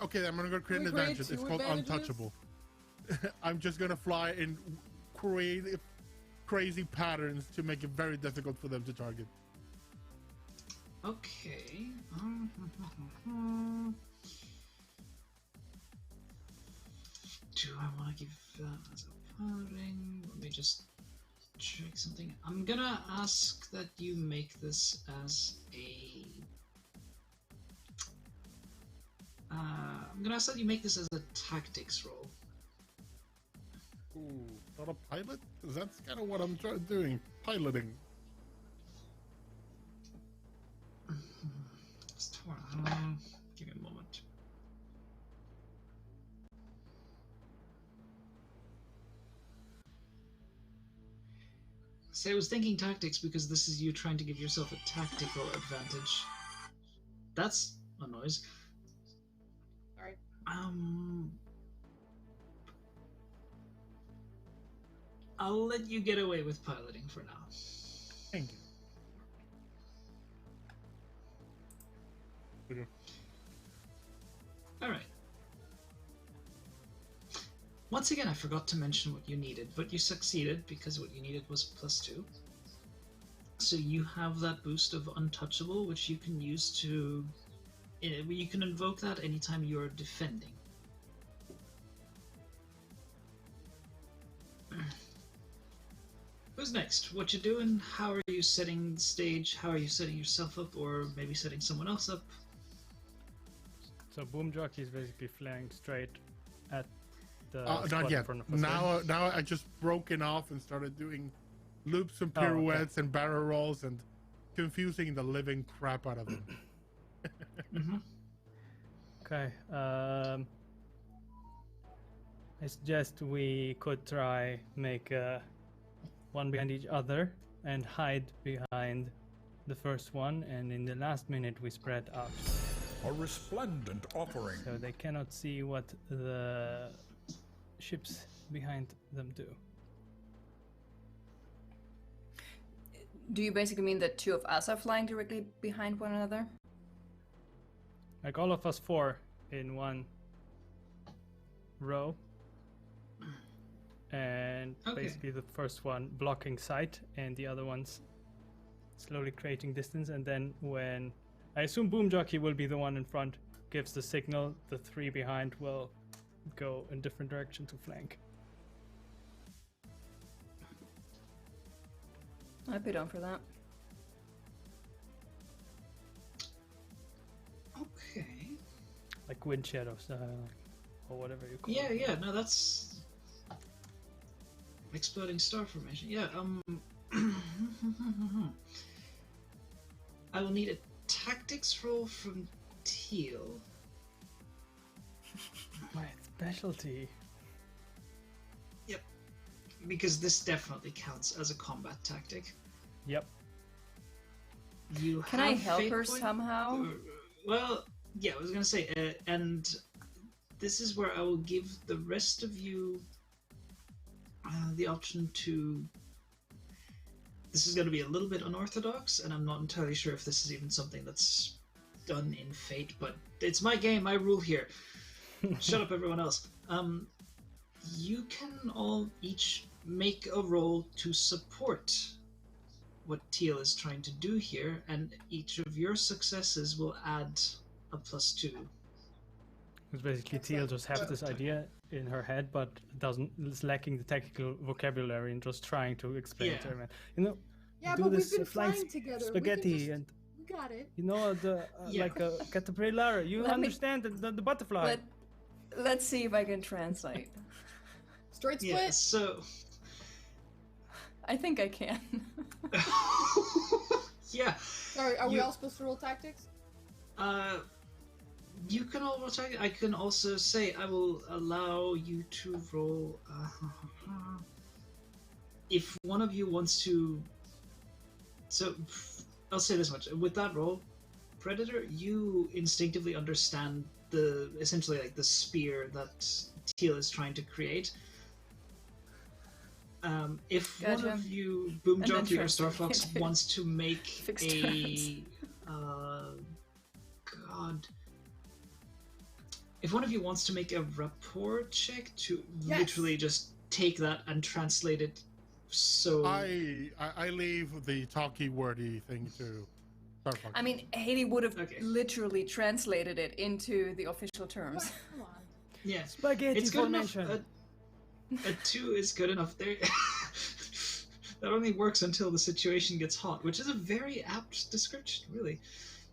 Okay, I'm gonna go create an advantage. It's called untouchable. I'm just gonna fly and create crazy patterns to make it very difficult for them to target. Okay. Do I want to give that as a piloting? Let me just check something. I'm gonna ask that you make this as a... I'm gonna ask that you make this as a tactics roll. Ooh, not a pilot? Because that's kind of what I'm doing. Piloting. Give me a moment. See, I was thinking tactics because this is you trying to give yourself a tactical advantage. That's a noise. Sorry. I'll let you get away with piloting for now. Thank you. Okay. Alright. Once again, I forgot to mention what you needed, but you succeeded because what you needed was +2. So you have that boost of Untouchable, which you can use to... You can invoke that anytime you're defending. Who's next? What you doing? How are you setting the stage? How are you setting yourself up, or maybe setting someone else up? So Boomjockey is basically flying straight at the not yet. in front of us. Now I just broken off and started doing loops and pirouettes and barrel rolls and confusing the living crap out of them. Okay. I suggest we could try make one behind each other and hide behind the first one, and in the last minute we spread out. A resplendent offering. So they cannot see what the ships behind them do. Do you basically mean that two of us are flying directly behind one another? Like all of us four in one row. And basically the first one blocking sight and the other ones slowly creating distance, and then when I assume Boomjockey will be the one in front, gives the signal, the three behind will go in different direction to flank. I'd be down for that. Okay. Like wind shadows, or whatever you call Yeah, it. yeah, no, that's... Exploding star formation. Yeah, I will need a tactics roll from Teal. My specialty. Yep. Because this definitely counts as a combat tactic. Yep. You Can I help her somehow? Well, yeah, I was gonna say, and this is where I will give the rest of you... the option to. This is going to be a little bit unorthodox, and I'm not entirely sure if this is even something that's done in Fate, but it's my game, I rule here. Shut up, everyone else. You can all each make a roll to support what Teal is trying to do here, and each of your successes will add a +2. It's basically Teal just has this idea in her head, but is lacking the technical vocabulary and just trying to explain it to everyone. You know, Yeah, do but this we've been flying flying together. spaghetti and We got it. you know the like a caterpillar. You understand the butterfly. Let's see if I can translate. Straight split. Yeah, so I think I can. yeah. Sorry, are we all supposed to roll tactics? You can all roll tactics. I can also say I will allow you to roll. If one of you wants to. So, I'll say this much. With that roll, Predator, you instinctively understand essentially like the spear that Teal is trying to create. If one Gotcha. of you, Boomjockey or translate Starfox, it. wants to make Fixed a terms. God, if one of you wants to make a rapport check to Yes. literally just take that and translate it, so I leave the talky wordy thing to Starfox. I mean, Haley would have Okay. literally translated it into the official terms. Come on. yeah, Spaghetti it's good enough. formation. A 2 is good enough. There, that only works until the situation gets hot, which is a very apt description, really.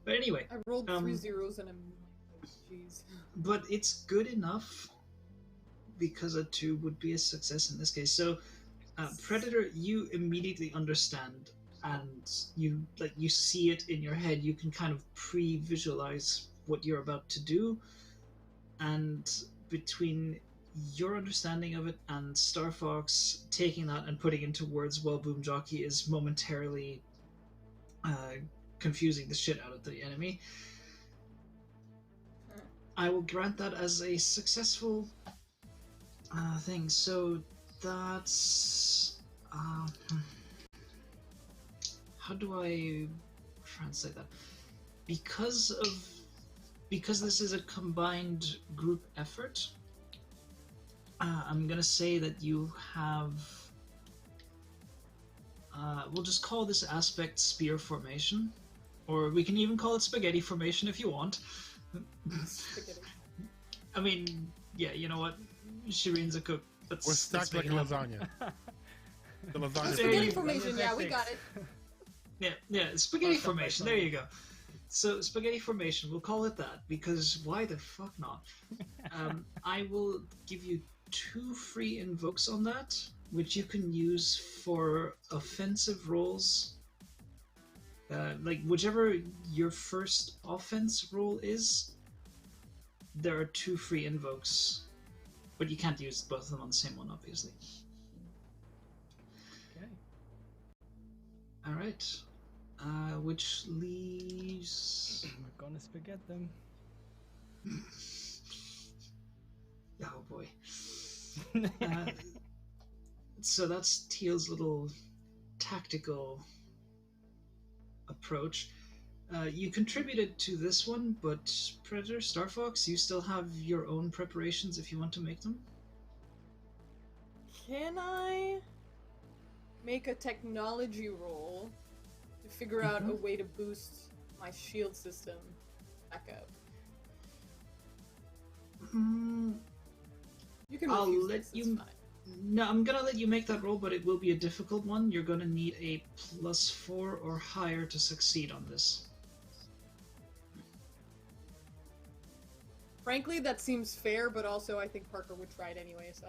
But anyway, I rolled 3 zeros and I'm like, jeez. but it's good enough because a 2 would be a success in this case. So, Predator, you immediately understand, and you see it in your head. You can kind of pre-visualize what you're about to do, and between your understanding of it and Starfox taking that and putting into words while Boomjockey is momentarily confusing the shit out of the enemy, I will grant that as a successful thing. So that's how do I translate that? Because this is a combined group effort, I'm gonna say that you have. We'll just call this aspect spear formation, or we can even call it spaghetti formation if you want. Spaghetti. I mean, yeah, you know what? Shirin's a cook. We're Let's stacked make like it happen. lasagna. The lasagna. Spaghetti you go. formation, yeah, we got it. Yeah, spaghetti Awesome, formation. There you go. So spaghetti formation, we'll call it that because why the fuck not? I will give you 2 free invokes on that, which you can use for offensive rolls. Like whichever your first offense roll is, there are 2 free invokes, but you can't use both of them on the same one, obviously. Okay. All right. Which leaves. We're gonna spaghetti them. Oh boy. So that's Teal's little tactical approach. You contributed to this one, but Predator, Starfox, you still have your own preparations if you want to make them. Can I make a technology roll to figure out a way to boost my shield system back up? You can I'll refuse let this, you- it's fine. No, I'm gonna let you make that roll, but it will be a difficult one. You're gonna need a +4 or higher to succeed on this. Frankly, that seems fair, but also I think Parker would try it anyway, so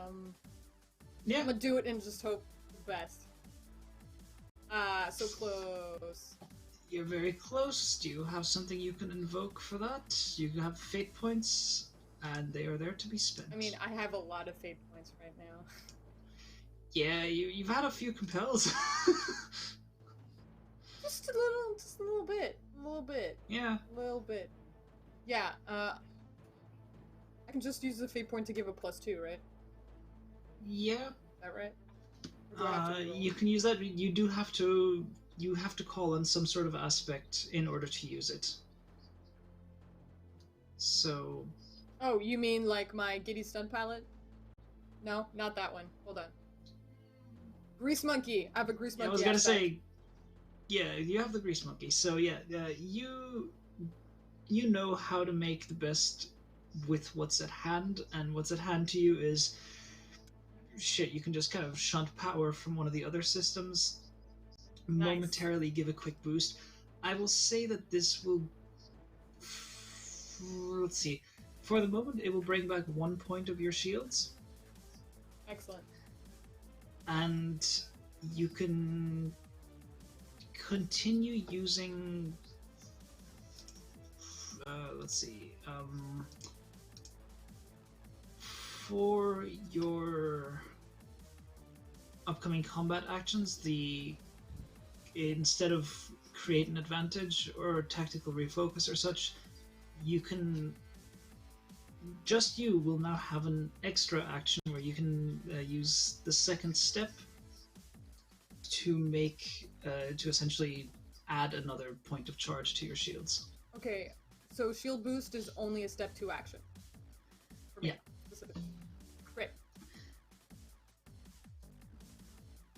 Yeah. I'm gonna do it and just hope the best. So close. You're very close. Do you have something you can invoke for that? You have fate points, and they are there to be spent. I mean, I have a lot of fate points right now. Yeah, you've had a few compels. Just a little bit. Yeah. A little bit. Yeah, I can just use the fate point to give a +2, right? Yeah. Is that right? Or do I have to roll? You can use that. You do have to. You have to call on some sort of aspect in order to use it. So. Oh, you mean like my Giddy Stunt Pilot? No, not that one. Hold on. Grease Monkey. I have a Grease Monkey. I was gonna say. Yeah, you have the Grease Monkey. So yeah, you know how to make the best with what's at hand, and what's at hand to you is shit. You can just kind of shunt power from one of the other systems, momentarily give a quick boost. I will say that this will. Let's see. For the moment, it will bring back 1 point of your shields. Excellent. And you can continue using. Let's see. For your upcoming combat actions, instead of create an advantage or tactical refocus or such, you can. Just you will now have an extra action where you can use the second step to make to essentially add another point of charge to your shields. Okay, so shield boost is only a step 2 action. For me, specifically. Great.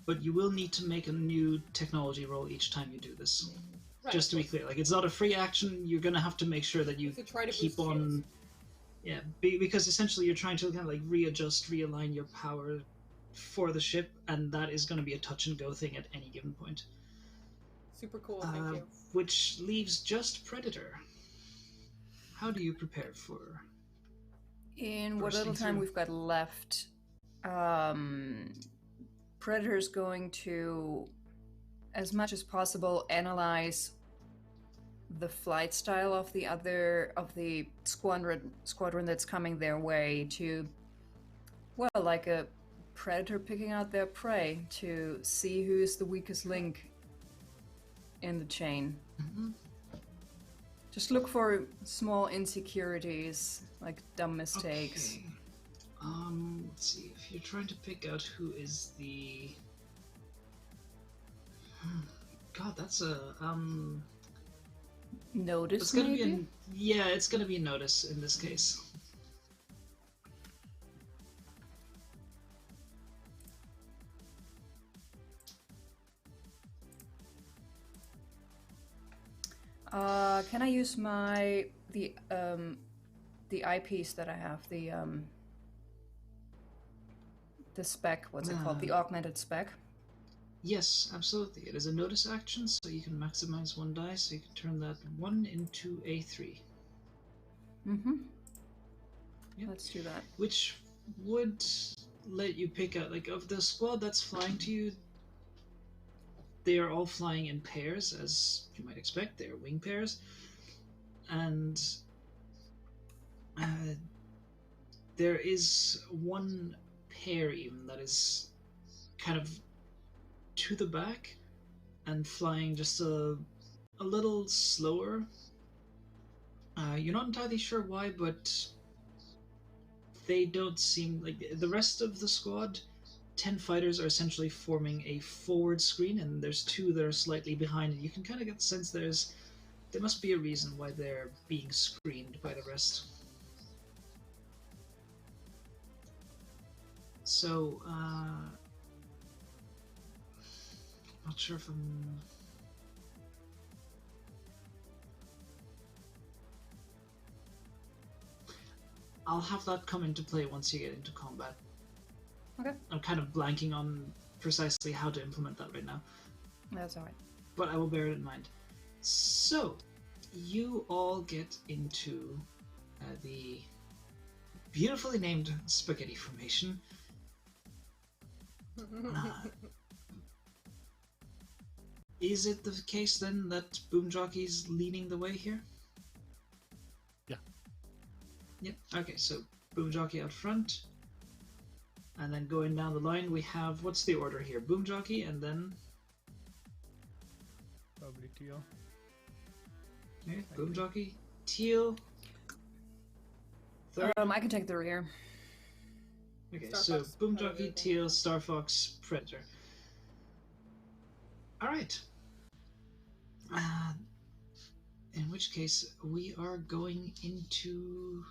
But you will need to make a new technology roll each time you do this. Right, just to be clear, like it's not a free action. You're going to have to make sure that you try to keep boost on. shields. Yeah, because essentially you're trying to kind of like readjust, realign your power for the ship, and that is going to be a touch and go thing at any given point. Super cool, thank you. Which leaves just Predator. How do you prepare for? In what little time we've got left, Predator's going to, as much as possible, analyze the flight style of the squadron that's coming their way to, well, like a predator picking out their prey to see who's the weakest link in the chain. Mm-hmm. Just look for small insecurities, like dumb mistakes. Okay. Let's see. If you're trying to pick out who is the... God, that's a... Notice, it's gonna maybe? it's gonna be a notice in this case. Can I use the eyepiece that I have, the spec, what's it called? The augmented spec? Yes, absolutely. It is a notice action, so you can maximize one die, so you can turn that 1 into a 3. Mm-hmm. Yep. Let's do that. Which would let you pick out, like, of the squad that's flying to you, they are all flying in pairs, as you might expect. They are wing pairs. And there is one pair even that is kind of to the back and flying just a little slower. You're not entirely sure why, but they don't seem like the rest of the squad. 10 fighters are essentially forming a forward screen, and there's 2 that are slightly behind, and you can kind of get the sense there must be a reason why they're being screened by the rest. So, not sure if I'm... I'll have that come into play once you get into combat. Okay. I'm kind of blanking on precisely how to implement that right now. That's alright. But I will bear it in mind. So, you all get into the beautifully named spaghetti formation. Is it the case then that Boomjockey's leading the way here? Yeah. Yep. Okay, so Boomjockey out front. And then going down the line, we have, what's the order here? Boomjockey, and then... Probably Teal. Okay, Boomjockey, Teal. Third. I can take the rear. Okay, Starfox, so Boomjockey, Predator. Teal, Starfox, Predator. All right. Uh, in which case, we are going into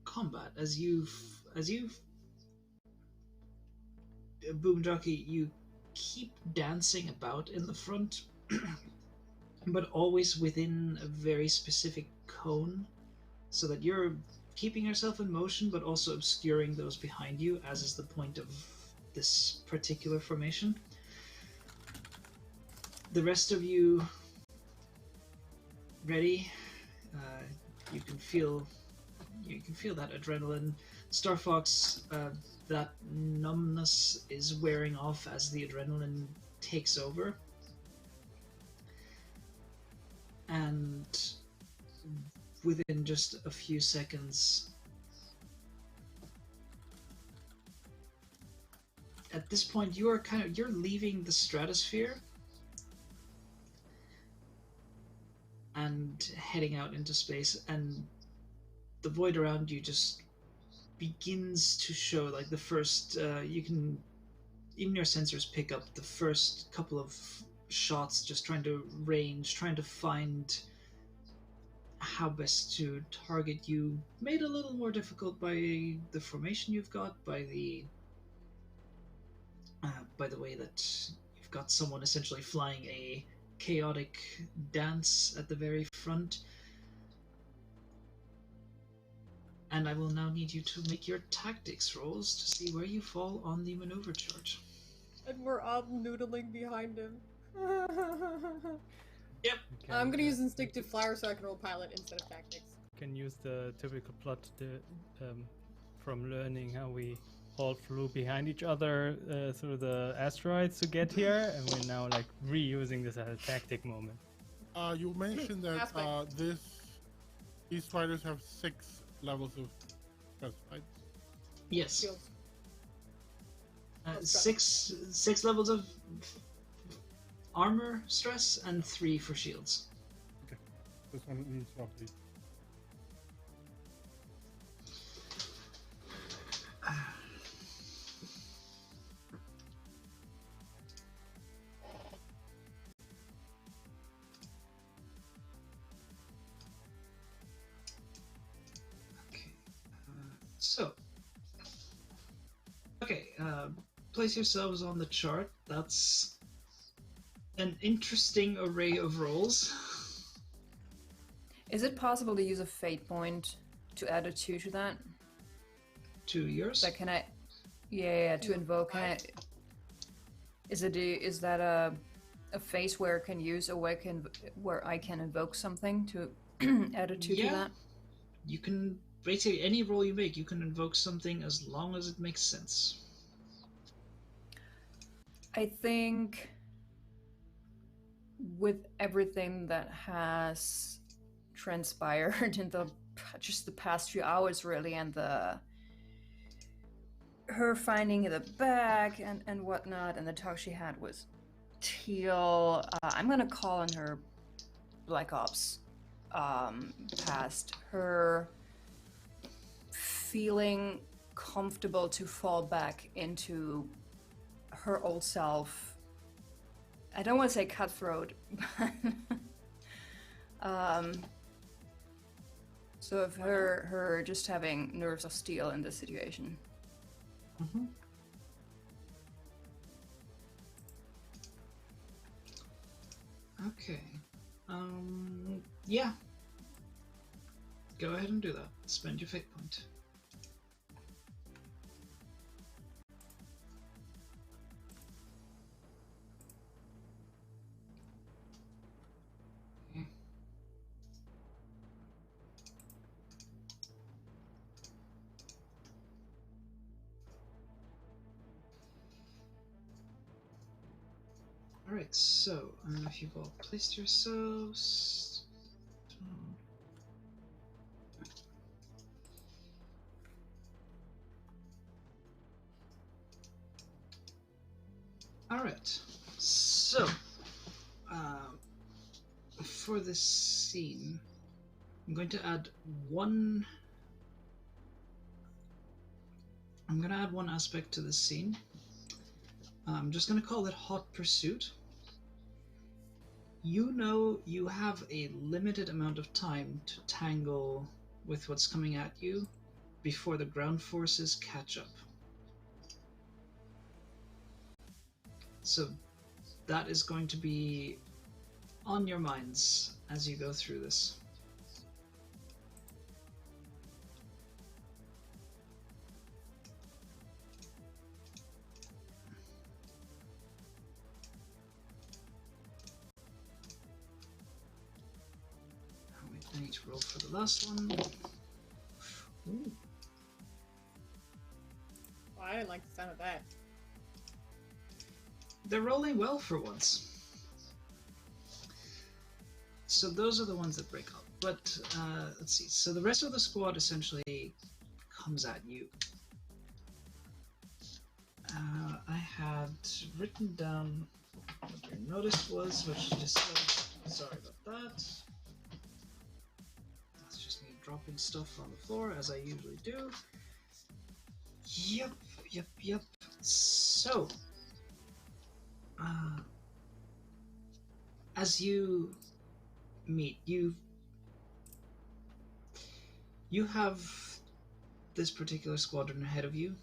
combat. As you've Boomjockey, you keep dancing about in the front, but always within a very specific cone, so that you're keeping yourself in motion, but also obscuring those behind you, as is the point of this particular formation. The rest of you ready? Uh, you can feel that adrenaline. Starfox, that numbness is wearing off as the adrenaline takes over. And within just a few seconds, at this point, you're leaving the stratosphere and heading out into space, and the void around you just begins to show like the first you can, even your sensors pick up the first couple of shots, just trying to find how best to target you, made a little more difficult by the formation you've got, by the way that you've got someone essentially flying a chaotic dance at the very front. And I will now need you to make your tactics rolls to see where you fall on the maneuver chart. And we're all noodling behind him. Yep. I'm gonna use instinctive flyer so I can roll pilot instead of tactics. Can use the typical plot from learning how we all flew behind each other through the asteroids to get here, and we're now like reusing this as a tactic moment. You mentioned that these fighters have 6 levels of stress, right? Yes. Skills. 6 levels of armor stress and 3 for shields. Okay. This one needs to update. Place yourselves on the chart. That's an interesting array of rolls. Is it possible to use a fate point to add a 2 to that? To yours? Like, can I? Yeah, to invoke. Can I? Is that a phase where I can use where I can invoke something to add a 2 to that? You can basically any roll you make, you can invoke something as long as it makes sense. I think with everything that has transpired in just the past few hours, really, and her finding the bag and whatnot, and the talk she had with Teal, I'm gonna call on her Black Ops past, her feeling comfortable to fall back into her old self. I don't want to say cutthroat, but so of her just having nerves of steel in this situation. Mm-hmm. Okay. Yeah. Go ahead and do that. Spend your fate point. Alright, so, if you've all placed yourselves... Alright, so, for this scene, I'm going to add one... I'm going to add one aspect to this scene. I'm just going to call it Hot Pursuit. You know you have a limited amount of time to tangle with what's coming at you before the ground forces catch up. So that is going to be on your minds as you go through this. I need to roll for the last one. Ooh. Oh, I didn't like the sound of that. They're rolling well for once. So those are the ones that break up. But let's see. So the rest of the squad essentially comes at you. I had written down what your notice was, which just said, sorry about that. That's just me dropping stuff on the floor as I usually do. Yep. So, as you meet, you have this particular squadron ahead of you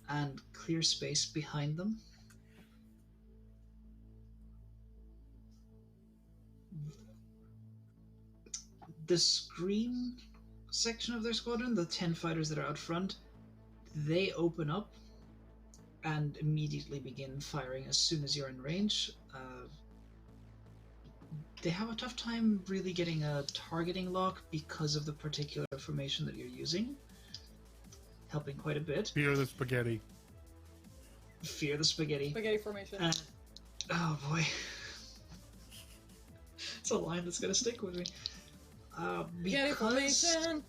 and clear space behind them. The screen section of their squadron, the 10 fighters that are out front, they open up and immediately begin firing as soon as you're in range. They have a tough time really getting a targeting lock because of the particular formation that you're using. Helping quite a bit. Fear the spaghetti. Fear the spaghetti. Spaghetti formation. Oh boy. It's a line that's gonna stick with me. Spaghetti formation!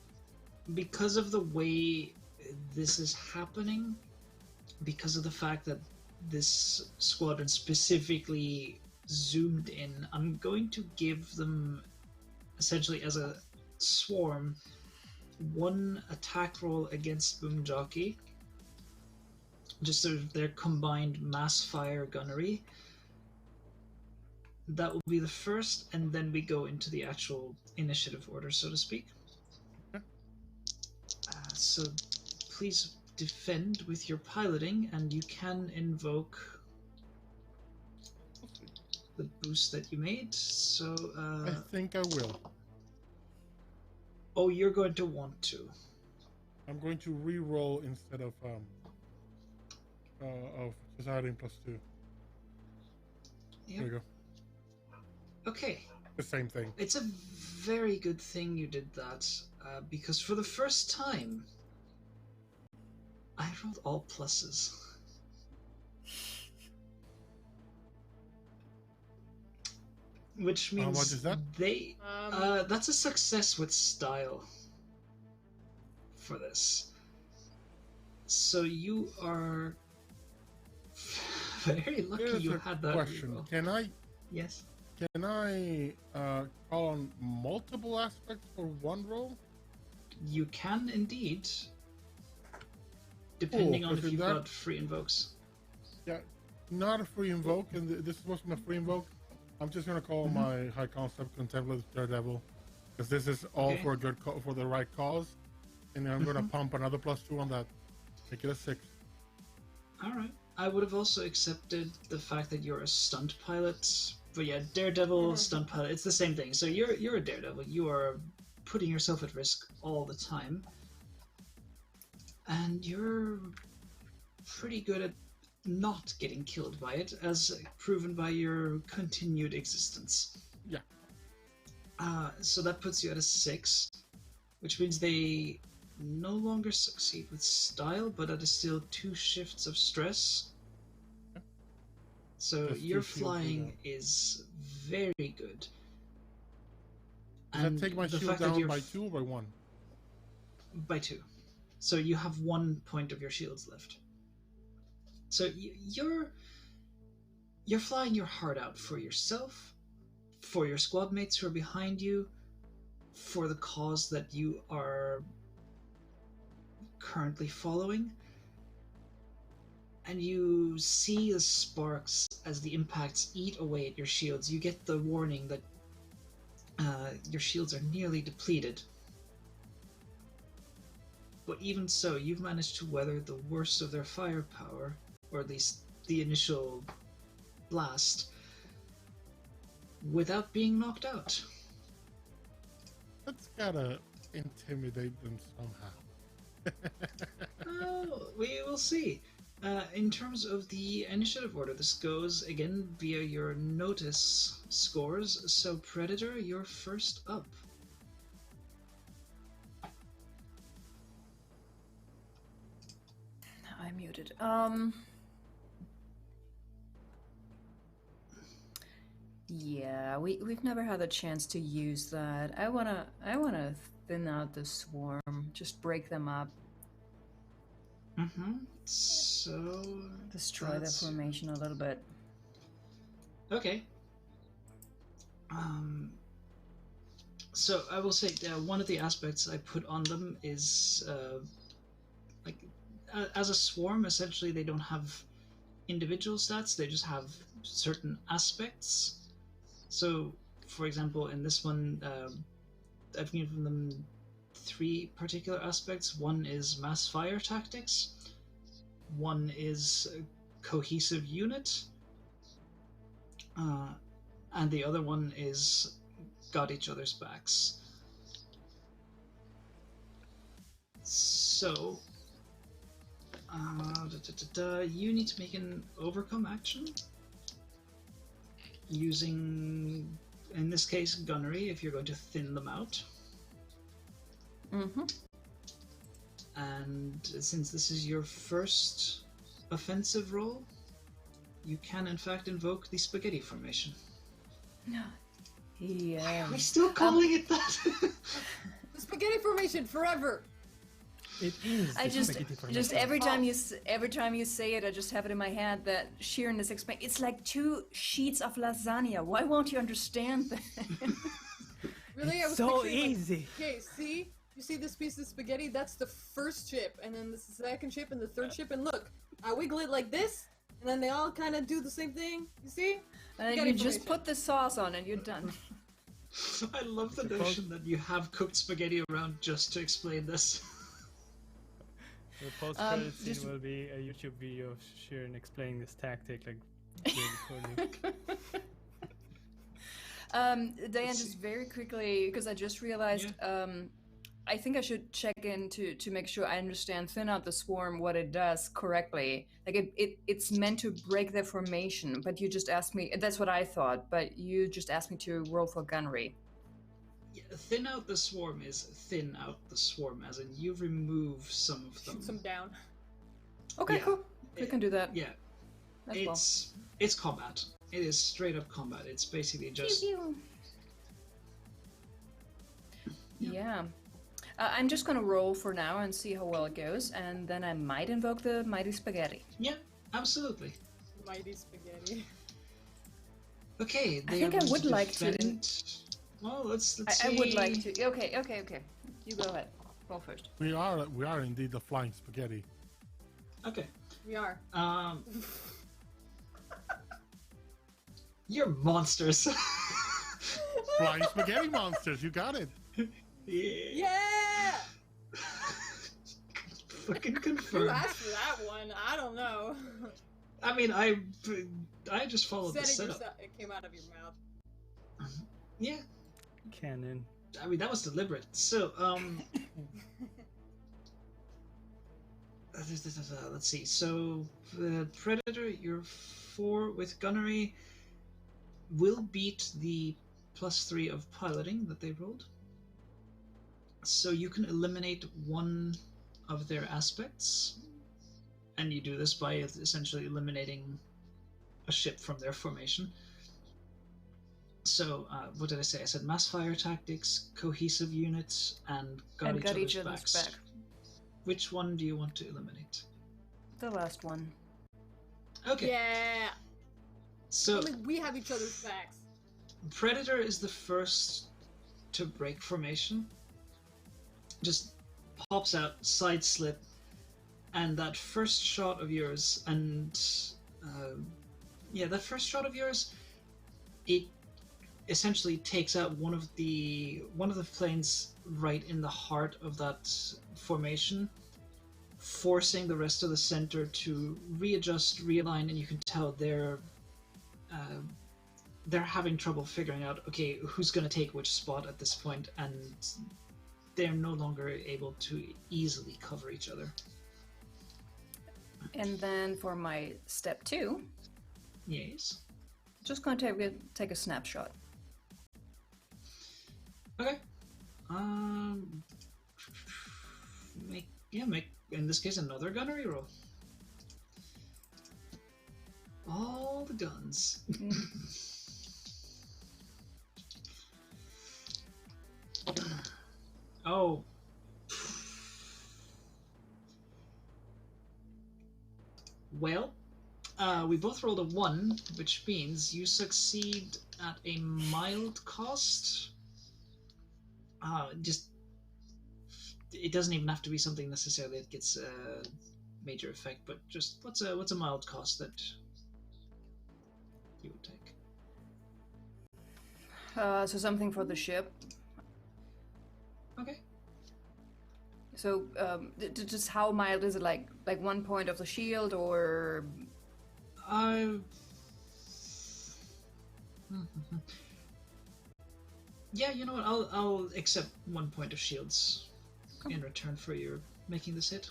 Because of the way this is happening, because of the fact that this squadron specifically zoomed in, I'm going to give them, essentially as a swarm, one attack roll against Boomjockey. Just sort of their combined mass fire gunnery. That will be the first, and then we go into the actual initiative order, so to speak. So please defend with your piloting, and you can invoke the boost that you made. So I think I will. Oh, you're going to want to. I'm going to re-roll instead of just adding +2. Yep. There you go. Okay. The same thing. It's a very good thing you did that, because for the first time, I rolled all pluses. Which means what is that? That's a success with style for this. So you are very lucky Here's you a had that question. reroll. Can I Yes. call on multiple aspects for one roll? You can indeed, depending on if you've that... got free invokes. Yeah, not a free invoke, and this wasn't a free invoke. I'm just gonna call my high concept Contemplative Daredevil, because this is all for a good for the right cause, and then I'm gonna pump another +2 on that, make it a 6. All right. I would have also accepted the fact that you're a stunt pilot, but yeah, Daredevil, stunt pilot, it's the same thing. So you're a Daredevil. You are putting yourself at risk all the time, and you're pretty good at not getting killed by it, as proven by your continued existence. Yeah. So that puts you at a 6, which means they no longer succeed with style, but that is still 2 shifts of stress. So Just your 2 shields flying is very good. Does that take my the shield fact that down you're by 2 or by 1? By 2. So you have 1 point of your shields left. So you're flying your heart out for yourself, for your squad mates who are behind you, for the cause that you are currently following. and you see the sparks as the impacts eat away at your shields. You get the warning that your shields are nearly depleted. But even so, you've managed to weather the worst of their firepower, or at least the initial blast, without being knocked out. Let's gotta intimidate them somehow. Oh, we will see. In terms of the initiative order, this goes again via your notice scores. So, Predator, you're first up. I'm muted. Yeah, we've never had a chance to use that. I wanna thin out the swarm, just break them up, So destroy the that's- formation a little bit. Okay. So I will say one of the aspects I put on them is as a swarm, essentially they don't have individual stats, they just have certain aspects. So, for example, in this one, I've given them 3 particular aspects. One is mass fire tactics, one is cohesive unit, and the other one is got each other's backs. So, you need to make an overcome action using, in this case, gunnery, if you're going to thin them out. And since this is your first offensive roll, you can in fact invoke the spaghetti formation. Yeah. Are we still calling it that? The spaghetti formation forever. It is. I the just spaghetti formation. just every time you say it, I just have it in my head that Shirin is explaining. It's like 2 sheets of lasagna. Why won't you understand that? Really, I was so picturing, easy. Okay, see, you see this piece of spaghetti? That's the first chip, and then the second chip, and the third chip. And look, I wiggle it like this, and then they all kind of do the same thing. You see? And then Spaghetti you just formation. put the sauce on, and you're done. I love the notion that you have cooked spaghetti around just to explain this. The post-credit scene just- will be a YouTube video of Shirin explaining this tactic, like really funny. Diane, just very quickly, because I just realized, I think I should check in to make sure I understand thin out the swarm, what it does correctly. Like it's meant to break their formation, but you just asked me, that's what I thought, but you just asked me to roll for gunnery. Yeah, thin out the swarm is thin out the swarm, as in you remove some of them. Shoot some down. Okay, Yeah. cool. We can do that. Yeah, as well. it's combat. It is straight up combat. It's basically just Yeah. I'm just gonna roll for now and see how well it goes, and then I might invoke the mighty spaghetti. yeah, absolutely. Mighty spaghetti. Okay, I they think are I going would to like to defend- Well, let's I see. would like to. Okay. You go ahead. Roll first. We are indeed the flying spaghetti. Okay. We are. You're monsters. Flying spaghetti monsters, you got it. Yeah! Fucking Who confirmed. asked for that one? I don't know. I mean, I just followed Said the it setup. yourself. It came out of your mouth. Yeah, Canon. I mean that was deliberate. So, let's see. So, Predator, you're 4 with gunnery. Will beat the +3 of piloting that they rolled. So you can eliminate one of their aspects, and you do this by essentially eliminating a ship from their formation. So, what did I say? I said mass fire tactics, cohesive units, and got each other's backs. back. Which one do you want to eliminate? The last one. Okay, Yeah! so Only we have each other's backs. Predator is the first to break formation. Just pops out, side slip, and that first shot of yours, that first shot of yours, it essentially takes out one of the planes right in the heart of that formation, forcing the rest of the center to readjust, realign, and you can tell they're having trouble figuring out, okay, who's going to take which spot at this point, and they're no longer able to easily cover each other. And then for my step 2, Yes. just going to take a snapshot. Okay. Make in this case another gunnery roll. All the guns. Oh. Well, we both rolled a 1, which means you succeed at a mild cost. It doesn't even have to be something necessarily that gets a major effect, but just what's a mild cost that you would take? So something for the ship. Okay. So just how mild is it? Like 1 point of the shield, or? Yeah, you know what? I'll accept 1 point of shields in return for your making this hit.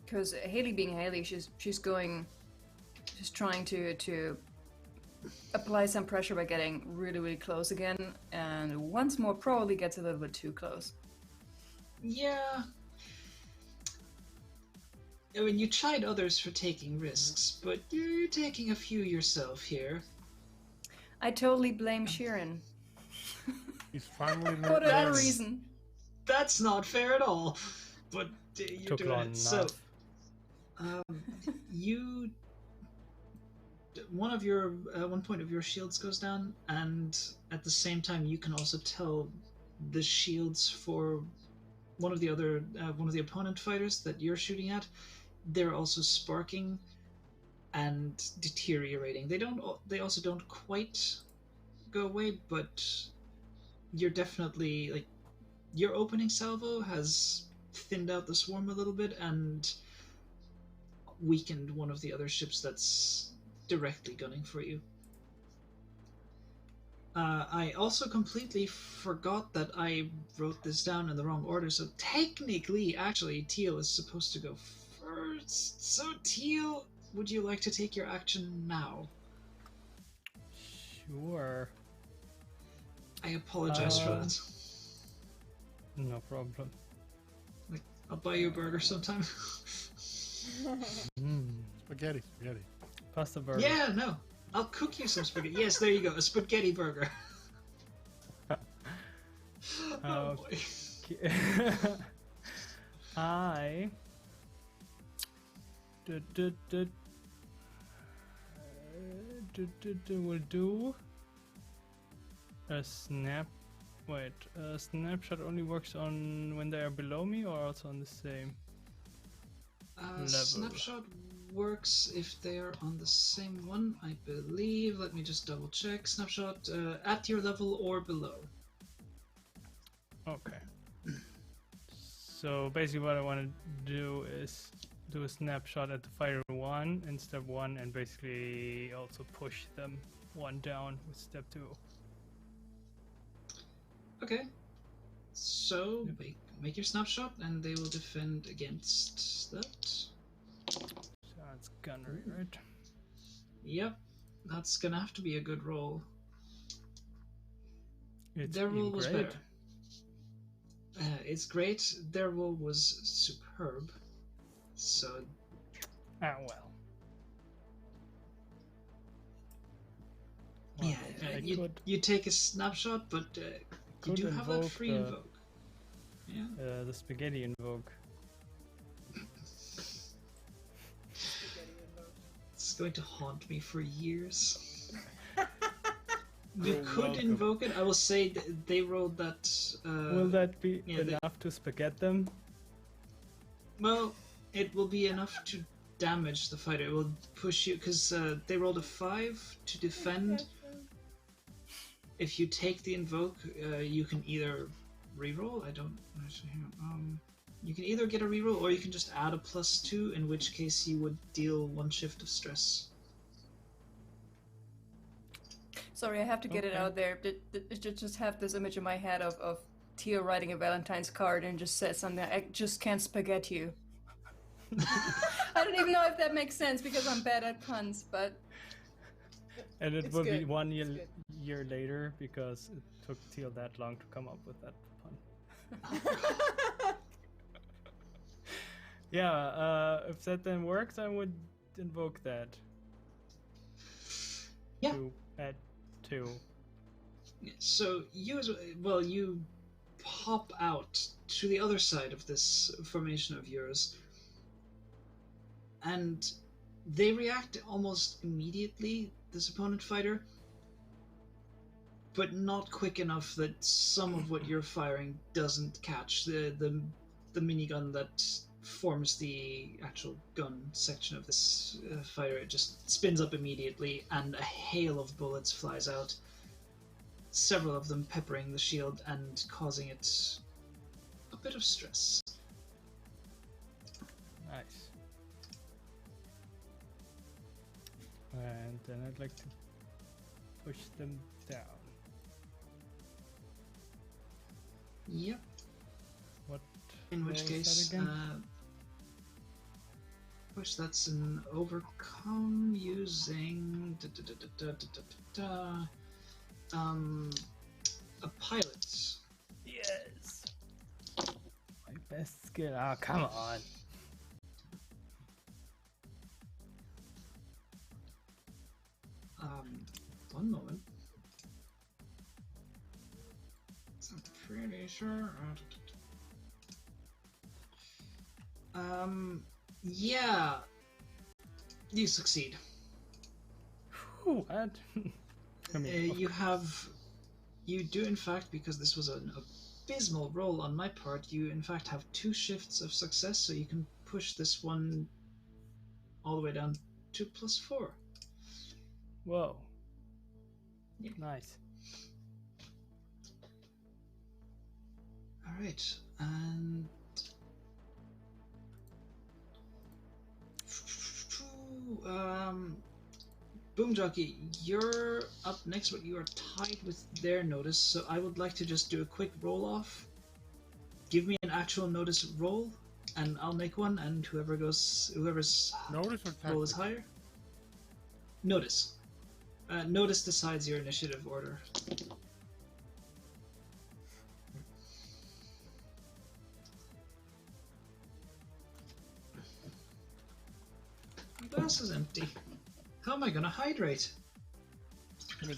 Because Haley being Haley, she's trying to apply some pressure by getting really, really close again, and once more probably gets a little bit too close. Yeah. I mean, you chide others for taking risks, but you're taking a few yourself here. I totally blame Shirin. He's finally For that reason. That's not fair at all. But you're Took doing long it. So, enough. you... One point of your shields goes down, and at the same time you can also tell the shields for one of the opponent fighters that you're shooting at, they're also sparking and deteriorating. They also don't quite go away, but you're definitely, like, your opening salvo has thinned out the swarm a little bit and weakened one of the other ships that's directly gunning for you. I also completely forgot that I wrote this down in the wrong order, so technically, actually, Teal is supposed to go first. So, Teal, would you like to take your action now? Sure. I apologize for that. No problem. Like, I'll buy you a burger sometime. Spaghetti. Pasta burger. Yeah, no. I'll cook you some spaghetti. Yes, there you go. A spaghetti burger. Oh boy. I will do a snap. Wait, a snapshot only works on when they are below me, or also on the same level? Snapshot works if they are on the same one, I believe. Let me just double check. Snapshot at your level or below. Okay. So basically what I want to do is do a snapshot at the fighter 1 in step 1, and basically also push them 1 down with step 2. Okay. So make your snapshot and they will defend against that. So that's gunnery, right? Yep. That's gonna have to be a good roll. It's Their roll was great. better. It's great. Their roll was superb. So Ah, well. yeah, I you take a snapshot, but you could do have that invoke free invoke. Yeah. the spaghetti invoke. It's going to haunt me for years. You You're could welcome. invoke it. I will say they rolled that. Will that be yeah, enough to spaghetti them? Well, it will be enough to damage the fighter. It will push you, because they rolled a 5 to defend. If you take the invoke, you can either reroll. I don't actually. You can either get a reroll, or you can just add a +2, in which case you would deal 1 shift of stress. Sorry, I have to get it out there. I just have this image in my head of Teal writing a Valentine's card and just says something. I just can't spaghetti you. I don't even know if that makes sense because I'm bad at puns, but. And it It's will be good. 1 It's year later because it took Teal that long to come up with that pun. Yeah, if that then works, I would invoke that. Yeah. To add 2. So you pop out to the other side of this formation of yours, and they react almost immediately, this opponent fighter, but not quick enough that some of what you're firing doesn't catch. The minigun that forms the actual gun section of this fighter, it just spins up immediately, and a hail of bullets flies out, several of them peppering the shield and causing it a bit of stress. Nice. And then I'd like to push them down. Yep. What? In which roll is case, that again? which that's an overcome using a pilot. Yes. My best skill. Oh, come on. One moment. I'm pretty sure. Yeah. You succeed. What? I mean, You do in fact, because this was an abysmal roll on my part, you in fact have 2 shifts of success, so you can push this one all the way down to +4. Whoa. Yeah. Nice. Alright, and Boomjockey, you're up next, but you are tied with their notice, so I would like to just do a quick roll-off. Give me an actual notice roll, and I'll make one, and whoever's Notice or roll is tactics? higher. Notice. Notice decides your initiative order. My glass is empty. How am I gonna hydrate? Oh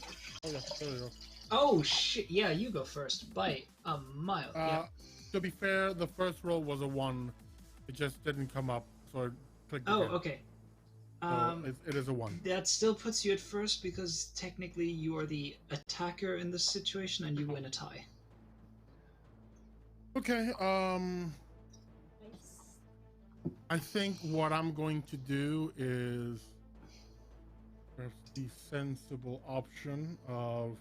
yeah, there we go. Oh shit! Yeah, you go first by a mile. Yeah. To be fair, the first roll was a 1. It just didn't come up, so I clicked Oh, again. okay. So it is a 1. That still puts you at first because technically you are the attacker in this situation, and you win a tie. Okay, Nice. I think what I'm going to do is perhaps the sensible option of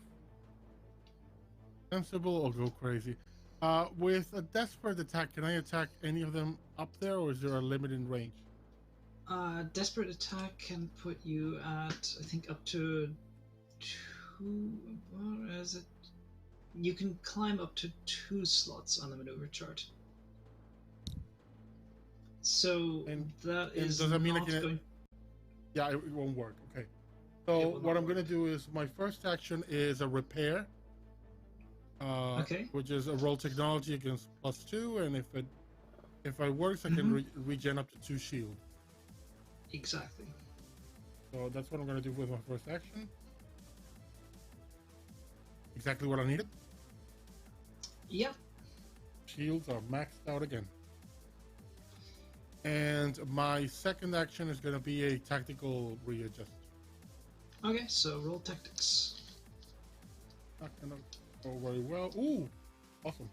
sensible or go crazy. With a desperate attack, can I attack any of them up there, or is there a limit in range? Desperate attack can put you at, I think, up to 2. What is it? You can climb up to 2 slots on the maneuver chart. So And that is does that mean I not can- going. Yeah, it won't work. Okay. It So will what not I'm going to work. do is my first action is a repair. Okay. Which is a roll technology against +2, and if it works, I can regen up to 2 shield. Exactly. So that's what I'm going to do with my first action. Exactly what I needed. Yep. Shields are maxed out again. And my second action is going to be a tactical readjust. Okay, so roll tactics. Not going to go very well. Ooh, awesome.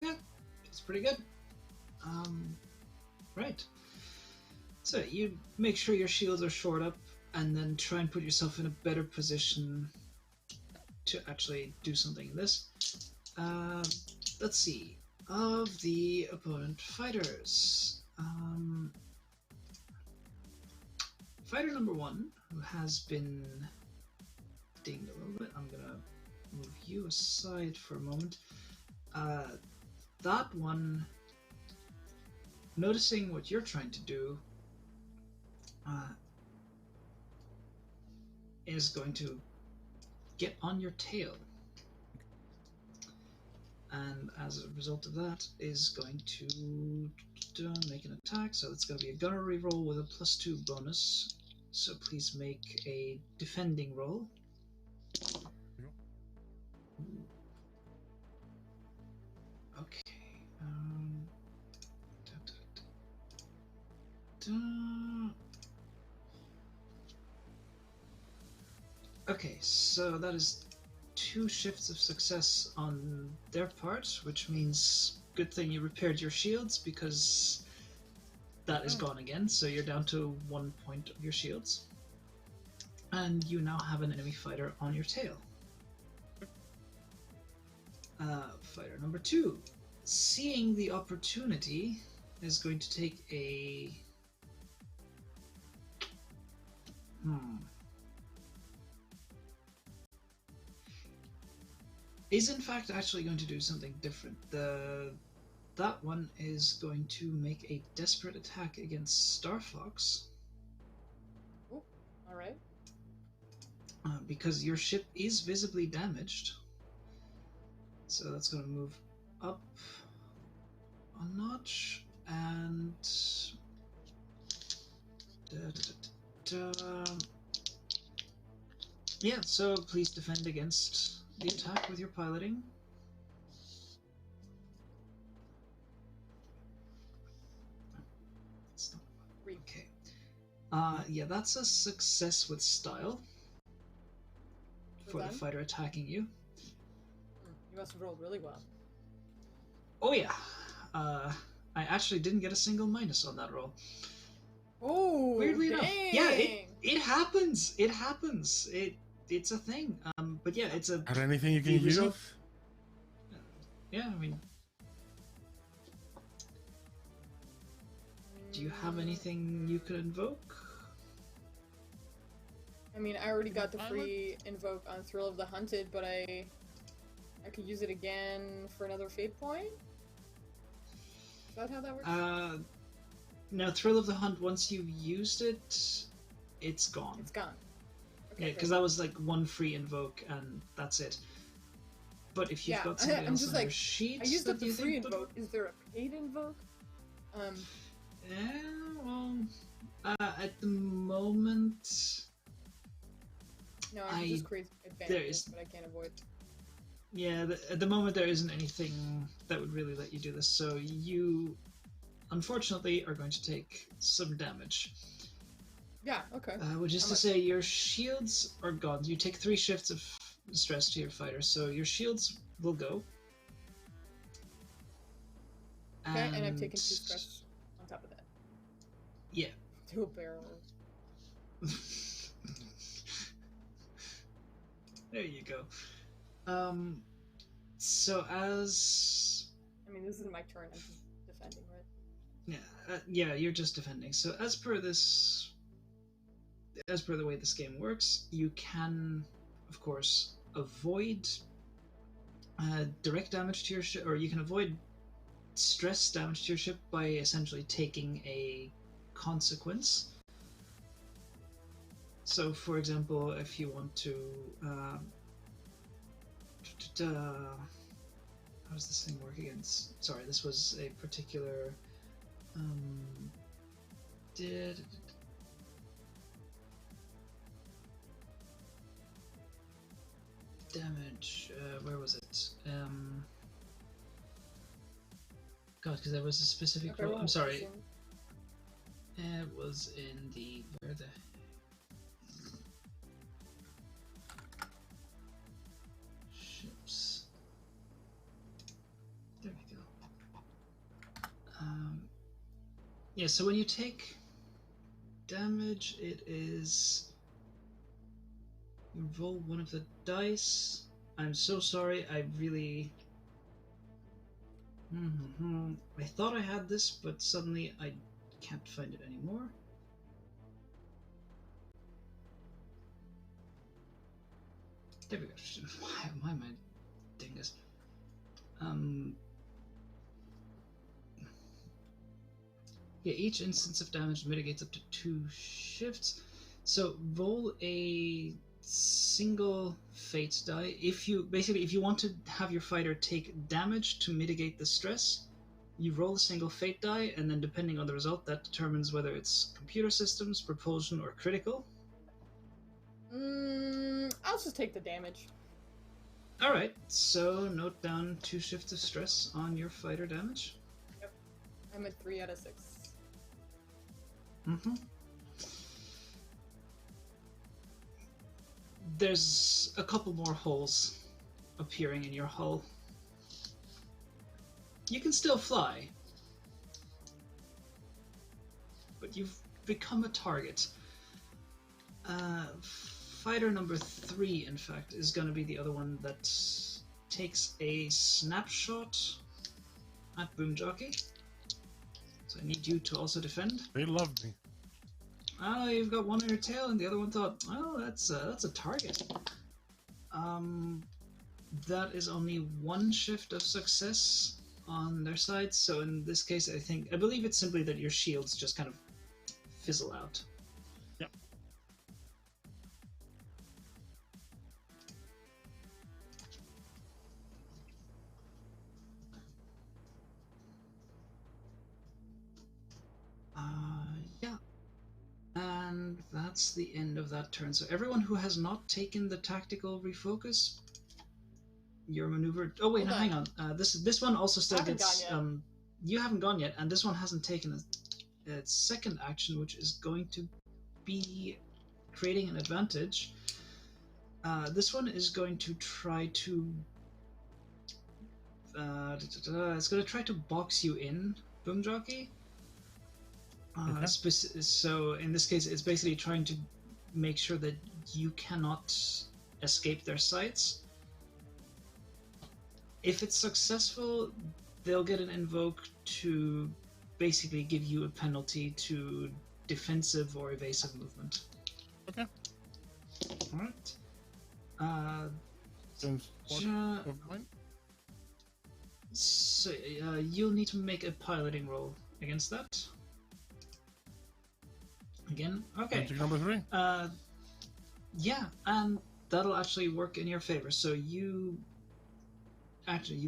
Yeah, it's pretty good. Right. So you make sure your shields are shored up, and then try and put yourself in a better position to actually do something in this. Let's see. Of the opponent fighters, fighter number 1, who has been dinged a little bit. I'm gonna move you aside for a moment. That one, noticing what you're trying to do, is going to get on your tail. And as a result of that, is going to make an attack. So it's going to be a gunnery roll with a +2 bonus. So please make a defending roll. Okay. Okay, so that is 2 shifts of success on their part, which means good thing you repaired your shields, because that is gone again, so you're down to 1 point of your shields. And you now have an enemy fighter on your tail. Fighter number 2, seeing the opportunity, is going to take a... is in fact actually going to do something different. That one is going to make a desperate attack against Starfox. Oh, alright. Because your ship is visibly damaged. So that's going to move up a notch, and... yeah, so please defend against the attack with your piloting. Okay. Yeah, that's a success with style for the fighter attacking you. You must have rolled really well. Oh yeah. I actually didn't get a single minus on that roll. Oh, weirdly dang. enough. Yeah, it happens. It happens. It's a thing. But yeah, it's a... Had anything you can use? Yeah, I mean... Do you have anything you could invoke? I mean, I already got the free invoke on Thrill of the Hunted, but I could use it again for another fate point? Is that how that works? No, Thrill of the Hunt, once you've used it, it's gone. It's gone. Okay, yeah, because that was like 1 free invoke, and that's it. But if you've got something else on your sheet... I used up the free invoke. Is there a paid invoke? Yeah, well... at the moment... No, I can just create advantages, but I can't avoid. Yeah, at the moment there isn't anything that would really let you do this, so you, unfortunately, are going to take some damage. Yeah, okay. Which is to say, your shields are gone. You take 3 shifts of stress to your fighter, so your shields will go. Okay, and I've taken 2 stress on top of that. Yeah. 2 barrels. There you go. So as... I mean, this isn't my turn, I'm just defending, right? Yeah, yeah, you're just defending. So as per the way this game works, you can, of course, avoid direct damage to your ship, or you can avoid stress damage to your ship by essentially taking a consequence. So, for example, if you want to... how does this thing work again? Sorry, this was a particular... damage... where was it? God, because there was a specific... I'm sorry. It was in the... Where the... Ships. There we go. Yeah, so when you take damage, it is... You roll one of the dice. I'm so sorry, I really... I thought I had this, but suddenly I can't find it anymore. There we go. Why am I doing this? Yeah, each instance of damage mitigates up to 2 shifts. So roll a single fate die. If you want to have your fighter take damage to mitigate the stress, you roll a single fate die, and then depending on the result, that determines whether it's computer systems, propulsion, or critical. I'll just take the damage. Alright, so note down 2 shifts of stress on your fighter damage. Yep. I'm at 3 out of 6. There's a couple more holes appearing in your hull. You can still fly, but you've become a target. Fighter number 3, in fact, is going to be the other one that takes a snapshot at Boomjockey. So I need you to also defend. They love me. Oh, you've got one on your tail, and the other one thought, oh, that's a target. That is only 1 shift of success on their side. So in this case, I believe it's simply that your shields just kind of fizzle out. Yep. Yeah. And that's the end of that turn. So everyone who has not taken the tactical refocus, your maneuver... Oh wait, no, hang on. This one also still gets... You haven't gone yet, and this one hasn't taken a second action, which is going to be creating an advantage. This one is going to try to... it's going to try to box you in, Boomjockey. Okay. So in this case, it's basically trying to make sure that you cannot escape their sights. If it's successful, they'll get an invoke to basically give you a penalty to defensive or evasive movement. Okay. Alright. Of mine? So you'll need to make a piloting roll against that. Again? Okay. Magic number 3. Yeah, and that'll actually work in your favor. So you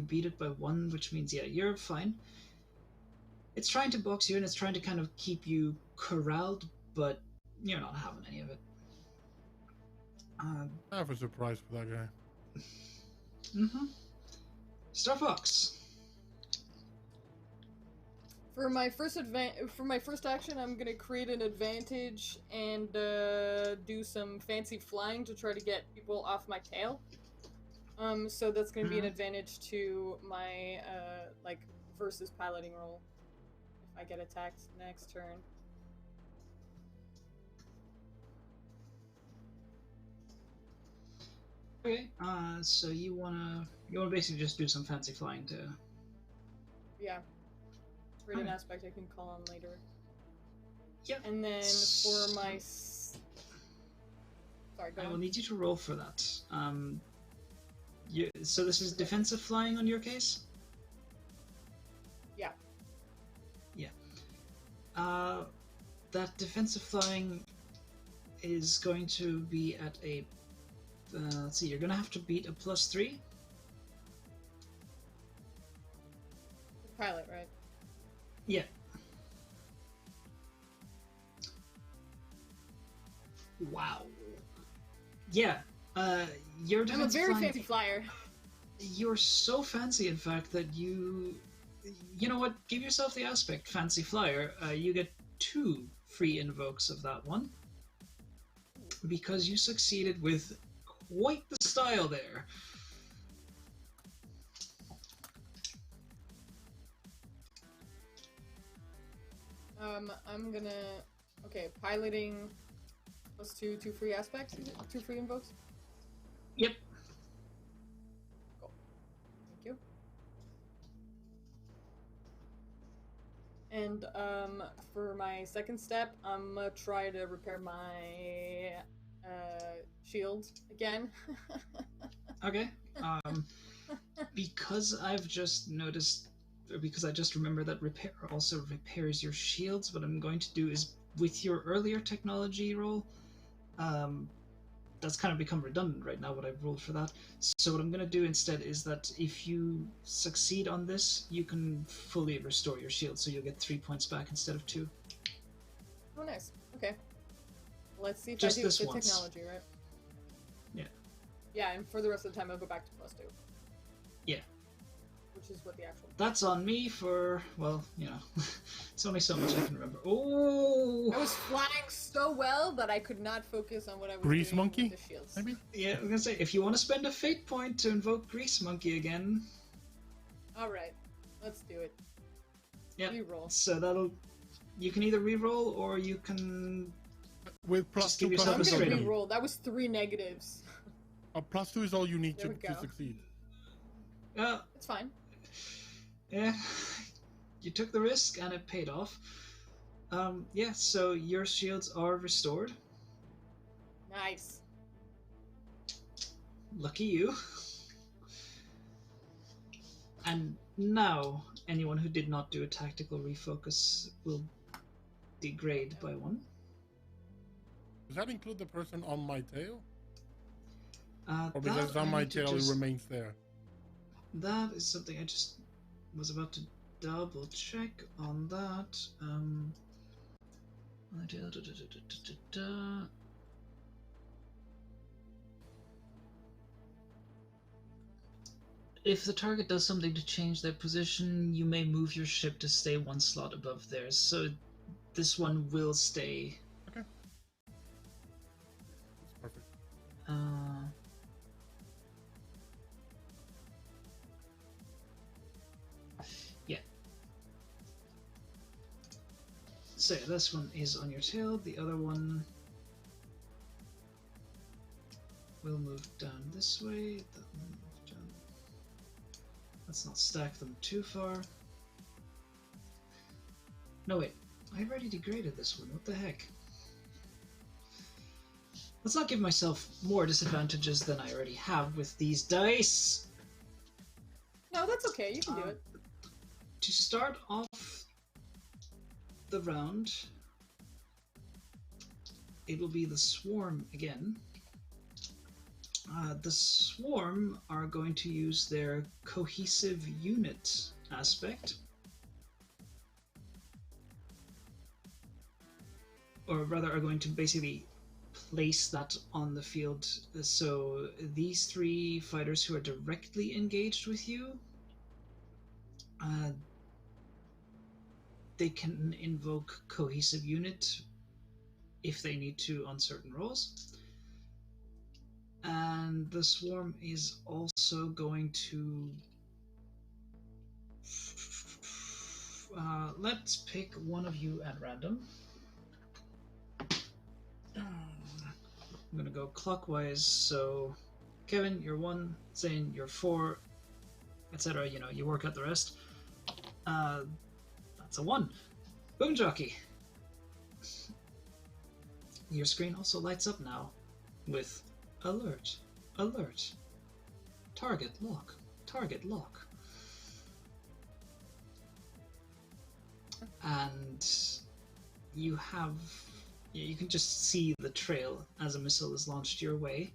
beat it by 1, which means, yeah, you're fine. It's trying to box you in, it's trying to kind of keep you corralled, but you're not having any of it. I have a surprise for that guy. Starfox. For my first action, I'm gonna create an advantage and do some fancy flying to try to get people off my tail. So that's gonna be an advantage to my versus piloting roll if I get attacked next turn. Okay. So you wanna basically just do some fancy flying to... Yeah. Create an aspect I can call on later. Yeah. And then for my... Sorry, go on. I will need you to roll for that. So this is defensive flying on your case? Yeah. Yeah. That defensive flying is going to be at a... let's see, you're going to have to beat a +3. Pilot, right? Yeah. Wow. Yeah. Your I'm a defensive very flying, fancy flyer. You're so fancy, in fact, that you know what? Give yourself the aspect, fancy flyer. You get 2 free invokes of that one because you succeeded with quite the style there. I'm gonna... Okay, piloting +2, 2 free aspects? Is it 2 free invokes? Yep. Cool. Thank you. And, for my second step, I'm gonna try to repair my, shield again. Okay. Because I've just noticed, or because I just remember that repair also repairs your shields, what I'm going to do is, with your earlier technology roll, that's kind of become redundant right now, what I've rolled for that. So what I'm going to do instead is that if you succeed on this, you can fully restore your shield, so you'll get 3 points back instead of 2. Oh, nice. Okay. Let's see if Just I do this the once. technology, right? Yeah. Yeah, and for the rest of the time, I'll go back to +2. Yeah. Which is what the actual... That's on me for, well, you know, it's only so much I can remember. Oh! I was flying so well that I could not focus on what I was Grease doing monkey? with the shields. Maybe? Yeah, I was gonna say, if you want to spend a fate point to invoke Grease Monkey again... Alright, let's do it. Yeah, Reroll. so that'll... You can either reroll, or you can... With Just +2, give yourself I'm a gonna straight up. reroll. That was 3 negatives. +2 is all you need There to we go. succeed. It's fine. Yeah, you took the risk, and it paid off. Yeah, so your shields are restored. Nice. Lucky you. And now, anyone who did not do a tactical refocus will degrade by 1. Does that include the person on my tail? Or That because it's on I my need to tail, just- it remains there? That is something I just was about to double check on that. If the target does something to change their position, you may move your ship to stay 1 slot above theirs. So this one will stay. Okay. That's perfect. Yeah. So this one is on your tail, the other one will move down this way, that one will move down. Let's not stack them too far. No wait, I already degraded this one, what the heck? Let's not give myself more disadvantages than I already have with these dice! No, that's okay. You can do it. To start off the round, it will be the Swarm again. The Swarm are going to use their cohesive unit aspect. Or rather, are going to basically place that on the field. So these 3 fighters who are directly engaged with you, they can invoke cohesive unit if they need to on certain rolls. And the Swarm is also going to... let's pick one of you at random. I'm gonna go clockwise, so Kevin, you're 1, Zane, you're 4, etc. You know, you work out the rest. That's a 1. Boomjockey! Your screen also lights up now with alert, alert, target lock, target lock. And you have... you can just see the trail as a missile is launched your way.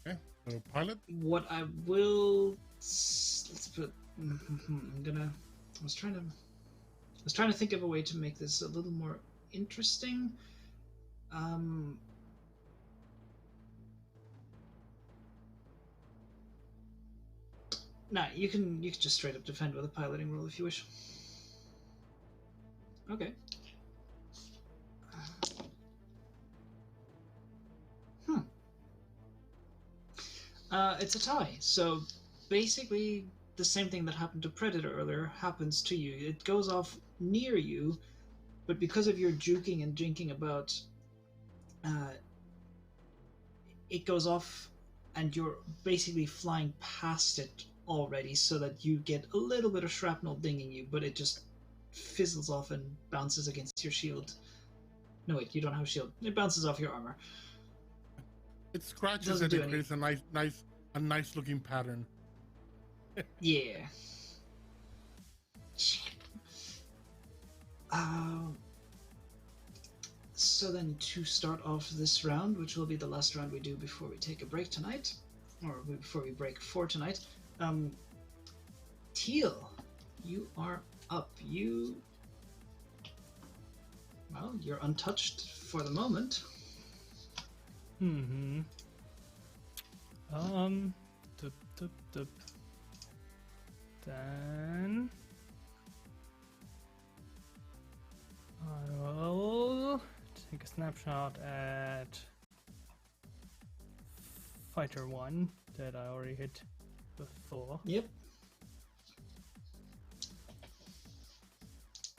Okay, so pilot. What I will... let's put... I was trying to think of a way to make this a little more interesting. Nah, you can just straight up defend with a piloting roll if you wish. Okay. It's a tie. So basically, the same thing that happened to Predator earlier happens to you. It goes off near you, but because of your juking and jinking about, it goes off and you're basically flying past it already, so that you get a little bit of shrapnel dinging you, but it just fizzles off and bounces against your shield. No, wait, you don't have a shield. It bounces off your armor. It scratches Doesn't and do it creates a nice looking pattern. Yeah. So then to start off this round, which will be the last round we do before we take a break tonight, or before we break for tonight, Teal, you are up. Well, you're untouched for the moment. Mm-hmm. Then I will take a snapshot at Fighter 1 that I already hit before. Yep.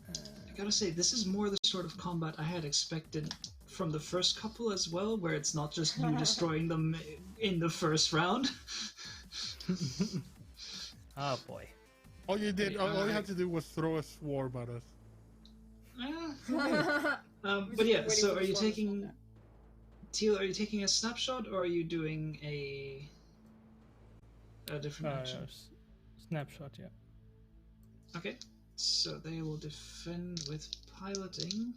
I gotta say, this is more the sort of combat I had expected from the first couple as well, where it's not just you destroying them in the first round. Oh boy. All you had to do was throw a swarm at us. But yeah, so are you taking... Teal, are you taking a snapshot, or are you doing a different action? Snapshot, yeah. Okay, so they will defend with piloting.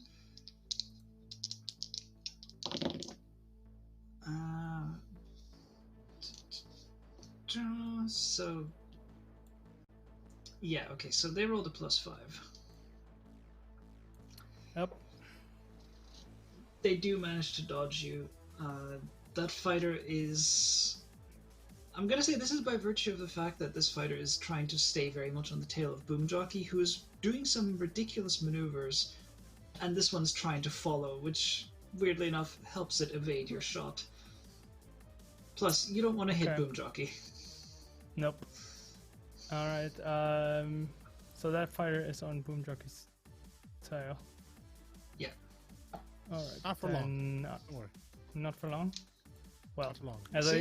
So yeah, okay, so they rolled a +5. Yep. They do manage to dodge you. That fighter is... I'm gonna say this is by virtue of the fact that this fighter is trying to stay very much on the tail of Boomjockey, who is doing some ridiculous maneuvers, and this one's trying to follow, which, weirdly enough, helps it evade your shot. Plus, you don't want to hit Boomjockey. Nope. Alright, so that fighter is on Boomjockey's tail. Yeah. Alright. Not for long. Don't worry. Not for long? Well, Not for long. as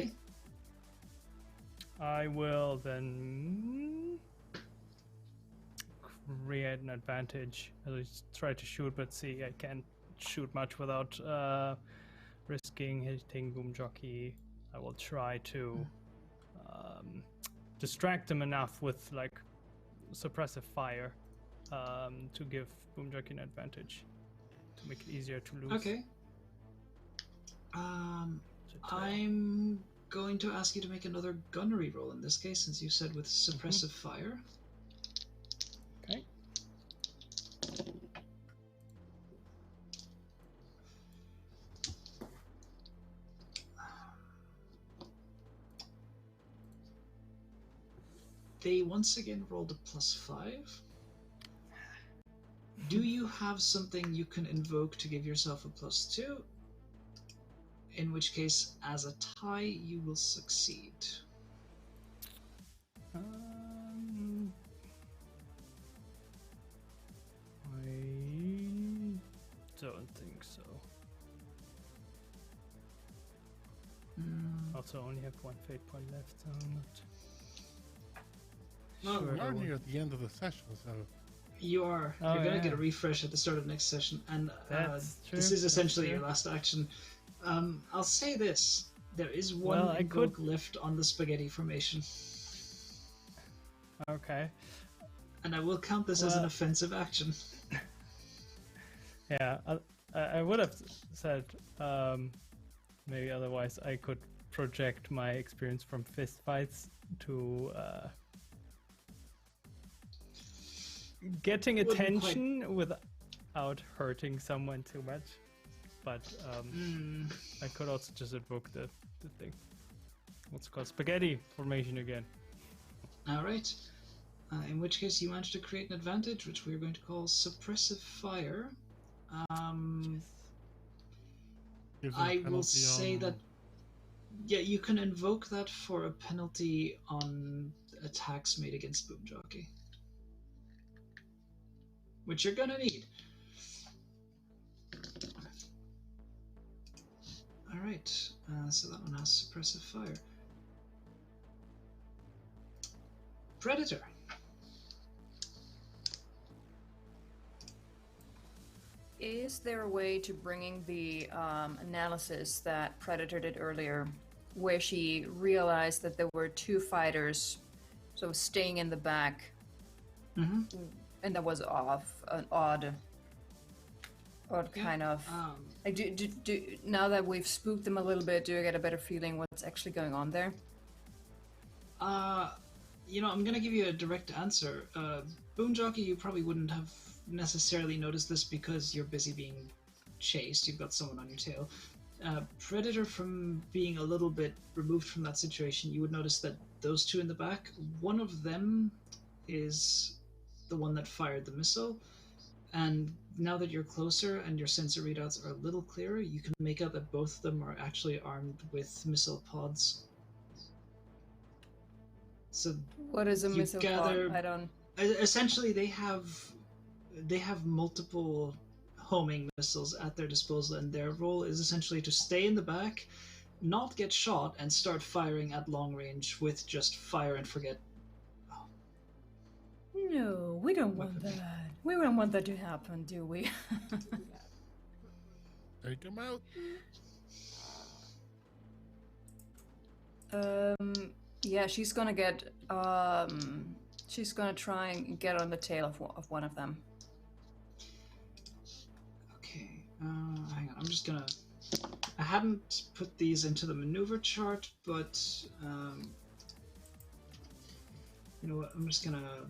I will then create an advantage. As I try to shoot, but see, I can't shoot much without risking hitting Boomjockey. I will try to distract him enough with like suppressive fire to give Boomjockey an advantage, to make it easier to lose. Okay. I'm going to ask you to make another gunnery roll in this case, since you said with suppressive fire. Okay. They once again rolled a +5. Do you have something you can invoke to give yourself a +2? In which case, as a tie, you will succeed. I don't think so. Also, only have one fate point left, so I'm not. Well, We are near the end of the session, so you are. Oh, You're gonna yeah. get a refresh at the start of next session, and That's true, this is that's essentially true. your last action. I'll say this: there is one Well, I invoke could- left on the spaghetti formation, Okay. and I will count this as an Well- offensive action. Yeah, I would have said maybe otherwise I could project my experience from fist fights to getting Wouldn't quite- attention without hurting someone too much. But I could also just invoke the thing. What's it called? Spaghetti formation again. All right. In which case, you manage to create an advantage, which we're going to call suppressive fire. gives them a I will penalty say on- that, yeah, you can invoke that for a penalty on attacks made against Boomjockey. Which you're gonna need. Alright, so that one has suppressive fire. Predator. Is there a way to bringing the analysis that Predator did earlier, where she realized that there were two fighters, so staying in the back, and that was an odd kind of. Now that we've spooked them a little bit, do I get a better feeling what's actually going on there? I'm gonna give you a direct answer. Boomjockey, you probably wouldn't have necessarily noticed this because you're busy being chased. You've got someone on your tail. Predator, from being a little bit removed from that situation, you would notice that those two in the back, one of them is the one that fired the missile, and now that you're closer and your sensor readouts are a little clearer, you can make out that both of them are actually armed with missile pods. So what is a missile pod? I don't. Essentially, they have multiple homing missiles at their disposal, and their role is essentially to stay in the back, not get shot, and start firing at long range with just fire and forget. No, we don't want that. We don't want that to happen, do we? Take him out. Yeah, she's gonna get. She's gonna try and get on the tail of one of them. Okay, hang on. I'm just gonna. I hadn't put these into the maneuver chart, but you know what? I'm just gonna.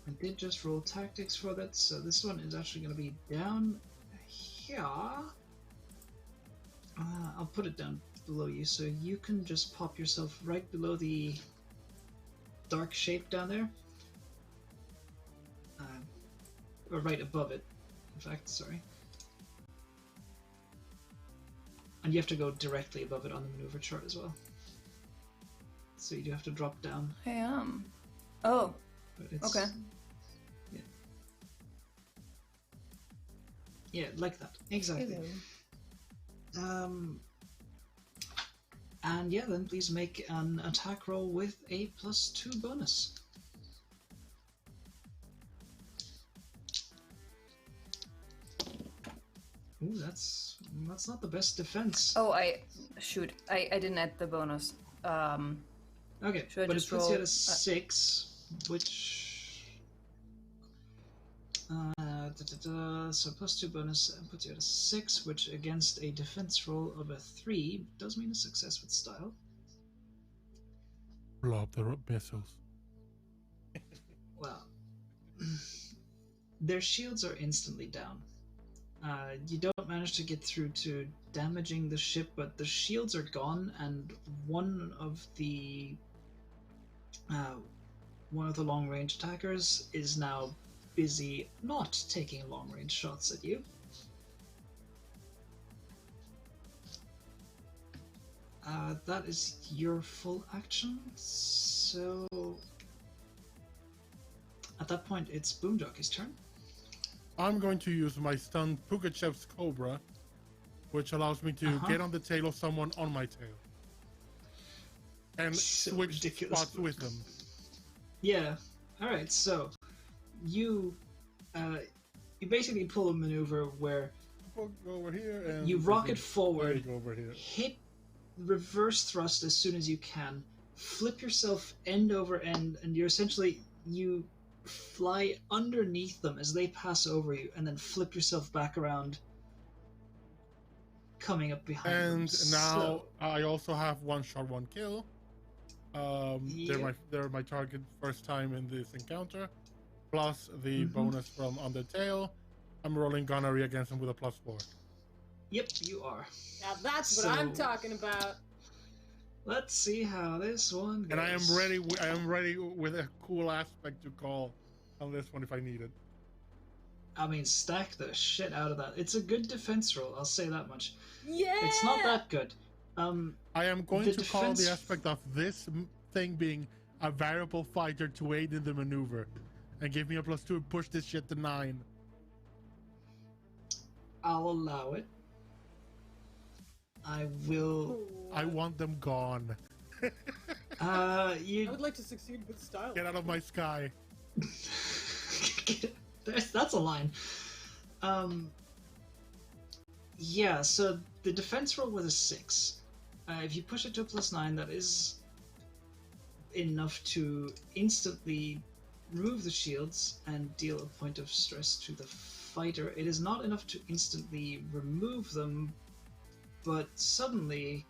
I did just roll tactics for that, so this one is actually gonna be down here. I'll put it down below you, so you can just pop yourself right below the dark shape down there. Or right above it, in fact, sorry. And you have to go directly above it on the maneuver chart as well. So you do have to drop down. Hey, oh. Okay. Yeah. Yeah, like that. Exactly. Hello. And yeah, then please make an attack roll with a +2 bonus. Ooh, that's not the best defense. Oh, I didn't add the bonus. Okay, should I but just it puts you roll, at a 6, which so +2 bonus puts you at a 6, which against a defense roll of a 3 does mean a success with style. Blow up the missiles. Well, their shields are instantly down. You don't manage to get through to damaging the ship, but the shields are gone, and one of the long-range attackers is now busy not taking long-range shots at you. That is your full action, so at that point it's Boomjockey's turn. I'm going to use my stunned Pukachev's Cobra, which allows me to get on the tail of someone on my tail. And So switch ridiculous. spots with them. Yeah. Alright, so you basically pull a maneuver where Go over here and you rocket forward, go over here. hit reverse thrust as soon as you can, flip yourself end over end, and you fly underneath them as they pass over you, and then flip yourself back around, coming up behind them. And now I also have one shot, one kill. They're my target first time in this encounter, plus the bonus from on the tail. I'm rolling gunnery against them with a +4. Yep, you are. Now that's what I'm talking about. Let's see how this one goes. And I am ready with a cool aspect to call on this one if I need it. I mean, stack the shit out of that. It's a good defense roll, I'll say that much. Yeah. It's not that good. I am going to call the aspect of this thing being a variable fighter to aid in the maneuver, and give me a +2 and push this shit to 9. I'll allow it. I will. I want them gone. I You. would like to succeed with style. Get out of my sky. That's a line. Yeah. So the defense roll was a 6. If you push it to a +9, that is enough to instantly remove the shields and deal a point of stress to the fighter. It is not enough to instantly remove them, but suddenly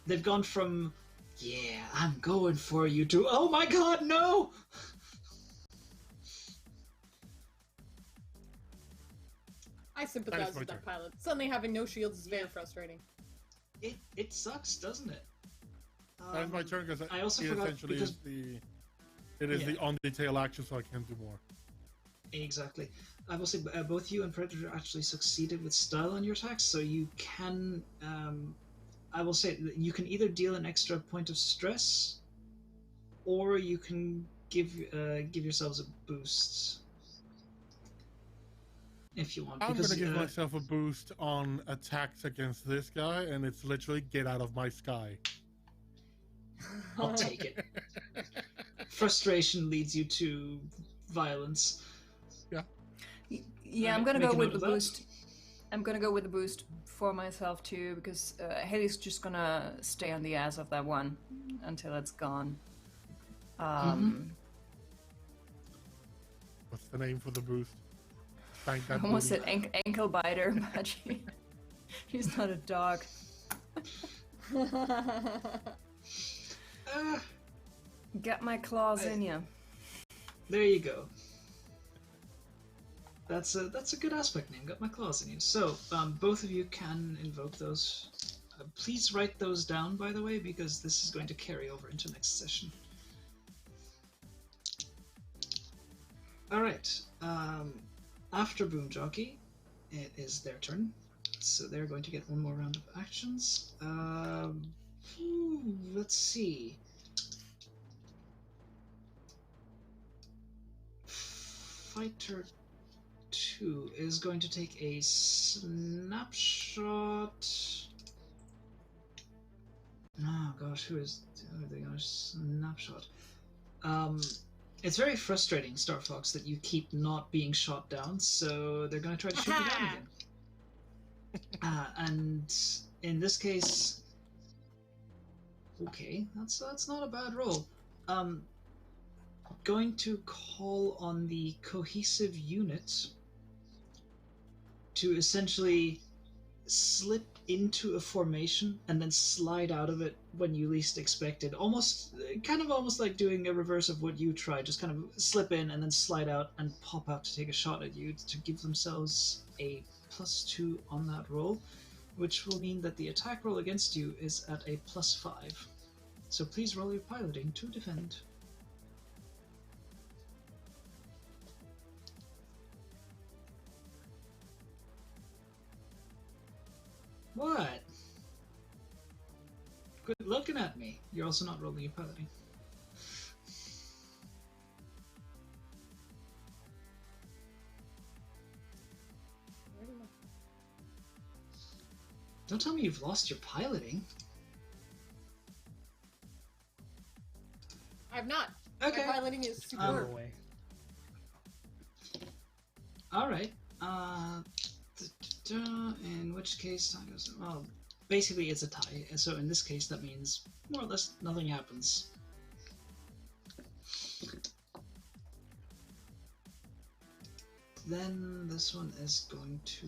they've gone from, yeah, I'm going for you, to, oh my god, no! I sympathize with that pilot. Suddenly having no shields is very frustrating. It sucks, doesn't it? That is my turn because I also it forgot essentially because is the on the tail action, so I can't do more. exactly. I will say both you and Predator actually succeeded with style on your attacks, so you can. I will say that you can either deal an extra point of stress, or you can give yourselves a boost if you want. I'm gonna give myself a boost on attacks against this guy, and it's literally get out of my sky. I'll take it. Frustration leads you to violence. Yeah, I'm gonna go with the boost. I'm gonna go with the boost for myself too, because Haley's just gonna stay on the ass of that one until it's gone. What's the name for the boost? Thank I that almost boost. said ankle biter, but he's not a dog. Get my claws in you. There you go. That's a good aspect name. Got my claws in you. So both of you can invoke those. Please write those down, by the way, because this is going to carry over into next session. All right. After Boomjockey, it is their turn. So they're going to get one more round of actions. Let's see. Fighter 2 is going to take a snapshot. Oh gosh, who are they going to snapshot? It's very frustrating, Starfox, that you keep not being shot down, so they're going to try to shoot you down again. And in this case, okay, that's not a bad roll. Going to call on the cohesive unit to essentially slip into a formation and then slide out of it when you least expect it. Almost like doing a reverse of what you tried. Just kind of slip in and then slide out and pop out to take a shot at you to give themselves a +2 on that roll, which will mean that the attack roll against you is at a +5. So please roll your piloting to defend. What? Quit looking at me. You're also not rolling your piloting. Don't tell me you've lost your piloting. I have not. Okay. My piloting is Go superb. away. Alright. In which case, well, basically it's a tie. So in this case, that means more or less nothing happens. Then this one is going to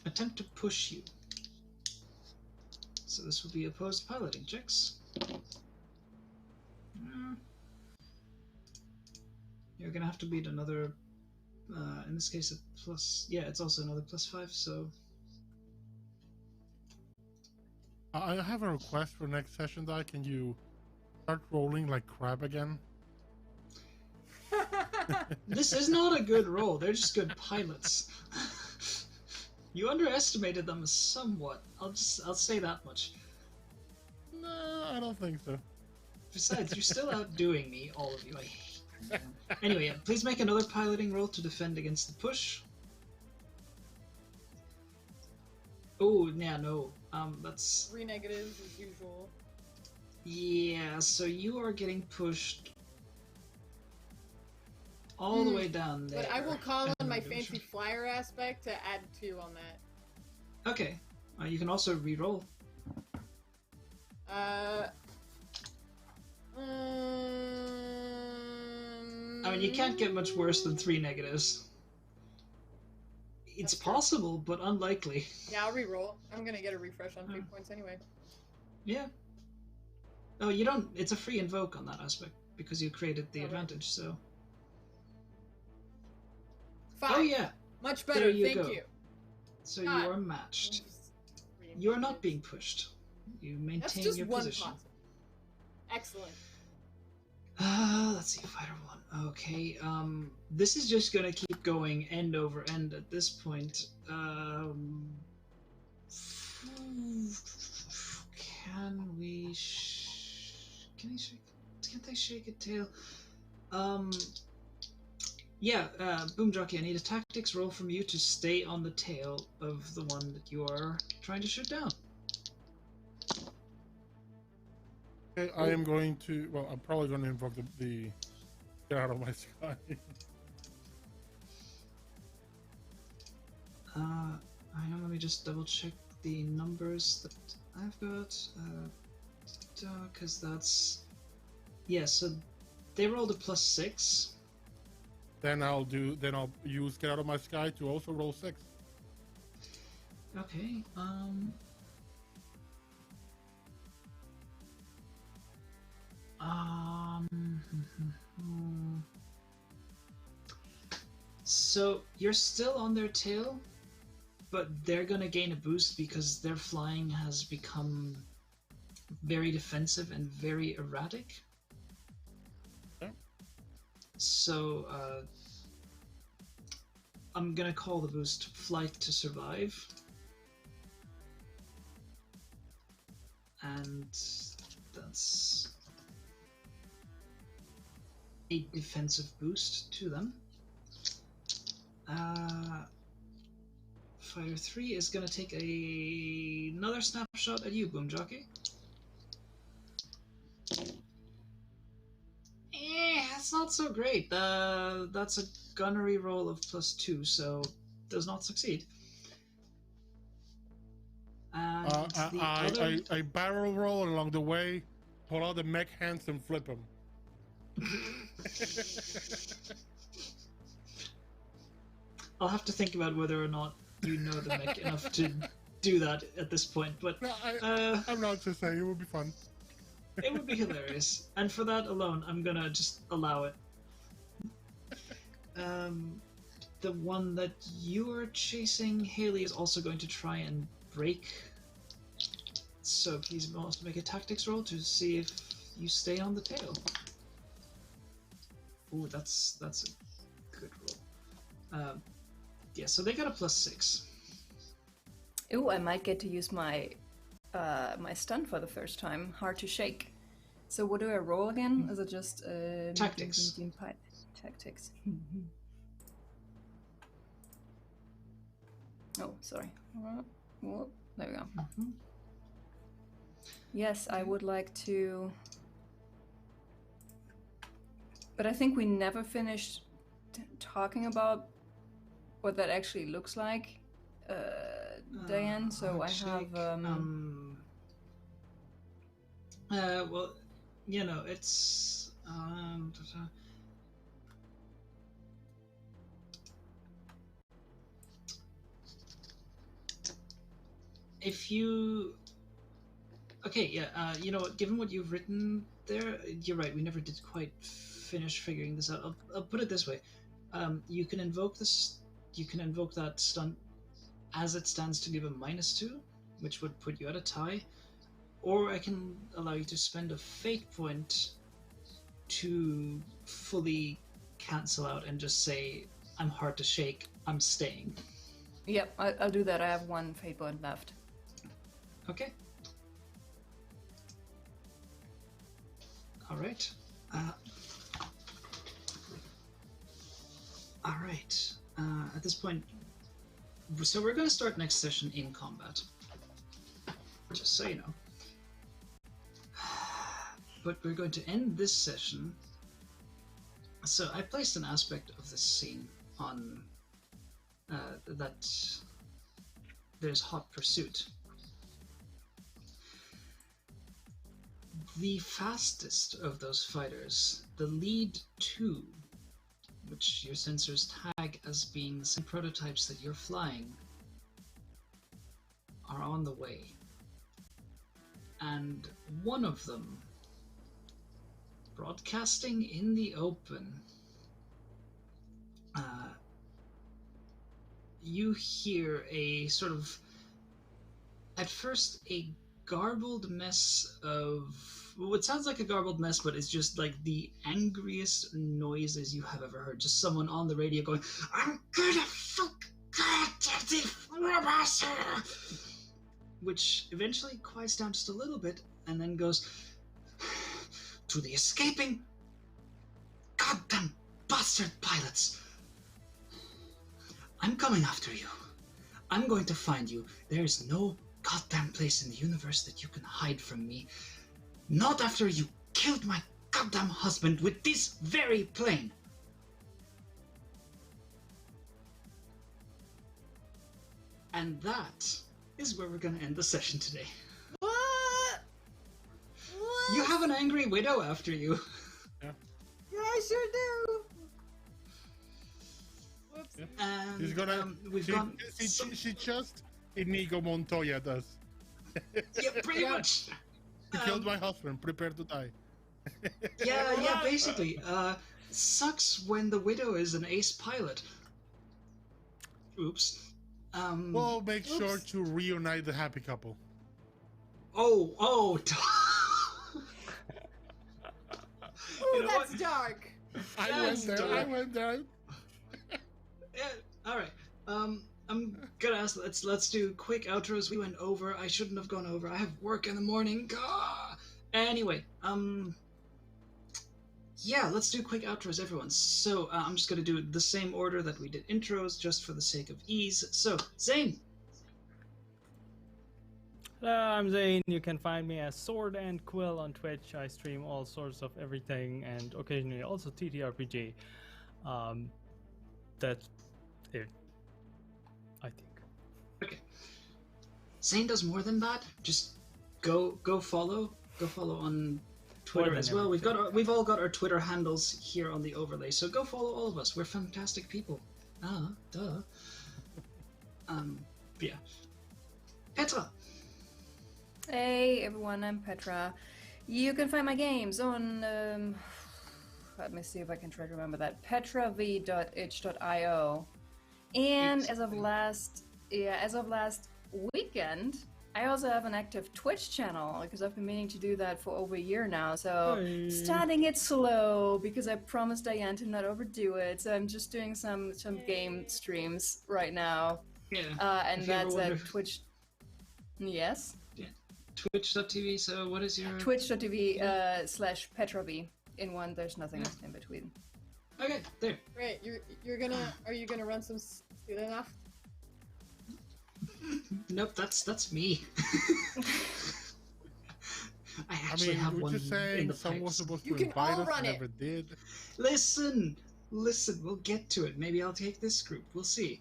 attempt to push you. So this will be opposed piloting checks. You're gonna have to beat another, in this case a plus, yeah, it's also another +5, so... I have a request for next session, though. Can you start rolling like crab again? This is not a good roll, they're just good pilots. You underestimated them somewhat, I'll say that much. No, I don't think so. Besides, you're still outdoing me, all of you. I hate you. Anyway, yeah, please make another piloting roll to defend against the push. Oh, yeah, no. That's... 3 negatives as usual. Yeah, so you are getting pushed all the way down there. But I will call on my And- fancy flyer aspect to add 2 on that. Okay. You can also re-roll. I mean, you can't get much worse than 3 negatives. It's That's true. possible, but unlikely. Yeah, I'll re-roll. I'm gonna get a refresh on 3 points anyway. Yeah. Oh, you don't... It's a free invoke on that aspect, because you created the Oh, right. advantage, so... 5. Oh, yeah. Much better, There you thank go. you. So God. you are matched. Three You are not negatives. being pushed. You That's maintain just your one position. positive. Excellent. Let's see, fighter 1. Okay, this is just gonna keep going end over end at this point. Can we can't they shake a tail? Yeah, Boomjockey, I need a tactics roll from you to stay on the tail of the one that you are trying to shoot down. Okay, I am going to. Well, I'm probably going to invoke the get out of my sky. I know, let me just double check the numbers that I've got. Because that's... Yeah, so they rolled a +6. Then I'll use get out of my sky to also roll 6. Okay, so you're still on their tail, but they're gonna gain a boost because their flying has become very defensive and very erratic. Okay. So, I'm gonna call the boost Flight to Survive. And that's a defensive boost to them. Fighter 3 is gonna take another snapshot at you, Boomjockey. That's not so great. That's a gunnery roll of +2, so does not succeed. And the other... I barrel roll along the way, pull out the mech hands and flip them. I'll have to think about whether or not you know the mech enough to do that at this point, but No, I'm not just saying it would be fun. it would be hilarious. And for that alone, I'm gonna just allow it. The one that you're chasing, Haley, is also going to try and break. So please also make a tactics roll to see if you stay on the tail. Ooh, that's a good roll. Yeah, so they got a +6. Ooh, I might get to use my my stun for the first time. Hard to shake. So what do I roll again? Is it just Tactics. Tactics. Oh, sorry. Whoop. There we go. Yes, I would like to. But I think we never finished talking about what that actually looks like, Diane. So I have. Well, you know, it's. If you. Okay, yeah, you know what, given what you've written there, you're right, we never did quite finish figuring this out. I'll put it this way. You can invoke this. You can invoke that stunt as it stands to give a -2, which would put you at a tie. Or I can allow you to spend a fate point to fully cancel out and just say, I'm hard to shake, I'm staying. Yep, I'll do that. I have one fate point left. Okay. All right. All right. At this point, so we're going to start next session in combat. Just so you know. But we're going to end this session. So I placed an aspect of this scene on that there's hot pursuit. The fastest of those fighters, the lead two, which your sensors tag as being the same prototypes that you're flying, are on the way. And one of them, broadcasting in the open, you hear a sort of, at first, a garbled mess of what sounds like a garbled mess, but it's just like the angriest noises you have ever heard. Just someone on the radio going, "I'm gonna fuck God," which eventually quiets down just a little bit and then goes, "To the escaping goddamn bastard pilots, I'm coming after you. I'm going to find you. There is no goddamn place in the universe that you can hide from me. Not after you killed my goddamn husband with this very plane." And that is where we're going to end the session today. What? You have an angry widow after you. Yeah, I sure do. Whoops. Yeah. And She's gonna. She just Inigo Montoya does. Yeah, pretty much. He killed my husband. Prepare to die. Yeah, basically. Sucks when the widow is an ace pilot. Oops. Well, make sure to reunite the happy couple. Oh. Ooh, You know that's what? dark. I went there. Yeah, all right. I'm gonna ask. Let's do quick outros. We went over. I shouldn't have gone over. I have work in the morning. Gah! Anyway, yeah, let's do quick outros, everyone. So I'm just gonna do the same order that we did intros, just for the sake of ease. So Zane. Hello, I'm Zane. You can find me as Sword and Quill on Twitch. I stream all sorts of everything and occasionally also TTRPG. That's it, I think. Okay. Zane does more than that. Just go follow. Go follow on Twitter as well. We've all got our Twitter handles here on the overlay. So go follow all of us. We're fantastic people. Duh. Yeah. Petra. Hey everyone, I'm Petra. You can find my games on, let me see if I can try to remember that, petrav.itch.io. And as of last weekend, I also have an active Twitch channel, because I've been meaning to do that for over a year now, so starting it slow, because I promised Diane to not overdo it, so I'm just doing some game streams right now. Yeah. And that's at Twitch. Yes? Twitch.tv, so what is your... Twitch.tv /PetraV. In one, there's nothing in between. Okay, there. Great. Are you gonna run some Stillenacht? Nope, that's me. I actually have one just saying in the someone was pipes. supposed You to can invite all us run and it. never did. Listen, we'll get to it. Maybe I'll take this group. We'll see.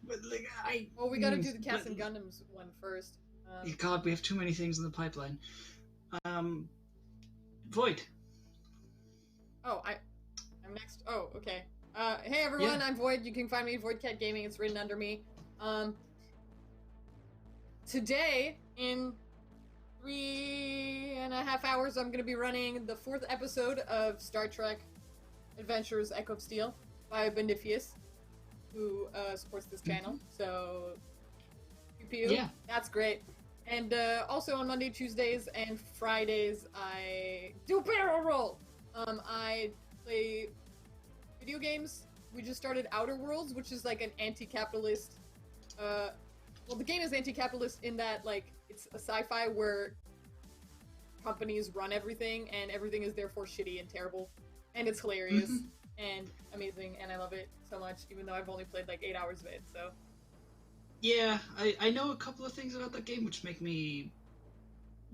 But like Well, we gotta do the Cats and Gundams one first. God, we have too many things in the pipeline. Void. Oh, I'm next. Oh, okay. Hey everyone, Yeah. I'm Void. You can find me at VoidCat Gaming. It's written under me. Today, in 3.5 hours, I'm gonna be running the 4th episode of Star Trek Adventures Echo of Steel by Bendifius, who supports this channel. So, pew pew. Yeah. That's great. And also on Monday, Tuesdays, and Fridays, I do barrel roll. I play video games. We just started Outer Worlds, which is like an anti-capitalist. Well, the game is anti-capitalist in that, like, it's a sci-fi where companies run everything, and everything is therefore shitty and terrible, and it's hilarious and amazing, and I love it so much, even though I've only played like 8 hours of it. So Yeah, I know a couple of things about that game which make me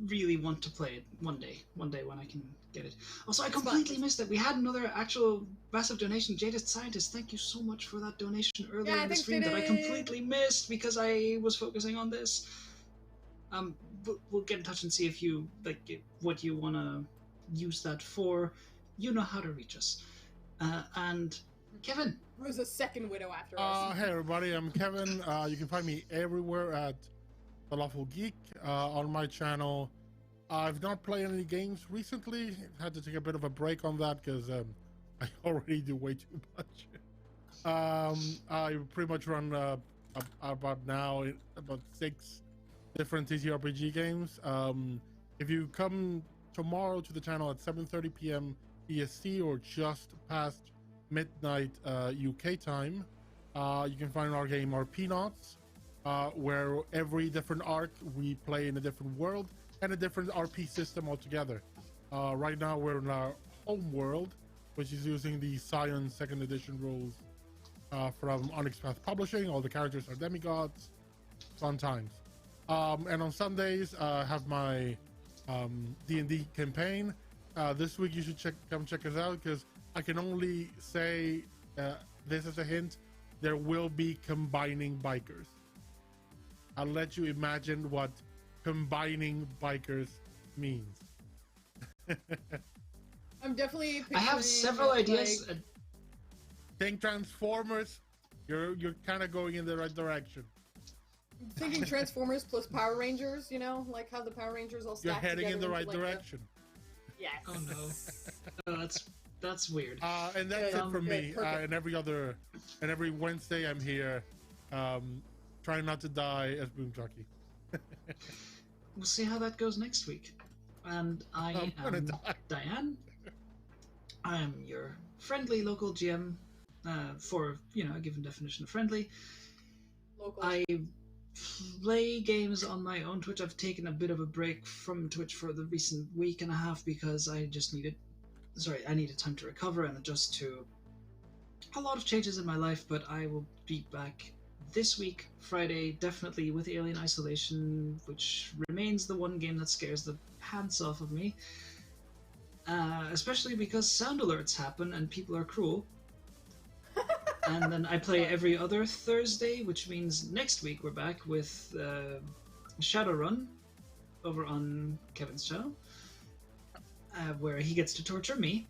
really want to play it one day when I can get it. Also, I completely missed it. We had another actual massive donation. Jaded Scientist, thank you so much for that donation earlier in the stream that I completely missed because I was focusing on this. We'll get in touch and see if you like what you want to use that for. You know how to reach us. And Kevin. There's a second widow after us. Hey everybody, I'm Kevin. You can find me everywhere at The Lawful Geek on my channel. I've not played any games recently. Had to take a bit of a break on that because I already do way too much. I pretty much run about 6 different TTRPG games. If you come tomorrow to the channel at 7:30 p.m. EST or just past midnight UK time, you can find our game RP Knots, where every different arc we play in a different world and a different RP system altogether. Right now we're in our home world, which is using the Scion 2nd edition rules from Onyx Path Publishing. All the characters are demigods. Fun times. And on Sundays, I have my D&D campaign. This week you should come check us out, because I can only say this as a hint: there will be combining bikers. I'll let you imagine what combining bikers means. I'm definitely I have several ideas. Think Transformers. You're kind of going in the right direction. Thinking Transformers plus Power Rangers, you know, like how the Power Rangers all stack You're heading in the together right into, like, direction. Yes. Oh no. Oh, that's weird. And that's it from me. perfect. And every Wednesday I'm here, trying not to die as Boomjockey. We'll see how that goes next week. And I am Diane. I am your friendly local GM for, a given definition of friendly. Local. I play games on my own Twitch. I've taken a bit of a break from Twitch for the recent week and a half because I just needed time to recover and adjust to a lot of changes in my life, but I will be back this week, Friday, definitely with Alien Isolation, which remains the one game that scares the pants off of me. Especially because sound alerts happen and people are cruel. And then I play every other Thursday, which means next week we're back with Shadowrun over on Kevin's channel, where he gets to torture me.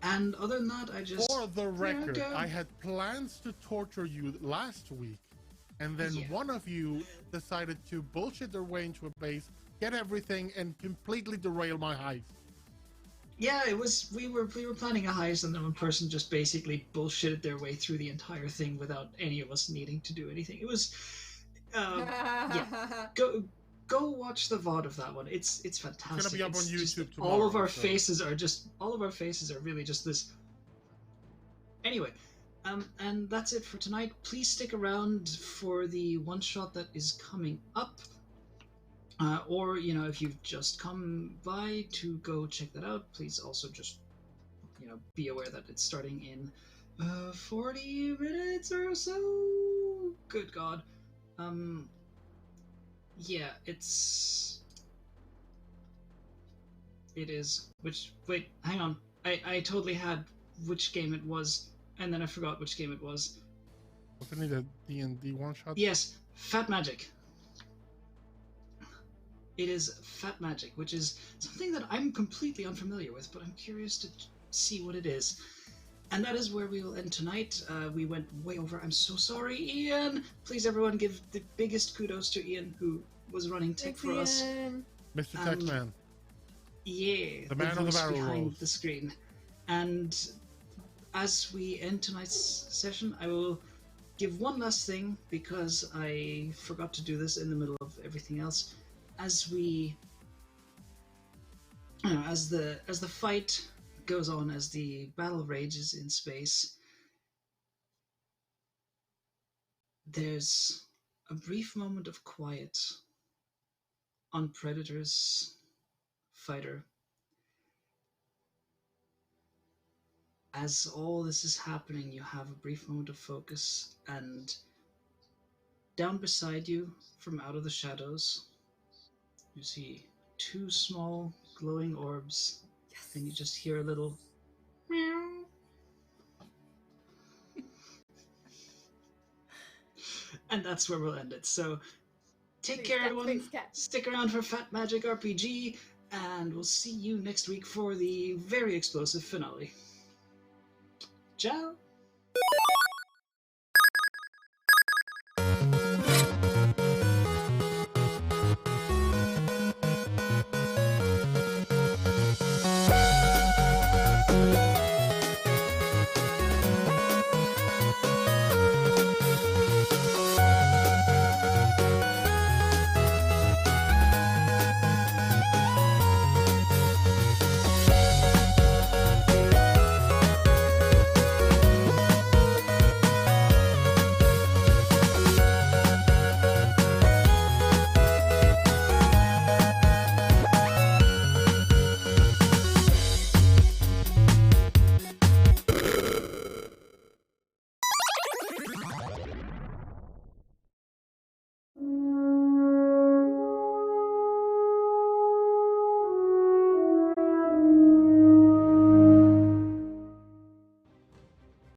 And other than that, I just... For the record, I had plans to torture you last week, and then one of you decided to bullshit their way into a base, get everything, and completely derail my heist. Yeah, it was. We were planning a heist, and then one person just basically bullshitted their way through the entire thing without any of us needing to do anything. It was, yeah. Go watch the VOD of that one. It's fantastic. It's gonna be up on YouTube tomorrow. All of our faces are really just this. Anyway, and that's it for tonight. Please stick around for the one shot that is coming up. Or, if you've just come by to go check that out, please also just, be aware that it's starting in 40 minutes or so. Good God. Yeah, it is. Wait, hang on. I totally had which game it was, and then I forgot which game it was. Wasn't it a D&D one-shot? Yes, Fat Magic. It is Fat Magic, which is something that I'm completely unfamiliar with, but I'm curious to see what it is. And that is where we will end tonight. We went way over. I'm so sorry, Ian. Please, everyone, give the biggest kudos to Ian, who was running tech for us. Mr. Techman. Yeah, the man on the barrel behind rolls. the screen. And as we end tonight's session, I will give one last thing, because I forgot to do this in the middle of everything else. As we, as the fight goes on, as the battle rages in space, there's a brief moment of quiet on Predator's fighter. As all this is happening, you have a brief moment of focus, and down beside you, from out of the shadows, you see two small glowing orbs, and you just hear a little meow. And that's where we'll end it. So take care, everyone. Stick around for Fat Magic RPG, and we'll see you next week for the very explosive finale. Ciao!